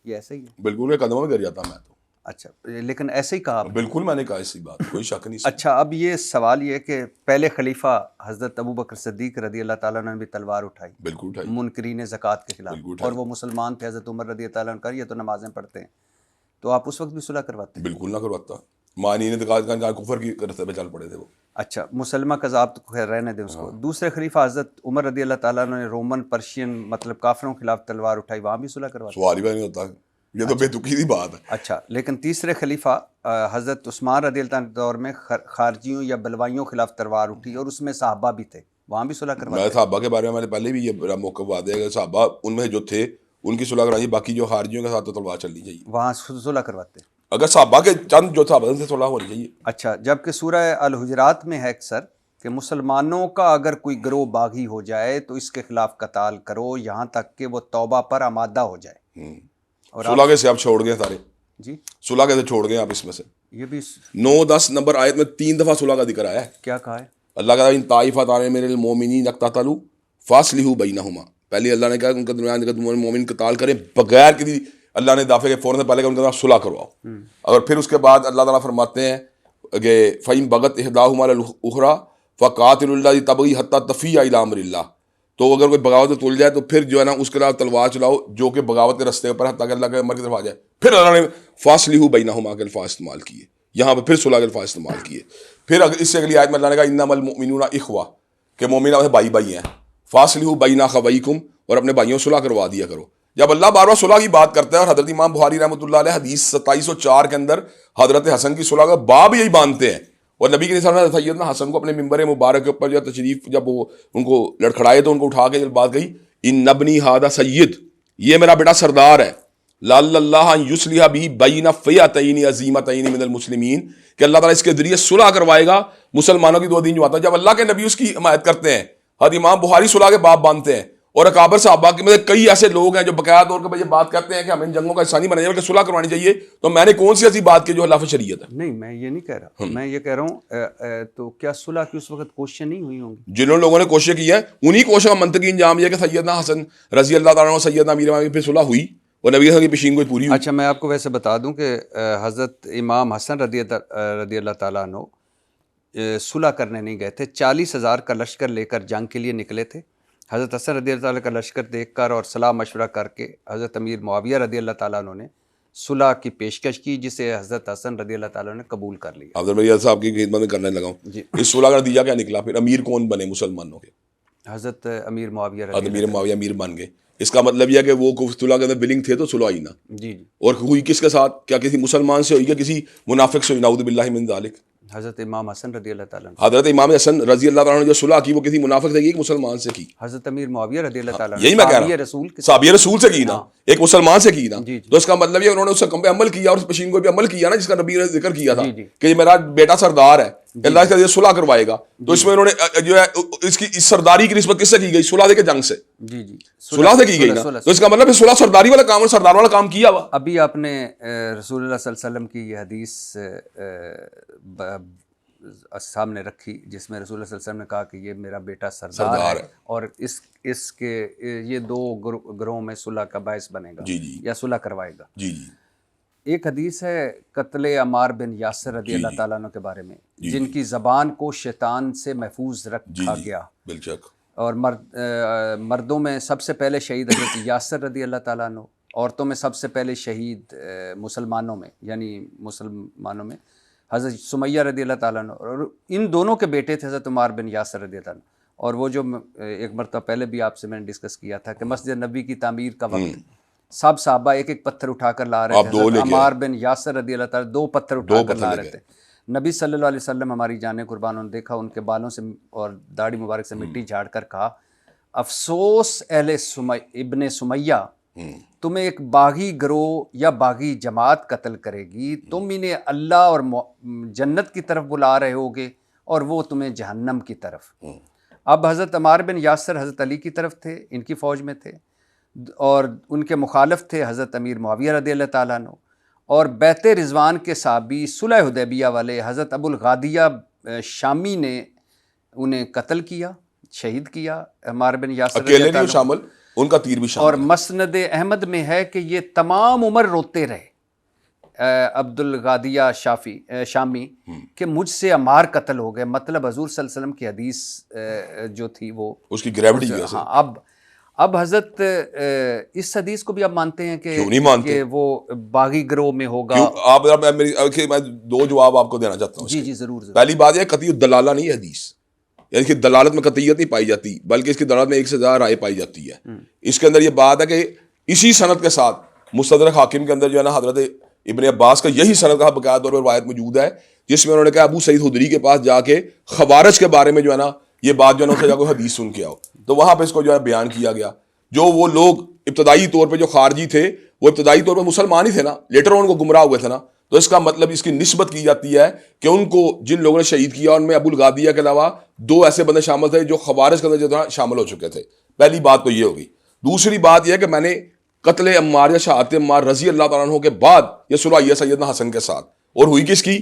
یہ ایسے ہی ہے؟ بالکل قدموں میں گر جاتا میں تو. اچھا, لیکن ایسے ہی کہا. بالکل میں نے کہا اسی بات, کوئی شک نہیں. اچھا, اب یہ سوال یہ کہ پہلے خلیفہ حضرت ابو بکر صدیق رضی اللہ تعالیٰ عنہ نے بھی تلوار اٹھائی, بالکل اٹھائی, منکرین زکوٰۃ کے خلاف, اور وہ مسلمان تھے. حضرت عمر رضی اللہ تعالیٰ عنہ کا یہ تو نمازیں پڑھتے ہیں, تو آپ اس وقت بھی صلح کرواتے؟ بالکل نہ کرواتا. معنی نے کفر کی رستے پہ چل پڑے تھے وہ. اچھا, مسلمہ کذاب تو خیر رہنے دیں اس کو. دوسرے خلیفہ حضرت عمر رضی اللہ تعالیٰ عنہ نے رومن پرشین مطلب کافروں کے خلاف تلوار اٹھائی, وہاں بھی صلح کرواتے؟ سوال ہی نہیں ہوتا, یہ تو بے تکی کی بات ہے. اچھا, لیکن تیسرے خلیفہ حضرت عثمان رضی اللہ عنہ کے دور میں خارجیوں یا بلوائیوں کے خلاف تلوار اٹھی, اور اس میں صحابہ بھی تھے, وہاں بھی صلح کرواتے؟ میں صحابہ کے بارے میں میں نے پہلے بھی یہ بڑا موقع بات ہے کہ صحابہ ان میں جو تھے ان کی صلح کرانی, باقی جو خارجیوں کے ساتھ تو تلوار چلنی چاہیے. وہاں صلح کرواتے اگر صحابہ کے چند جو صحابہ سے صلح ہونی چاہیے. اچھا, جبکہ سورہ الحجرات میں ہے اکثر کہ مسلمانوں کا اگر کوئی گروہ باغی ہو جائے تو اس کے خلاف قتال کرو یہاں تک کہ وہ توبہ پر آمادہ ہو جائے. اور صلح کے سے آپ چھوڑ گئے سارے. جی, صلح کے سے چھوڑ گئے آپ اس میں سے. یہ بھی 9-10 نمبر آیت میں 3 دفعہ صلح کا ذکر آیا ہے. کیا کہا ہے؟ اللہ کہتا ہے ان طائفتان من المؤمنین اقتتلوا فاصلحوا بینہما. پہلے اللہ نے کہا ان کے درمیان اگر مومن قتال کریں بغیر کسی, اللہ نے دافع کے فوراً پہلے کہ ان کے ساتھ صلح کرواؤ. اور پھر اس کے بعد اللہ تعالیٰ فرماتے ہیں کہ فَإِن بَغَتْ إِحْدَاهُمَا عَلَى الْأُخْرَىٰ فَقَاتِلُوا الَّتِي تَبْغِي حَتَّىٰ تَفِيءَ إِلَىٰ أَمْرِ اللَّهِ. تو اگر کوئی بغاوت میں تل جائے تو پھر جو ہے نا اس کے خلاف تلوار چلاؤ جو کہ بغاوت کے رستے پر حتیٰ کہ اللہ کے امر کی طرف آ جائے. پھر اللہ نے فاصلحوا بینہما کے الفاظ استعمال کیے, یہاں پہ پھر صلح کے الفاظ استعمال کیے. پھر اس سے اگلی آیت میں اللہ نے کہا انما المؤمنون اخوہ, کہ مومن بھائی بھائی ہیں. فاصلحوا بین اخویکم, اور اپنے بھائیوں صلح کروا دیا کرو. جب اللہ بار بار صلح کی بات کرتا ہے, اور حضرت امام بخاری رحمۃ اللہ علیہ حدیث 2704 کے اندر حضرت حسن کی صلح کا باب یہی باندھتے ہیں, اور نبی کے سامنے سیدنا حسن کو اپنے ممبر مبارک کے اوپر جو تشریف جب وہ ان کو لڑکھڑائے تو ان کو اٹھا کے جب بات کہی ان ابنی ھذا سید, یہ میرا بیٹا سردار ہے, لعل اللہ ان یصلح به بین فئتین عظیمتین من المسلمین, کہ اللہ تعالیٰ اس کے ذریعے صلح کروائے گا مسلمانوں کی دو دین جماعتیں. جب اللہ کے نبی اس کی حمایت کرتے ہیں, حضرت امام بخاری صلح کے باب باندھتے ہیں, اور اکابر صحابہ کے میں کئی ایسے لوگ ہیں جو بقایا طور پر یہ بات کرتے ہیں کہ ہمیں ان جنگوں کا حصہ نہیں بننا چاہیے بلکہ صلح کروانی چاہیے, تو میں نے کون سی ایسی بات کی جو خلاف شریعت ہے؟ نہیں, میں یہ نہیں کہہ رہا, میں یہ کہہ رہا ہوں تو کیا صلح کی اس وقت کوششیں نہیں ہوئی ہوں گی؟ جنہوں لوگوں نے کوششیں کی ہیں انہی کوششوں کا منطقی انجام یہ کہ سیدنا حسن رضی اللہ تعالیٰ عنہ سیدنا امیر معاویہ پہ صلح ہوئی اور نبی کی پیشین کو پوری ہوئی. اچھا, میں آپ کو ویسے بتا دوں کہ حضرت امام حسن رضی اللہ تعالیٰ عنہ صلح کرنے نہیں گئے تھے, 40,000 کا لشکر لے کر جنگ کے لیے نکلے تھے. حضرت حسن رضی اللہ تعالیٰ کا لشکر دیکھ کر اور صلاح مشورہ کر کے حضرت امیر معاویہ رضی اللہ تعالیٰ عنہ نے صلح کی پیشکش کی, جسے حضرت حسن رضی اللہ تعالیٰ نے قبول کر لیا. عبد البری صاحب کی خدمت میں کرنے لگا ہوں جی, اس صلح کا نتیجہ کیا نکلا؟ پھر امیر کون بنے مسلمانوں کے؟ حضرت امیر معاویہ رضی حضرت امیر معاویہ امیر بن گئے. اس کا مطلب یہ ہے کہ وہ صلح کے اندر ولنگ تھے تو صلح ہی نا. جی جی. اور ہوئی کس کے ساتھ؟ کیا کسی مسلمان سے ہوئی یا کسی منافق سے ہوئی؟ نعوذ باللہ من ذالک. حضرت امام حسن رضی اللہ تعالیٰ عنہ. حضرت امام حسن رضی اللہ تعالیٰ عنہ جو صلح کی وہ کسی منافق سے کی کہ مسلمان سے کی؟ حضرت امیر معاویہ رضی اللہ تعالیٰ عنہ یہی میں کہہ رہا ہوں, صحابی رسول سے کی نا, ایک مسلمان سے کی نا. تو اس کا مطلب یہ انہوں نے اس حکم پہ عمل کیا اور اس پیشین کو بھی عمل کیا نا جس کا نبی نے ذکر کیا تھا کہ یہ میرا بیٹا سردار ہے, اللہ اس کا یہ صلح کروائے گا. تو اس میں انہوں نے جو ہے اس کی سرداری کی نسبت کس سے کی گئی؟ صلح دے کے جنگ سے. جی جی, صلح سے کی گئی نا. تو اس کا مطلب صلح سرداری والا کام اور سردار والا کام کیا ہوا. ابھی آپ نے رسول اللہ صلی اللہ علیہ وسلم کی یہ حدیث سامنے رکھی جس میں رسول اللہ صلی اللہ علیہ وسلم نے کہا کہ یہ میرا بیٹا سردار ہے, اور اس کے یہ دو گروہوں میں صلح کا باعث بنے گا یا صلح کروائے گا. جی جی. ایک حدیث ہے قتل عمار بن یاسر رضی اللہ تعالیٰ عنہ کے بارے میں, جن کی زبان کو شیطان سے محفوظ رکھا گیا. بالشک. اور مردوں میں سب سے پہلے شہید حضرت یاسر رضی اللہ تعالیٰ عنہ, عورتوں میں سب سے پہلے شہید مسلمانوں میں حضرت سمیہ رضی اللہ تعالیٰ عنہ، اور ان دونوں کے بیٹے تھے حضرت عمار بن یاسر رضی اللہ عنہ. اور وہ جو ایک مرتبہ پہلے بھی آپ سے میں نے ڈسکس کیا تھا کہ مسجد نبی کی تعمیر کا وقت سب صحابہ ایک ایک پتھر اٹھا کر لا رہے تھے. حضرت عمار بن یاسر رضی اللہ تعالیٰ 2 پتھر اٹھا کر لا رہے تھے. نبی صلی اللہ علیہ وسلم ہماری جانیں قربان نے دیکھا، ان کے بالوں سے اور داڑھی مبارک سے مٹی جھاڑ کر کہا افسوس اہل ابن سمیہ، تمہیں ایک باغی گروہ یا باغی جماعت قتل کرے گی، تم انہیں اللہ اور جنت کی طرف بلا رہے ہوگے اور وہ تمہیں جہنم کی طرف. اب حضرت عمار بن یاسر حضرت علی کی طرف تھے، ان کی فوج میں تھے، اور ان کے مخالف تھے حضرت امیر معاویہ رضی اللہ تعالیٰ عنہ، اور بیت رضوان کے صحابی صلح حدیبیہ والے حضرت ابو الغادیہ شامی نے انہیں قتل کیا، شہید کیا. عمار بن یاسر اکیلے نہیں شامل، ان کا تیر بھی شامل. اور مسند احمد میں ہے کہ یہ تمام عمر روتے رہے عبد الغادیہ شامی کہ مجھ سے عمار قتل ہو گئے. مطلب حضور صلی اللہ علیہ وسلم کی حدیث جو تھی وہ اس کی گریوٹی. ہاں اب حضرت اس حدیث کو بھی آپ مانتے ہیں کہ وہ باغی گروہ میں ہوگا؟ میں 2 جواب آپ کو دینا چاہتا ہوں. جی ضرور. پہلی بات یہ قطعی الدلالہ نہیں ہے حدیث، یعنی کہ دلالت میں قطعیت نہیں پائی جاتی، بلکہ اس کی دلالت میں ایک سے زیادہ رائے پائی جاتی ہے. اس کے اندر یہ بات ہے کہ اسی سند کے ساتھ مستدرک حاکم کے اندر جو ہے نا حضرت ابن عباس کا یہی سند کا باقاعدہ طور پر روایت موجود ہے، جس میں انہوں نے کہا ابو سعید خدری کے پاس جا کے خوارج کے بارے میں جو ہے نا یہ بات جو ہے نا اسے جا کے حدیث سن کے آؤ. تو وہاں پہ اس کو جو ہے بیان کیا گیا. جو وہ لوگ ابتدائی طور پہ جو خارجی تھے وہ ابتدائی طور پہ مسلمان ہی تھے نا، لیٹر ان کو گمراہ ہوئے تھے نا، تو اس کا مطلب اس کی نسبت کی جاتی ہے کہ ان کو جن لوگوں نے شہید کیا ان میں ابو الغادیہ کے علاوہ 2 ایسے بندے شامل تھے جو خوارج کے اندر جو شامل ہو چکے تھے. پہلی بات تو یہ ہوگی. دوسری بات یہ ہے کہ میں نے قتل عمار یا شہادت عمار رضی اللہ تعالیٰ عنہ کے بعد یہ صلح ہوئی ہے سیدنا حسن کے ساتھ، اور ہوئی کس کی؟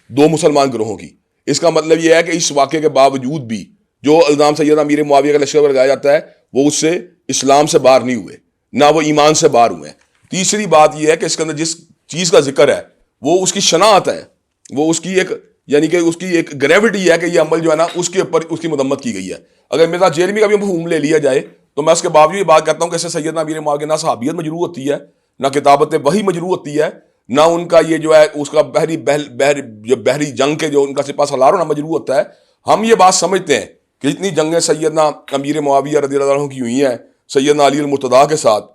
2 مسلمان گروہوں کی. اس کا مطلب یہ ہے کہ اس واقعے کے باوجود بھی جو الزام سیدنا امیر معاویہ کا لشکر پر لگایا جاتا ہے وہ اس سے اسلام سے باہر نہیں ہوئے، نہ وہ ایمان سے باہر ہوئے. تیسری بات یہ ہے کہ اس کے اندر جس چیز کا ذکر ہے وہ اس کی شناعت ہے، وہ اس کی ایک یعنی کہ اس کی ایک گریوٹی ہے کہ یہ عمل جو ہے نا اس کے اوپر اس کی مذمت کی گئی ہے. اگر مرزا جیلمی کا بھی مفہوم لے لیا جائے تو میں اس کے باوجود یہ بات کرتا ہوں کہ اس سے سیدنا امیر معاویہ نہ صحابیت مجروح ہوتی ہے، نہ کتابت وحی مجروح ہوتی ہے، نہ ان کا یہ جو ہے اس کا بحری جنگ کے جو ان کا سپہ سالار ہونا مجروح ہوتا ہے. ہم یہ بات سمجھتے ہیں کہ جتنی جنگیں سیدنا امیر معاویہ رضی اللہ عنہ کی ہوئی ہیں سیدنا علی المرتضیٰ کے ساتھ،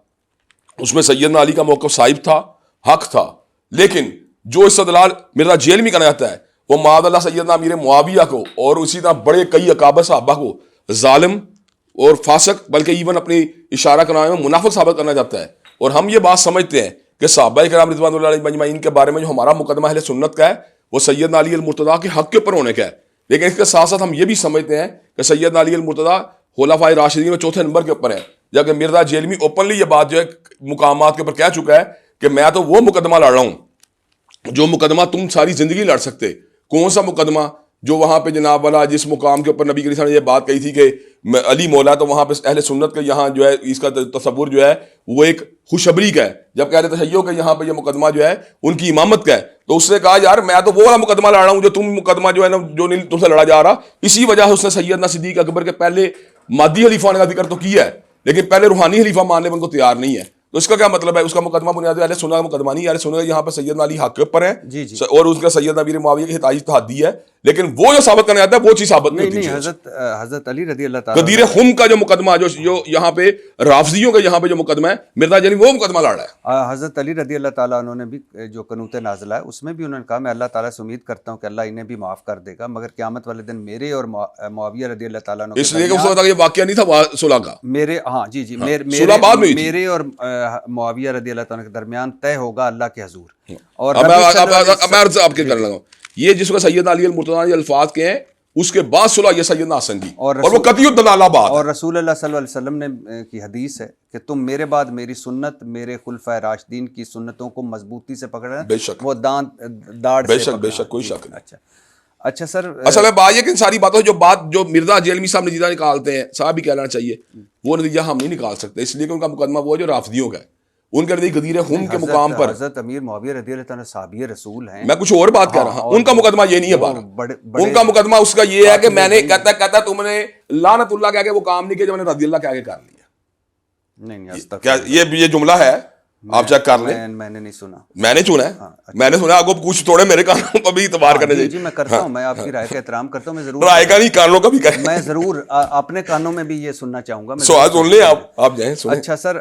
اس میں سیدنا علی کا موقف صائب تھا، حق تھا. لیکن جو استدلال مرزا جیلمی کرنا چاہتا ہے وہ معاذ اللہ سیدنا امیر معاویہ کو اور اسی طرح بڑے کئی اکابر صحابہ کو ظالم اور فاسق بلکہ ایون اپنی اشارہ کرنے میں منافق ثابت کرنا چاہتا ہے. اور ہم یہ بات سمجھتے ہیں کہ صحابہ کرام رضوان اللہ علیہم اجمعین کے بارے میں جو ہمارا مقدمہ اہل سنت کا ہے وہ سیدنا علی المرتضیٰ کے حق کے اوپر ہونے کا ہے. لیکن اس کے ساتھ ساتھ ہم یہ بھی سمجھتے ہیں کہ سیدنا علی المرتضیٰ خلفائے راشدین میں 4تھے نمبر کے اوپر ہے، جبکہ مرزا جیلمی اوپنلی یہ بات جو ہے مقامات کے اوپر کہہ چکا ہے کہ میں تو وہ مقدمہ لڑ رہا ہوں جو مقدمہ تم ساری زندگی لڑ سکتے. کون سا مقدمہ؟ جو وہاں پہ جناب والا جس مقام کے اوپر نبی کریم صلی اللہ علیہ وسلم نے یہ بات کہی تھی کہ علی مولا، تو وہاں پہ اہل سنت کے یہاں جو ہے اس کا تصور جو ہے وہ ایک خوشبری کا ہے. جب کہہ رہے تشیع کہ یہاں پہ یہ مقدمہ جو ہے ان کی امامت کا ہے، تو اس نے کہا یار میں تو وہ والا مقدمہ لڑ رہا ہوں جو تم مقدمہ جو ہے نا جو نہیں تم سے لڑا جا رہا. اسی وجہ سے اس نے سیدنا صدیق اکبر کے پہلے مادی خلیفہ ہونے کا ذکر تو کیا ہے لیکن پہلے روحانی خلیفہ ماننے میں ان کو تیار نہیں ہے. تو اس کا کیا مطلب ہے؟ اس کا مقدمہ بنیادی اہل سنت کا مقدمہ نہیں ہے. اہل سنت یہاں پہ سیدنا علی حق کے اوپر ہے اور اس کا سیدنا امیر معاویہ کی ہدایت تحدی ہے، لیکن وہ جو ثابت کرنے آتا ہے وہ چیز ثابت نہیں ہوتی. حضرت علی رضی اللہ تعالیٰ غدیر خم کا جو مقدمہ جو یہاں پہ رافضیوں کا یہاں پہ جو مقدمہ ہے مرزا جیلمی وہ مقدمہ لڑ رہا ہے. حضرت علی رضی اللہ تعالیٰ انہوں نے بھی جو قنوت نازلہ ہے اس میں بھی انہوں نے کہا میں اللہ تعالیٰ سے امید کرتا ہوں کہ اللہ انہیں بھی معاف کر دے گا مگر قیامت والے دن میرے اور معاویہ رضی اللہ تعالیٰ عنہ اس لیے کہ اس وقت یہ واقعہ نہیں تھا صلح کا، میرے ہاں جی میرے اور معاویہ رضی اللہ تعالیٰ کے درمیان طے ہوگا اللہ کے حضور. اور میں عرض آپ کے کرنے لگا یہ جس کو سیدنا علی المرتضیٰ یہ الفاظ کے ہیں اس کے بعد صلح یہ سیدنا حسن کی اور وہ قطعی الدلالہ بات. اور رسول اللہ صلی اللہ علیہ وسلم نے کی حدیث ہے کہ تم میرے بعد میری سنت میرے خلفائے راشدین کی سنتوں کو مضبوطی سے پکڑنا، بے شک وہ داڑھ سے بے شک کوئی شک نہیں. اچھا سر، اصل میں بات یہ کہ ان ساری باتوں جو مرزا جیلمی صاحب نتیجہ نکالتے ہیں صاحب بھی کہنا چاہیے وہ نتیجہ ہم نہیں نکال سکتے، اس لیے کہ ان کا مقدمہ وہ جو رافضیوں کا ہے ان کے نزدیک غدیر خم کے مقام پر حضرت امیر معاویہ رضی اللہ تعالیٰ صحابی رسول ہیں. میں کچھ اور بات کر رہا ہوں، ان کا مقدمہ یہ نہیں ہے بات. ان کا مقدمہ اس کا یہ ہے کہ میں نے کہتا تم نے لعنت اللہ کہہ کے وہ کام نہیں کیا جو میں نے رضی اللہ کہہ کے کر لیا. نہیں استغفر کیا یہ جملہ ہے؟ آپ چیک کر لیں. میں نے نہیں سنا. میں نے سنا ہے, میں نے سنا. آپ کو کچھ تھوڑے میرے کانوں پر بھی اعتبار کرنے چاہیے. جی میں کرتا ہوں, میں آپ کی رائے کا احترام کرتا ہوں. میں ضرور رائے کا نہیں, کانوں کا بھی کریں. میں ضرور اپنے کانوں میں بھی یہ سننا چاہوں گا. سوال سن لیں آپ جائیں سنیں. اچھا سر,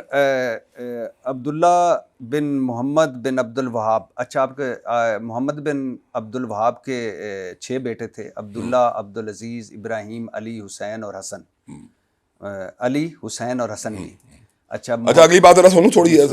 عبداللہ بن محمد بن عبد الوہاب, اچھا آپ کے محمد بن عبد الوہاب کے 6 بیٹے تھے, عبداللہ, عبدالعزیز, ابراہیم, علی, حسین اور حسن. علی, حسین اور حسن کی. اچھا اگلی بات ذرا سنو تھوڑی ہے.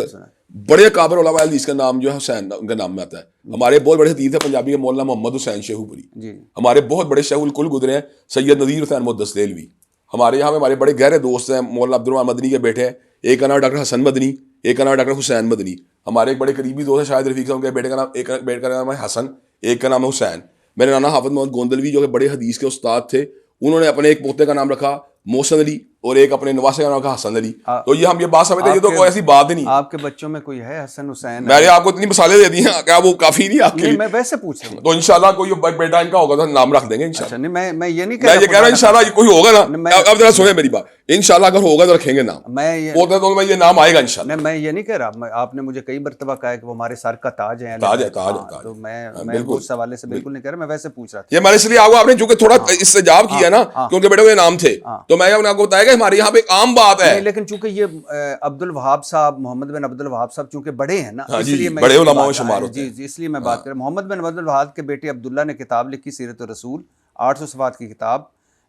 بڑے کابر علماء حدیث کا نام جو ہے حسین ان کے نام میں آتا ہے. ہمارے بہت بڑے حدیث ہے پنجابی کے مولانا محمد حسین شیخو پوری. ہمارے بہت بڑے شیخ الکل گزرے ہیں سید نذیر حسین محدث دہلوی. ہمارے یہاں ہمارے بڑے گہرے دوست ہیں مولانا عبدالرحمن مدنی کے بیٹے ہیں, ایک کا نام ڈاکٹر حسن مدنی, ایک کا نام ڈاکٹر حسین مدنی. ہمارے ایک بڑے قریبی دوست ہیں شاہد رفیق صاحب, ان کے بیٹے کا نام, ایک بیٹے کا نام ہے حسن, ایک کا نام ہے حسین. میرے نانا حافظ محمد گوندلوی جو کہ بڑے حدیث کے استاد تھے, انہوں نے اپنے ایک پوتے کا نام رکھا محسن علی اور ایک اپنے نواسے کا نام رکھا حسن علی. تو یہ ہم یہ بات سمجھتے ہیں, یہ تو کوئی ایسی بات ہی نہیں. آپ کے بچوں میں کوئی ہے حسن حسین؟ میں نے آپ کو اتنی مثالیں دے دی ہیں, کیا وہ کافی نہیں آپ کے لیے؟ میں ویسے پوچھ رہا ہوں. تو انشاءاللہ کوئی بیٹا ان کا ہوگا تو نام رکھ دیں گے انشاءاللہ. نہیں میں یہ نہیں میں یہ کہہ رہا ہوں انشاءاللہ کوئی ہوگا نا. اب ذرا سنیں میری بات, انشاءاللہ اگر ہوگا تو رکھیں گے نام. ہوتا تو یہ نام آئے گا انشاءاللہ. میں یہ نہیں کہہ رہا, آپ نے مجھے کئی مرتبہ کہا ہے کہ وہ ہمارے سر کا تاج ہے. تاج ہے, تاج ہے. تو میں اس حوالے سے بالکل نہیں کہہ رہا, میں ویسے پوچھ رہا تھا. یہ میں اس لیے آپ نے جو کہ تھوڑا استجاب کیا نا کیونکہ بیٹے وہ نام تھے, تو میں آپ کو بتایا کہ ہمارے یہاں پہ عام بات ہے. لیکن چونکہ یہ عبد الوہاب صاحب, محمد بن عبد الوہاب صاحب چونکہ بڑے ہیں نا, اس لیے بڑے علماء میں شمار ہوتے ہیں. جی اس لیے میں بات کر رہا ہوں. محمد بن عبد الوہاب کے بیٹے عبداللہ نے کتاب لکھی سیرت الرسول, 800 صفحات کی کتاب.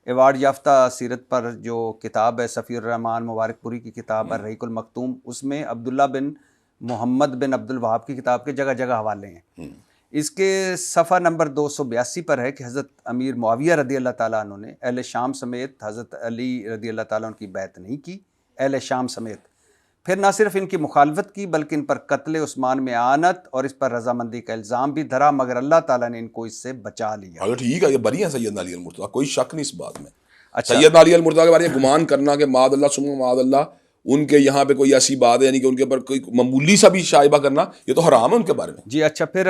ایوارڈ یافتہ سیرت پر جو کتاب ہے صفی الرحمان مبارک پوری کی کتاب الرحیق المختوم, اس میں عبداللہ بن محمد بن عبد الوہاب کی کتاب کے جگہ جگہ حوالے ہیں. اس کے صفحہ نمبر 282 پر ہے کہ حضرت امیر معاویہ رضی اللہ تعالیٰ عنہ نے اہل شام سمیت حضرت علی رضی اللہ تعالیٰ عنہ کی بیعت نہیں کی, اہل شام سمیت. پھر نہ صرف ان کی مخالفت کی بلکہ ان پر قتل عثمان میں اعانت اور اس پر رضامندی کا الزام بھی دھرا, مگر اللہ تعالیٰ نے ان کو اس سے بچا لیا. ٹھیک ہے, یہ بری ہیں سیدنا علی المرتضیٰ, کوئی شک نہیں اس بات میں. سیدنا علی المرتضیٰ کے بارے میں گمان کرنا کہ معاذ اللہ ثم معاذ اللہ ان کے یہاں پہ کوئی ایسی بات ہے یعنی کہ ان کے اوپر کوئی معمولی سا بھی شائبہ کرنا, یہ تو حرام ہے ان کے بارے میں. جی اچھا, پھر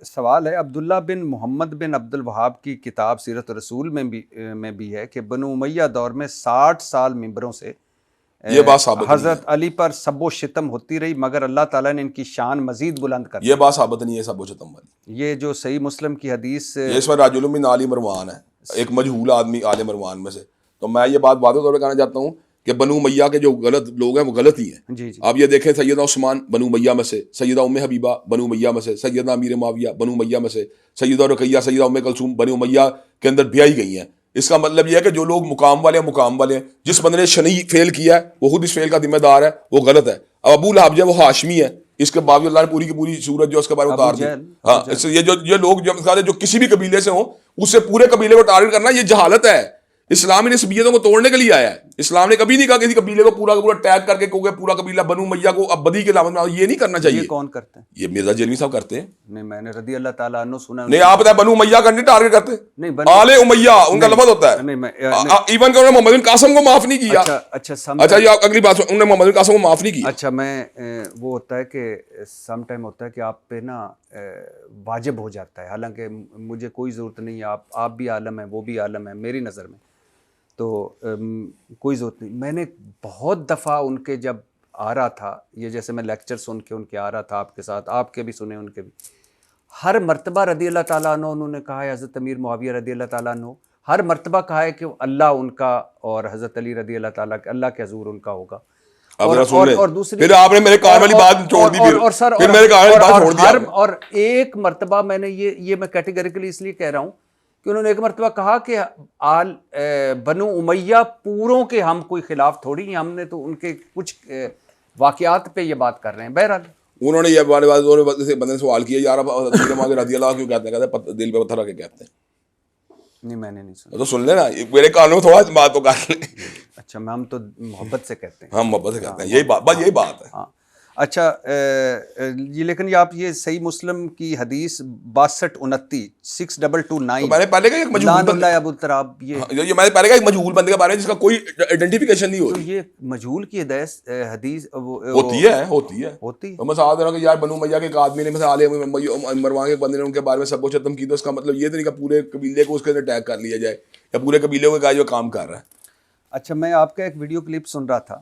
سوال ہے عبداللہ بن محمد بن عبد الوہاب کی کتاب سیرت الرسول میں بھی ہے کہ بنو امیہ دور میں 60 سال ممبروں سے یہ بات ثابت حضرت علی پر سب و شتم ہوتی رہی, مگر اللہ تعالیٰ نے ان کی شان مزید بلند کر دی. یہ بات ثابت نہیں ہے سب و شتم والی. یہ جو صحیح مسلم کی حدیث, اس میں رجل من آل مروان ہے, ایک مجہول آدمی آل مروان میں سے. تو میں یہ بات واضح طور پہ کہنا چاہتا ہوں کہ بنو امیہ کے جو غلط لوگ ہیں وہ غلط ہی ہیں. جی آپ یہ دیکھیں سیدنا عثمان بنو امیہ میں سے, سیدہ ام حبیبہ بنو امیہ میں سے, سیدنا امیر معاویہ بنو امیہ میں سے, سیدہ رقیہ سیدہ ام کلثوم بنو امیہ کے اندر بیائی گئی ہیں. اس کا مطلب یہ ہے کہ جو لوگ مقام والے ہیں مقام والے ہیں, جس بندے نے شنی فیل کیا ہے وہ خود اس فیل کا ذمہ دار ہے, وہ غلط ہے. اب ابو لہب جو ہے وہ ہاشمی ہے, اس کے باوجود اللہ نے پوری کی پوری صورت جو اس کے بارے میں اتار دی. ہاں, یہ لوگ جو کسی بھی قبیلے سے ہوں اس سے پورے قبیلے کو ٹارگٹ کرنا یہ جہالت ہے. اسلام ان نسبیتوں کو توڑنے کے لیے آیا ہے. اسلام نے کبھی نہیں کہا کسی قبیلے کو پورا کا پورا ٹیگ کر کے کہو پورا قبیلہ بنو امیہ کو اب بدی کے علامت میں, یہ نہیں کرنا چاہیے. یہ کون کرتے ہیں؟ یہ مرزا جیلوی صاحب کرتے ہیں. نہیں میں نے رضی اللہ تعالیٰ عنہ سنا نہیں, آپ بتائیں بنو امیہ کا نہیں ٹارگٹ کرتے, آل امیہ ان کا لفظ ہوتا ہے. ایون کہ انہوں نے محمد بن قاسم کو معاف نہیں کیا. اچھا یہ اگلی بات, انہوں نے محمد بن قاسم کو معاف نہیں کیا. اچھا میں وہ ہوتا ہے کہ سم ٹائم ہوتا ہے کہ آپ پہ نا واجب ہو جاتا ہے, حالانکہ مجھے کوئی ضرورت نہیں ہے, آپ بھی عالم ہیں وہ بھی عالم ہے میری نظر میں, تو کوئی ضرورت نہیں. میں نے بہت دفعہ ان کے جب آ رہا تھا, یہ جیسے میں لیکچر سن کے ان کے آ رہا تھا آپ کے ساتھ, آپ کے بھی سنے ان کے بھی, ہر مرتبہ رضی اللہ تعالیٰ عنہ انہوں نے کہا ہے, حضرت امیر معاویہ رضی اللہ تعالیٰ عنہ ہر مرتبہ کہا ہے کہ اللہ ان کا اور حضرت علی رضی اللہ تعالیٰ اللہ کے حضور ان کا ہوگا. اور دوسری پھر آپ نے میرے کان والی بات چھوڑ دی, پھر میرے کان والی بات چھوڑ دی. اور ایک مرتبہ میں نے یہ میں کیٹیگریکلی اس لیے کہہ رہا ہوں کہ انہوں نے ایک مرتبہ کہا کہ آل بنو امیہ پوروں کے ہم کوئی خلاف تھوڑی ہیں, ہم نے تو ان کے کچھ واقعات پہ یہ بات کر رہے ہیں. بہرحال انہوں نے یہ بندے نے سوال کیا, یار رضی اللہ کیوں کہتے ہیں, دل پہ پتھر رکھ کے کہتے ہیں. نہیں میں نے نہیں سنا. تو سن لینا, میرے کانوں میں تھوڑا بات تو کر لیں. اچھا ہم تو محبت سے کہتے ہیں, ہم محبت سے کہتے ہیں, یہی بات, بس یہی بات ہے. ہاں اچھا یہ لیکن یہ آپ یہ صحیح مسلم کی حدیث 6229 6229 میں نے پہلے کہا ایک مجہول بندہ ابو التراب, یہ میں نے پہلے کہا ایک مجہول بندے کے بارے میں جس کا کوئی آئیڈینٹیفیکیشن نہیں ہوتی. یہ مجہول کی حدیث ہوتی ہے. میں ساتھ دے رہا ہوں کہ یار بنو امیہ کے ایک آدمی نے مثلا آل مروان کے بندے نے ان کے بارے میں سب کچھ ختم کی, تو اس کا مطلب یہ تو نہیں کہ پورے قبیلے کو اس کے اندر ٹیگ کر لیا جائے یا پورے قبیلے کو کہا جو کام کر رہا ہے. اچھا میں آپ کا ایک ویڈیو کلپ سن رہا تھا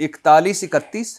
41-31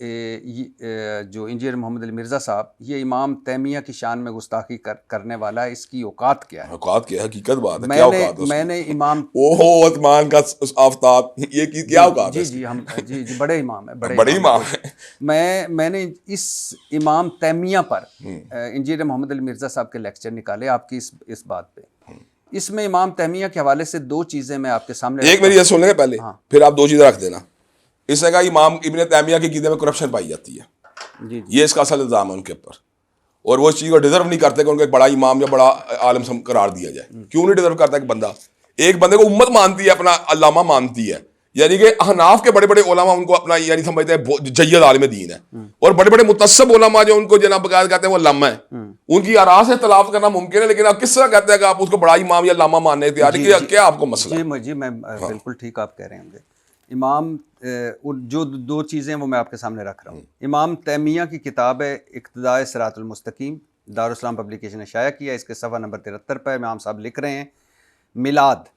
جو انجینئر محمد علی مرزا صاحب، یہ امام تیمیہ کی شان میں گستاخی کرنے والا ہے، اس کی اوقات کیا ہے؟ اوقات کیا ہے؟ حقیقت بات ہے، کیا اوقات ہے؟ میں نے امام اوہو عثمان کا آفتاب، یہ کیا اوقات ہے؟ جی بڑے امام ہیں، بڑے امام ہیں۔ میں نے اس امام تیمیہ پر انجینئر محمد علی مرزا صاحب کے لیکچر نکالے آپ کی اس بات پہ۔ اس میں امام تیمیہ کے حوالے سے دو چیزیں میں آپ کے سامنے، ایک میری یہ سن لیں گے پہلے، پھر آپ دو چیزیں رکھ دینا۔ اس نے کہا امام ابن تیمیہ کے عقیدے میں کرپشن پائی جاتی ہے، جی یہ اس کا اصل الزام ہے ان کے اوپر، اور وہ اس چیز کو ڈیزرو نہیں کرتے کہ ان کو ایک بڑا امام یا بڑا عالم قرار دیا جائے۔ کیوں نہیں ڈیزرو کرتا؟ ایک بندے کو امت مانتی ہے، اپنا علامہ مانتی ہے، یعنی کہ احناف کے بڑے بڑے علماء ان کو اپنا یعنی سمجھتے ہیں جید عالم دین ہے، اور بڑے بڑے متصب علماء جو ان کو جناب بقاعدہ کہتے ہیں وہ علامہ ہیں، ان کی آراء سے اختلاف کرنا ممکن ہے، لیکن آپ کس طرح کہتے ہیں کہ آپ اس کو بڑا امام یا علامہ ماننے تیار ہیں؟ کیا آپ کو مسئلہ ہے؟ جی میں بالکل ٹھیک آپ کہہ رہے ہیں۔ امام جو دو چیزیں وہ میں آپ کے سامنے رکھ رہا ہوں۔ امام تیمیہ کی کتاب ہے اقتداء صراط المستقیم، دارالاسلام پبلیکیشن نے شائع کیا، اس کے صفحہ نمبر 73 پہ امام صاحب لکھ رہے ہیں، میلاد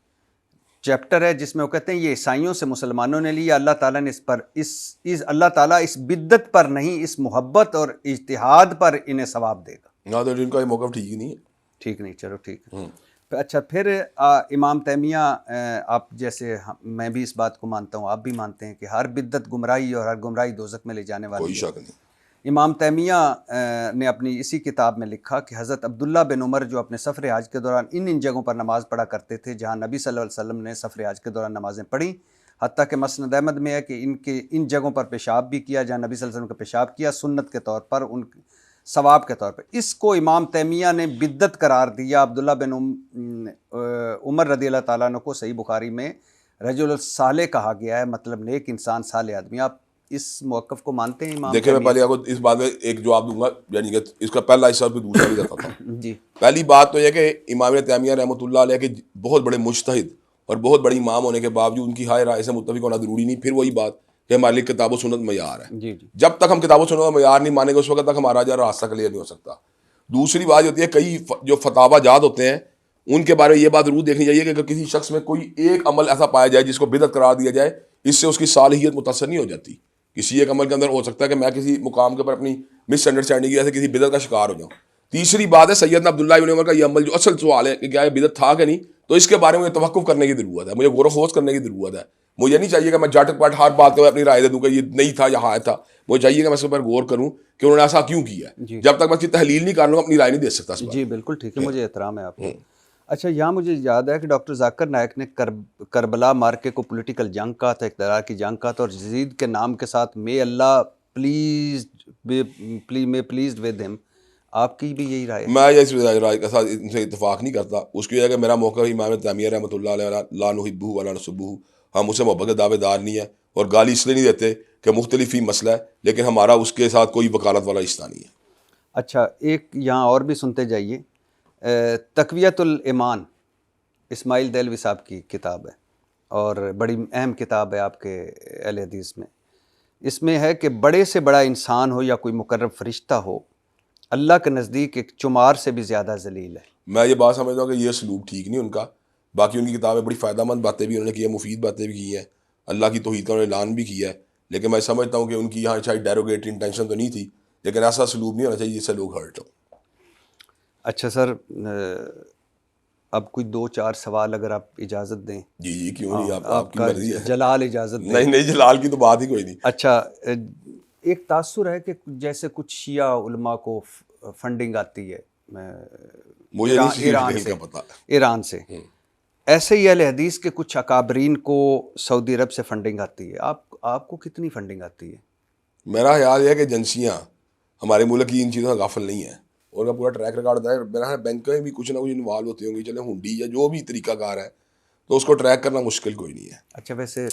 چیپٹر ہے جس میں وہ کہتے ہیں یہ عیسائیوں سے مسلمانوں نے لیا، اللہ تعالیٰ نے اس پر اللہ تعالیٰ اس بدعت پر نہیں، اس محبت اور اجتہاد پر انہیں ثواب دے گا۔ نہ تو ان کا یہ موقف ٹھیک ہی نہیں ہے، ٹھیک نہیں، چلو ٹھیک ہے۔ اچھا، پھر امام تیمیہ، آپ جیسے میں بھی اس بات کو مانتا ہوں، آپ بھی مانتے ہیں کہ ہر بدعت گمراہی اور ہر گمراہی دوزخ میں لے جانے والی کوئی ہے۔ شک نہیں۔ امام تیمیہ نے اپنی اسی کتاب میں لکھا کہ حضرت عبداللہ بن عمر جو اپنے سفر حج کے دوران ان جگہوں پر نماز پڑھا کرتے تھے جہاں نبی صلی اللہ علیہ وسلم نے سفر حج کے دوران نمازیں پڑھی، حتیٰ کہ مسند احمد میں ہے کہ ان جگہوں پر پیشاب بھی کیا جہاں نبی صلی اللہ علیہ وسلم کا پیشاب کیا، سنت کے طور پر، ان ثواب کے طور پر۔ اس کو امام تیمیہ نے بدعت قرار دیا۔ عبداللہ بن عمر رضی اللہ تعالیٰ عنہ کو صحیح بخاری میں رجل الصالح کہا گیا ہے، مطلب نیک انسان، صالح آدمی۔ آپ اس موقف کو مانتے ہیں امام دیکھیں، میں تیمیہ؟ پہلے آپ کو اس بات میں ایک جواب دوں گا، یعنی کہ اس کا پہلا حصہ پھر دوسرا بھی دیتا تھا۔ جی، پہلی بات تو یہ کہ امام تیمیہ رحمۃ اللہ علیہ کے بہت بڑے مجتہد اور بہت بڑی امام ہونے کے باوجود ان کی ہائے رائے سے متفق ہونا ضروری نہیں۔ پھر وہی بات کہ ہمارے لیے کتاب و سنت معیار ہے، جی جب تک ہم کتاب و سنت کا معیار نہیں مانیں گے اس وقت تک ہمارا جو راستہ کلیئر نہیں ہو سکتا۔ دوسری بات ہوتی ہے، کئی جو فتاوی جات ہوتے ہیں ان کے بارے میں یہ بات ضرور دیکھنی چاہیے کہ اگر کسی شخص میں کوئی ایک عمل ایسا پایا جائے جس کو بدعت قرار دیا جائے، اس سے اس کی صالحیت متاثر نہیں ہو جاتی۔ کسی ایک عمل کے اندر ہو سکتا ہے کہ میں کسی مقام کے اوپر اپنی مس انڈرسٹینڈنگ کی وجہ سے کسی بدعت کا شکار ہو جاؤں۔ تیسری بات ہے سیدنا عبداللہ بن عمر کا یہ عمل، جو اصل سوال ہے کہ کیا یہ بدعت تھا کہ نہیں، تو اس کے بارے میں توقف کرنے کی ضرورت ہے، مجھے غور و خوض کرنے کی ضرورت ہے۔ مجھے نہیں چاہیے کہ میں جٹ پٹ ہر بات پہ اپنی رائے دے دوں کہ یہ نہیں تھا یا ہاں تھا۔ مجھے چاہیے کہ میں اس کے اوپر غور کروں کہ انہوں نے ایسا کیوں کیا ہے۔ جب تک میں اس کی تحلیل نہیں کر لوں اپنی رائے نہیں دے سکتا۔ جی بالکل ٹھیک ہے، مجھے احترام ہے آپ کو۔ اچھا، یہاں مجھے یاد ہے کہ ڈاکٹر ذاکر نائک نے کربلا مارکے کو پولیٹیکل جنگ کہا تھا، اقتدار کی جنگ کہا تھا، اور یزید کے نام کے ساتھ مے اللہ پلیزڈ ود ہم۔ آپ کی بھی یہی رائے ہے؟ میں اس رائے کے ساتھ ان سے اتفاق نہیں کرتا۔ اس کی وجہ کہ میرا موقع امام تیمیہ رحمۃ اللہ علیہ لا نحبہ ولا نسبہ، ہم اسے محبت کے دعوے دار نہیں ہیں، اور گالی اس لیے نہیں دیتے کہ مختلف ہی مسئلہ ہے، لیکن ہمارا اس کے ساتھ کوئی وکالت والا رشتہ نہیں ہے۔ اچھا، ایک یہاں اور بھی سنتے جائیے، تقویۃ الایمان، اسماعیل دہلوی صاحب کی کتاب ہے اور بڑی اہم کتاب ہے آپ کے اہل حدیث میں۔ اس میں ہے کہ بڑے سے بڑا انسان ہو یا کوئی مقرب فرشتہ ہو، اللہ کے نزدیک ایک چمار سے بھی زیادہ ذلیل ہے۔ میں یہ بات سمجھتا ہوں کہ یہ سلوک ٹھیک نہیں ان کا۔ باقی ان کی کتابیں بڑی فائدہ مند باتیں بھی انہوں نے کی ہیں، مفید باتیں بھی کی ہیں، اللہ کی توحید کا انہوں نے اعلان بھی کیا ہے، لیکن میں سمجھتا ہوں کہ ان کی یہاں شاید ڈیروگیٹری انٹینشن تو نہیں تھی، لیکن ایسا سلوک نہیں ہونا چاہیے جس سے لوگ ہرٹ ہوں۔ اچھا سر، اب کوئی دو چار سوال اگر آپ اجازت دیں۔ جی کیوں نہیں، آپ کی مرضی ہے۔ جلال اجازت دیں۔ نہیں جلال کی تو بات ہی کوئی نہیں۔ اچھا، ایک تاثر ہے کہ جیسے کچھ شیعہ علماء کو فنڈنگ آتی ہے مجھے نہیں پتا، ایران سے، ایسے ہی اہل حدیث کے کچھ اکابرین کو سعودی عرب سے فنڈنگ آتی ہے۔ آپ کو کتنی فنڈنگ آتی ہے؟ میرا خیال یہ ہے کہ ایجنسیاں ہمارے ملک کی ان چیزوں سے غافل نہیں ہیں، اور کا پورا ٹریک ریکارڈ ہوتا ہے۔ میرا بینکیں بھی کچھ نہ کچھ انوالو ہوتی ہوں گی، چلے ہنڈی یا جو بھی طریقہ کار ہے، تو اس کو ٹریک کرنا مشکل کوئی نہیں ہے۔ اچھا، ویسے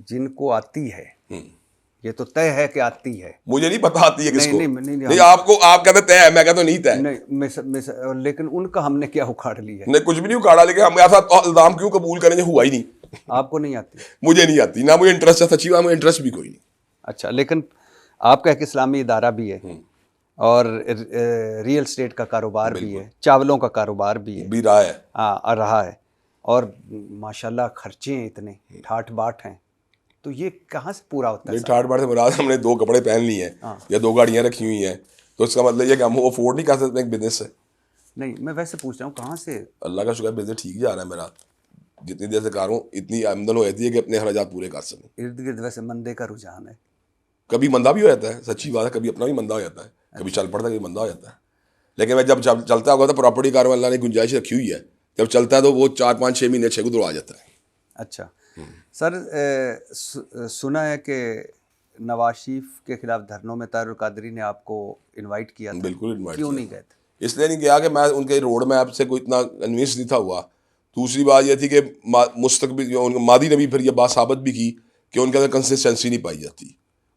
جن کو آتی ہے یہ تو طے ہے کہ آتی ہے، مجھے نہیں پتا آتی ہے کس کو۔ نہیں، آپ کہتے طے ہے، میں کہتا نہیں طے نہیں، لیکن ان کا ہم نے کیا اکھاڑ لی ہے؟ نہیں، کچھ بھی نہیں اکھاڑا، لیکن ہم ایسا الزام کیوں قبول کریں جو ہوا ہی نہیں۔ آپ کو نہیں آتی؟ مجھے نہیں آتی، نہ مجھے انٹرسٹ ہے، سچی بات مجھے انٹرسٹ بھی کوئی نہیں۔ اچھا، لیکن آپ کا ایک اسلامی ادارہ بھی ہے اور ریئل اسٹیٹ کا کاروبار بھی ہے، چاولوں کا کاروبار بھی ہے، بھی رہا ہے، رہا ہے، اور ماشاءاللہ خرچے ہیں اتنے ٹھاٹھ باٹ ہیں۔ تو یہ کہاں سے پورا ہوتا ہے؟ ٹھاٹ باٹ سے مراد ہم نے 2 کپڑے پہن لیے ہیں یا 2 گاڑیاں رکھی ہوئی ہیں تو اس کا مطلب یہ کہ ہم وہ افورڈ نہیں کر سکتے ایک بزنس سے. نہیں میں ویسے پوچھ رہا ہوں کہاں سے. اللہ کا شکر بزنس ٹھیک جا رہا ہے میرا, جتنی دیر سے کر رہا ہوں اتنی آمدن ہو جاتی ہے کہ اپنے اخراجات پورے کر سکوں. ارد گرد ویسے مندے کا رجحان ہے. کبھی مندہ بھی ہو جاتا ہے, سچی بات ہے, کبھی اپنا بھی مندہ ہو جاتا ہے, کبھی چل پڑتا ہے, کبھی مندہ ہو جاتا ہے. لیکن میں جب چلتا ہوگا تو پراپرٹی کار میں اللہ نے گنجائش رکھی ہوئی ہے, جب چلتا ہے تو وہ 4-5-6 مہینے 6 کو آ جاتا ہے. اچھا سر, سنا ہے کہ نواز شریف کے خلاف دھرنوں میں طاہر القادری نے آپ کو انوائٹ کیا تھا. بالکل انوائٹ کیوں کیا. نہیں گئے تھے؟ اس لیے نہیں کیا کہ میں ان کے روڈ میپ سے کوئی اتنا کنوینس نہیں تھا ہوا. دوسری بات یہ تھی کہ مستقبل ماضی نے بھی پھر یہ بات ثابت بھی کی کہ ان کے اندر کنسسٹنسی نہیں پائی جاتی,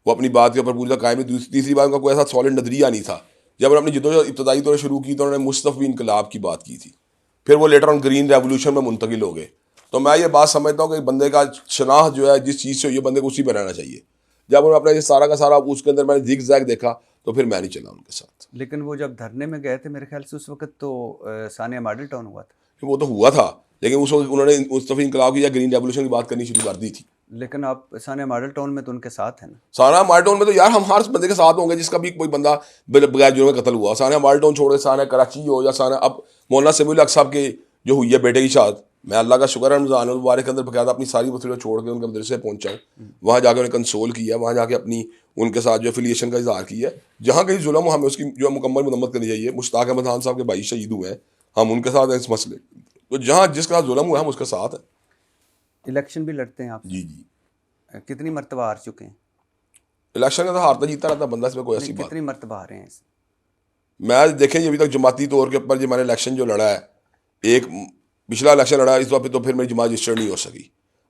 وہ اپنی بات کے اوپر پوری قائم ہے. تیسری بات ان کا کوئی ایسا سالڈ نظریہ نہیں تھا. جب انہوں نے اپنی جدوجہد ابتدائی طور شروع کی تو انہوں نے مصطفی انقلاب کی بات کی تھی, پھر وہ لیٹر آن گرین ریولوشن میں منتقل ہو گئے. تو میں یہ بات سمجھتا ہوں کہ بندے کا شناخت جو ہے جس چیز سے ہوئی ہے بندے کو اسی پہ رہنا چاہیے. جب انہوں نے اپنا یہ سارا کا سارا اس کے اندر میں نے زگ زیگ دیکھا تو پھر میں نہیں چلا ان کے ساتھ. لیکن وہ جب دھرنے میں گئے تھے میرے خیال سے اس وقت تو ثانیہ ماڈل ٹاؤن ہوا تھا. وہ تو ہوا تھا لیکن اس وقت انہوں نے مصطفی انقلاب کی یا گرین ریولوشن کی بات کرنی شروع کر دی تھی. لیکن آپ ثانیہ ماڈل ٹاؤن میں تو ان کے ساتھ ہیں نا. ثانیہ ماڈل ٹاؤن میں تو یار ہم ہر بندے کے ساتھ ہوں گے جس کا بھی کوئی بندہ بغیر جرم میں قتل ہوا. ثانیہ ماڈل ٹاؤن چھوڑ کے ثانیہ کراچی ہو یا ثانیہ اب مولانا سمیع الحق صاحب کے جو ہوئی ہے بیٹے کی شاد, میں اللہ کا شکر ہے رمضان المبارک کے اندر باقاعدہ اپنی ساری مسئلے چھوڑ کے ان کے مدرسے پہنچا ہوں, وہاں جا کے انہیں کنسول کیا, وہاں جا کے اپنی ان کے ساتھ جو ایفیلیشن کا اظہار کیا ہے. جہاں کہیں ظلم ہو ہمیں اس کی جو مکمل مرمت کرنی چاہیے. مشتاق احمد خان صاحب کے بھائی شہید ہوئے ہیں, ہم ان کے ساتھ ہیں اس مسئلے. تو جہاں جس کا ظلم ہوا ہم اس کے ساتھ ہیں. الیکشن بھی لڑتے ہیں آپ؟ جی جی. کتنی مرتبہ ہار چکے ہیں؟ الیکشن کا تو ہارتا جیتا رہتا بندہ, اس میں کوئی ایسی بات. کتنی مرتبہ ہارے ہیں؟ میں دیکھیں یہ ابھی تک جماعتی طور کے اوپر جو میں نے الیکشن جو لڑا ہے, ایک پچھلا الیکشن لڑا اس وقت تو پھر میری جماعت رجسٹرڈ نہیں ہو سکی.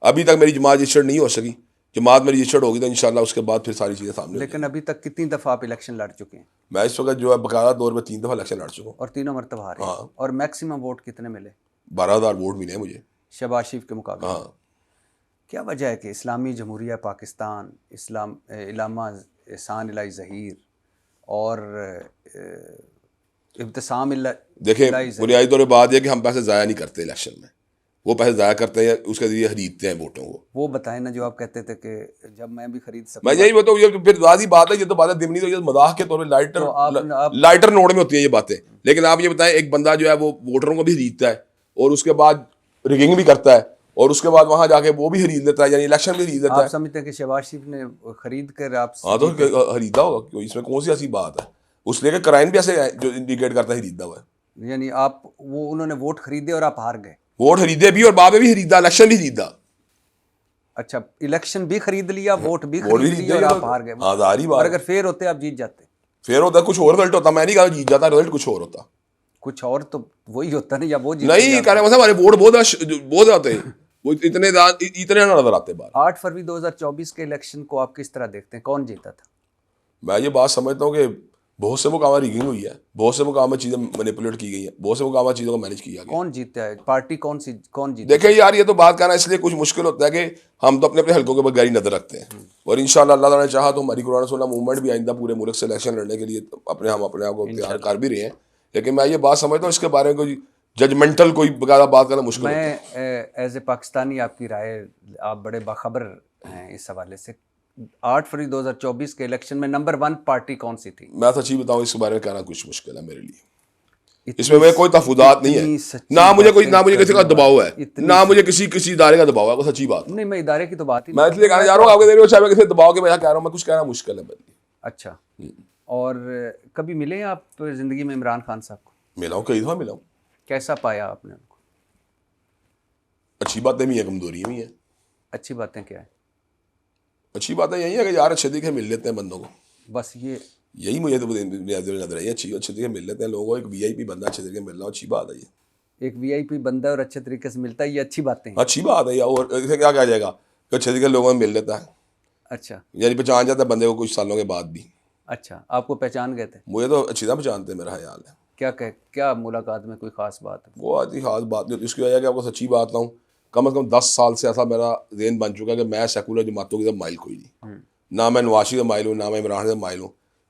ابھی تک میری جماعت رجسٹرڈ نہیں ہو سکی. جماعت میری رجسٹرڈ ہوگی تو انشاءاللہ اس کے بعد پھر ساری چیزیں سامنے. لیکن ابھی تک کتنی دفعہ آپ الیکشن لڑ چکے ہیں؟ میں اس وقت جو ہے باقاعدہ طور پہ 3 دفعہ الیکشن لڑ چکا ہوں. اور تینوں مرتبہ ہارے ہیں. ہاں. اور میکسیمم ووٹ کتنے ملے؟ 12,000 ووٹ ملے ہیں مجھے شہباز شریف کے مقابلے. ہاں. کیا وجہ ہے کہ اسلامی جمہوریہ پاکستان, علامہ احسان الہی ظہیر اور ابتسام دیکھیں بنیادی طور پہ بات یہ کہ ہم پیسے ضائع نہیں کرتے الیکشن میں, وہ پیسے ضائع کرتے ہیں اس کے ذریعے خریدتے ہیں ووٹوں کو. وہ بتائیں نا جو آپ کہتے تھے کہ جب میں بھی خرید سکتا. میں یہی بتاؤں, یہ پھر واضح بات ہے, یہ تو باتیں دمنی تو یہ مذاق کے طور پہ لائٹر نوٹ میں ہوتی ہیں یہ باتیں. لیکن آپ یہ بتائیں ایک بندہ جو ہے وہ ووٹروں کو بھی خریدتا ہے اور اس کے بعد ریگنگ بھی کرتا ہے اور اس کے بعد وہاں جا کے وہ بھی خرید لیتا ہے, یعنی الیکشن بھی خرید لیتا ہے. آپ سمجھتے ہیں کہ شہباز شریف نے خرید کر آپ؟ ہاں تو خریدا ہوگا, اس میں کون سی ایسی بات ہے. اس لیے کہ کرائم بھی ایسے جو انڈیکیٹ کرتا ہے خریدا ہوا ہے. یعنی آپ وہ انہوں نے ووٹ خریدے اور آپ ہار گئے. ووٹ خریدے بھی اور بعد میں بھی خریدا, الیکشن بھی خریدا. اچھا الیکشن بھی خرید لیا, ووٹ بھی خرید لیا اور آپ ہار گئے. ہاں ظاہری بات. اور اگر فیئر ہوتے آپ جیت جاتے. فیئر ہوتا کچھ اور رزلٹ ہوتا, میں نہیں کہا جیت جاتا, رزلٹ کچھ اور ہوتا. کچھ اور تو وہی ہوتا نہیں, یا وہ جیت نہیں کہہ رہے ہمارے ووٹ بہت آتے ہیں, وہ اتنے نہ نظر آتے. 8 فروری 2024 کے الیکشن کو آپ کس طرح دیکھتے ہیں, کون جیتا تھا؟ میں یہ بات سمجھتا ہوں کہ بہت سے مقامات ریگنگ ہوئی ہے, بہت سے مقامات چیزیں مینیپولیٹ کی گئی ہیں, بہت سے مقامات چیزوں کو مینیج کیا گیا. کون جیتا ہے, پارٹی کون جیتا؟ دیکھیں یار یہ تو بات کرنا اس لیے کچھ مشکل ہوتا ہے کہ ہم تو اپنے حلقوں کے اوپر گہری نظر رکھتے ہیں, اور انشاءاللہ اللہ تعالیٰ نے چاہا تو ہماری قرآن سننا موومنٹ بھی آئندہ پورے ملک سے الیکشن لڑنے کے لیے اپنے آپ کو تیار کر بھی رہے ہیں. لیکن میں یہ بات سمجھتا ہوں اس کے بارے میں کوئی ججمنٹل کوئی بغیر بات کرنا مشکل ہوتا ہے. میں ایز اے پاکستانی آپ کی رائے, آپ بڑے باخبر ہیں اس حوالے سے, 8 فروری 2024 کے الیکشن میں نمبر 1 پارٹی کون سی تھی؟ میں سچی بتاؤں اس کے بارے میں کہنا کچھ مشکل ہے میرے لیے. اس میں کوئی تفویضات نہیں ہے, نہ مجھے کسی کا دباؤ ہے, نہ مجھے کسی ادارے کا دباؤ ہے. کوئی سچی بات نہیں, میں ادارے کی تو بات ہی میں اس لیے کہنا چاہ رہا ہوں آپ کے شاید کسی دباؤ کے میں کہہ رہا ہوں, میں کچھ کہنا مشکل ہے. اچھا, اور کبھی ملے آپ زندگی میں عمران خان صاحب کو؟ ملا ہوں, کئی دفعہ ملا ہوں. کیسا پایا آپ نے ان کو؟ اچھی باتیں بھی ہیں, کمزوریاں بھی ہیں. اچھی باتیں کیا ہیں؟ اچھی باتیں یہی ہے کہ یار اچھے طریقے مل لیتے ہیں بندوں کو, بس یہی مجھے تو نظر آئی. اچھے طریقے مل لیتے ہیں لوگوں کو, ایک VIP بندہ اچھے طریقے مل رہا, اچھی بات ہے. یہ ایک VIP بندہ اور اچھے طریقے سے ملتا ہے, یہ اچھی باتیں ہیں. اچھی بات ہے. اور اسے کیا کہا جائے گا کہ اچھے طریقے لوگوں میں مل لیتا ہے. اچھا, یعنی پہچان جاتا ہے بندے کو کچھ سالوں کے بعد بھی. اچھا, آپ کو پہچان گئے تھے؟ مجھے تو اچھی طرح پہچانتے ہیں, میرا خیال ہے. کیا ملاقات میں کوئی خاص بات ہے؟ وہ آتی خاص بات نہیں ہوتی. اس کی وجہ کہ آپ کو سچی بات کہوں, کم از کم 10 سال سے ایسا میرا ذہن بن چکا ہے کہ میں سیکولر جماعتوں کی طرف مائل کوئی نہیں. نہ میں نواز شریف سے مائل ہوں, نہ میں عمران سے مائل ہوں,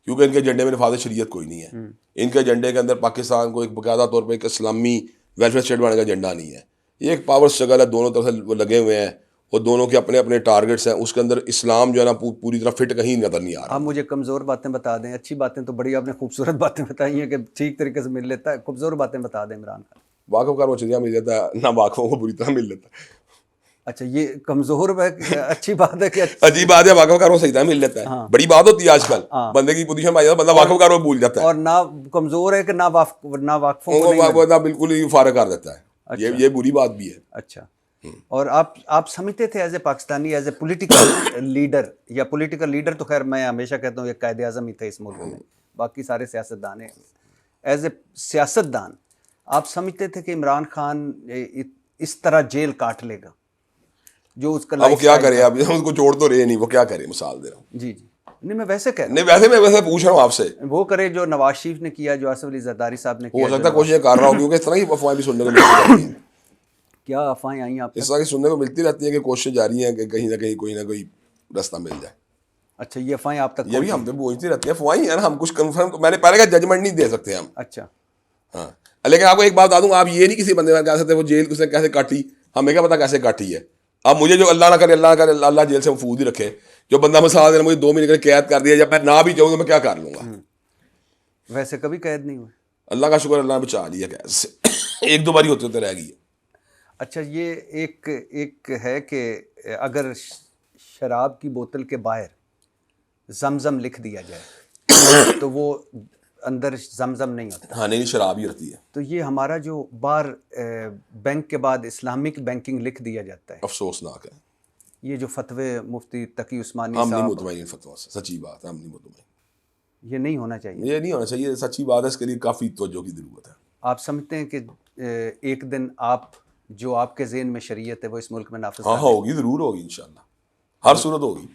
کیونکہ ان کے ایجنڈے میں نفاذ شریعت کوئی نہیں ہے. ان کے ایجنڈے کے اندر پاکستان کو ایک باقاعدہ طور پہ ایک اسلامی ویلفیئر اسٹیٹ بنانے کا ایجنڈا نہیں ہے. یہ ایک پاور اسٹرگل ہے, دونوں طرف سے وہ لگے ہوئے ہیں, وہ دونوں کے اپنے اپنے ٹارگٹس ہیں. اس کے اندر اسلام جو ہے نا پوری طرح فٹ کہیں نظر نہیں آ رہا. آپ مجھے کمزور باتیں بتا دیں. اچھی باتیں تو بڑی آپ نے خوبصورت باتیں بتائی ہیں کہ ٹھیک طریقے سے مل لیتا ہے. خوبصور باتیں بتا دیں عمران خان. واقف کار وہ چڑیا مل جاتا ہے, نہ واقفوں کو بری طرح مل لیتا ہے. اچھا یہ کمزور ہے, اچھی بات ہے کہ عجیب بات ہے, واقف کاروں صحیح طرح مل لیتا ہے. بڑی بات ہوتی ہے آج کل بندے کی پوزیشن میں آ جاتا ہے, بندہ واقف کاروں بھول جاتا ہے, اور نہ کمزور ہے کہ نہ واقفوں کو بالکل ہی فارغ کر دیتا ہے. یہ بری بات بھی ہے. اچھا. اور آپ سمجھتے تھے as a Pakistani, as a political leader, یا پولیٹیکل لیڈر تو خیر میں ہمیشہ کہتا ہوں ایک قائد اعظم ہی تھے اس ملک میں, باقی سارے سیاستدان ہیں, ایز اے سیاستدان آپ سمجھتے تھے کہ عمران خان اس طرح جیل کاٹ لے گا جو اس کا وہ کیا کرے, اب اس کو چھوڑ تو رہے نہیں, وہ کیا کرے, مثال دے رہا ہوں. جی جی نہیں میں ویسے کہہ نہیں میں ویسے پوچھ رہا ہوں آپ سے, وہ کرے جو نواز شریف نے کیا, جو آصف علی زرداری صاحب نے کیا. ہو سکتا ہے کوششیں کر رہا ہوں, کیونکہ اس طرح کی افواہیں بھی سننے کو ملتی رہتی ہیں. کیا افواہیں آئیں آپ اس طرح کی سننے کو ملتی رہتی ہیں کہ کوششیں جاری ہیں کہ کہیں نہ کہیں کوئی نہ کوئی رستہ مل جائے. اچھا یہ افواہیں آپ تک یہ بھی ہم پہ پہنچتی رہتی ہیں. افواہیں ہیں نا, ہم کچھ کنفرم, میں نے پہلے کا ججمنٹ نہیں دے سکتے ہم. اچھا ہاں, لیکن آپ کو ایک بات بتا دوں, آپ یہ نہیں کسی بندے میں کہہ سکتے وہ جیل اس نے کیسے کاٹی, ہمیں کیا پتا کیسے کاٹی ہے. اب مجھے جو اللہ نہ کرے اللہ جیل سے محفوظ ہی رکھے, جو بندہ مثال دینا مجھے 2 مہینے کے قید کر دیا, جب میں نہ بھی چاہوں تو میں کیا کر لوں گا. ویسے کبھی قید نہیں ہوئے. اللہ کا شکر, اللہ نے بچا لیا قید سے, 1-2 بار ہی ہوتے رہ گئی. اچھا یہ ایک ہے کہ اگر شراب کی بوتل کے باہر زمزم لکھ دیا جائے تو وہ اندر زمزم نہیں ہوتا. ہاں نہیں, شراب ہی رہتی ہے. تو یہ ہمارا جو باہر بینک کے بعد اسلامک بینکنگ لکھ دیا جاتا ہے, افسوسناک ہے. یہ جو فتوے مفتی تقی عثمانی ہم نہیں صاحب, مطمئن فتویٰ سے, سچی بات ہے, ہم نہیں مطمئن. یہ نہیں ہونا چاہیے. یہ نہیں ہونا چاہیے, سچی بات ہے, اس کے لیے کافی توجہ کی ضرورت ہے. آپ سمجھتے ہیں کہ ایک دن جو آپ کے ذہن میں شریعت ہے وہ اس ملک میں نافذ ہاں ہوگی, ضرور ہوگی انشاءاللہ, ہر صورت ہوگی.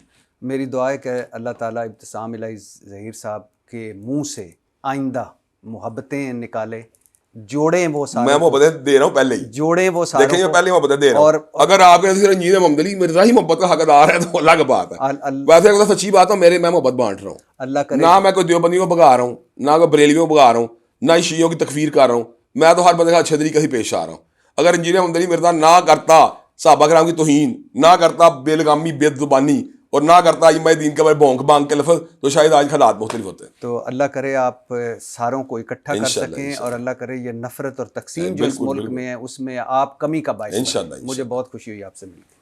میری دعا ہے کہ اللہ تعالیٰ ابتسام الہی ظہیر صاحب کے منہ سے آئندہ محبتیں نکالے, جوڑیں وہ سارے, میں محبتیں دے رہا ہوں پہلے ہی, جوڑیں وہ سارے, دیکھیں میں پہلے محبتیں دے رہا ہوں. اگر آپ کے رنجید محمد علی مرزا ہی محبت کا حقدار ہے تو اللہ کی بات ہے. ویسے اگر سچی بات ہے, میں محبت بانٹ رہا ہوں. اللہ کرے نہ میں کوئی دیوبندیوں کو بگا رہا ہوں, نہ کوئی بریلویوں کو بگا رہا ہوں, نہ شیعوں کی تکفیر کر رہا ہوں. میں تو ہر بندے کا اچھے طریقے سے پیش آ رہا ہوں. اگر انجینئر محمد علی مرزا نہ کرتا صحابہ کرام کی توہین, نہ کرتا بے لگامی بے زبانی, اور نہ کرتا ائمہ دین کے بارے بھونک بھانگ کے لفظ, تو شاید آج حالات مختلف ہوتے ہیں. تو اللہ کرے آپ ساروں کو اکٹھا کر سکیں, اور اللہ کرے یہ نفرت اور تقسیم جو اس ملک میں ہے اس میں آپ کمی کا باعث. مجھے بہت خوشی ہوئی آپ سے مل کے.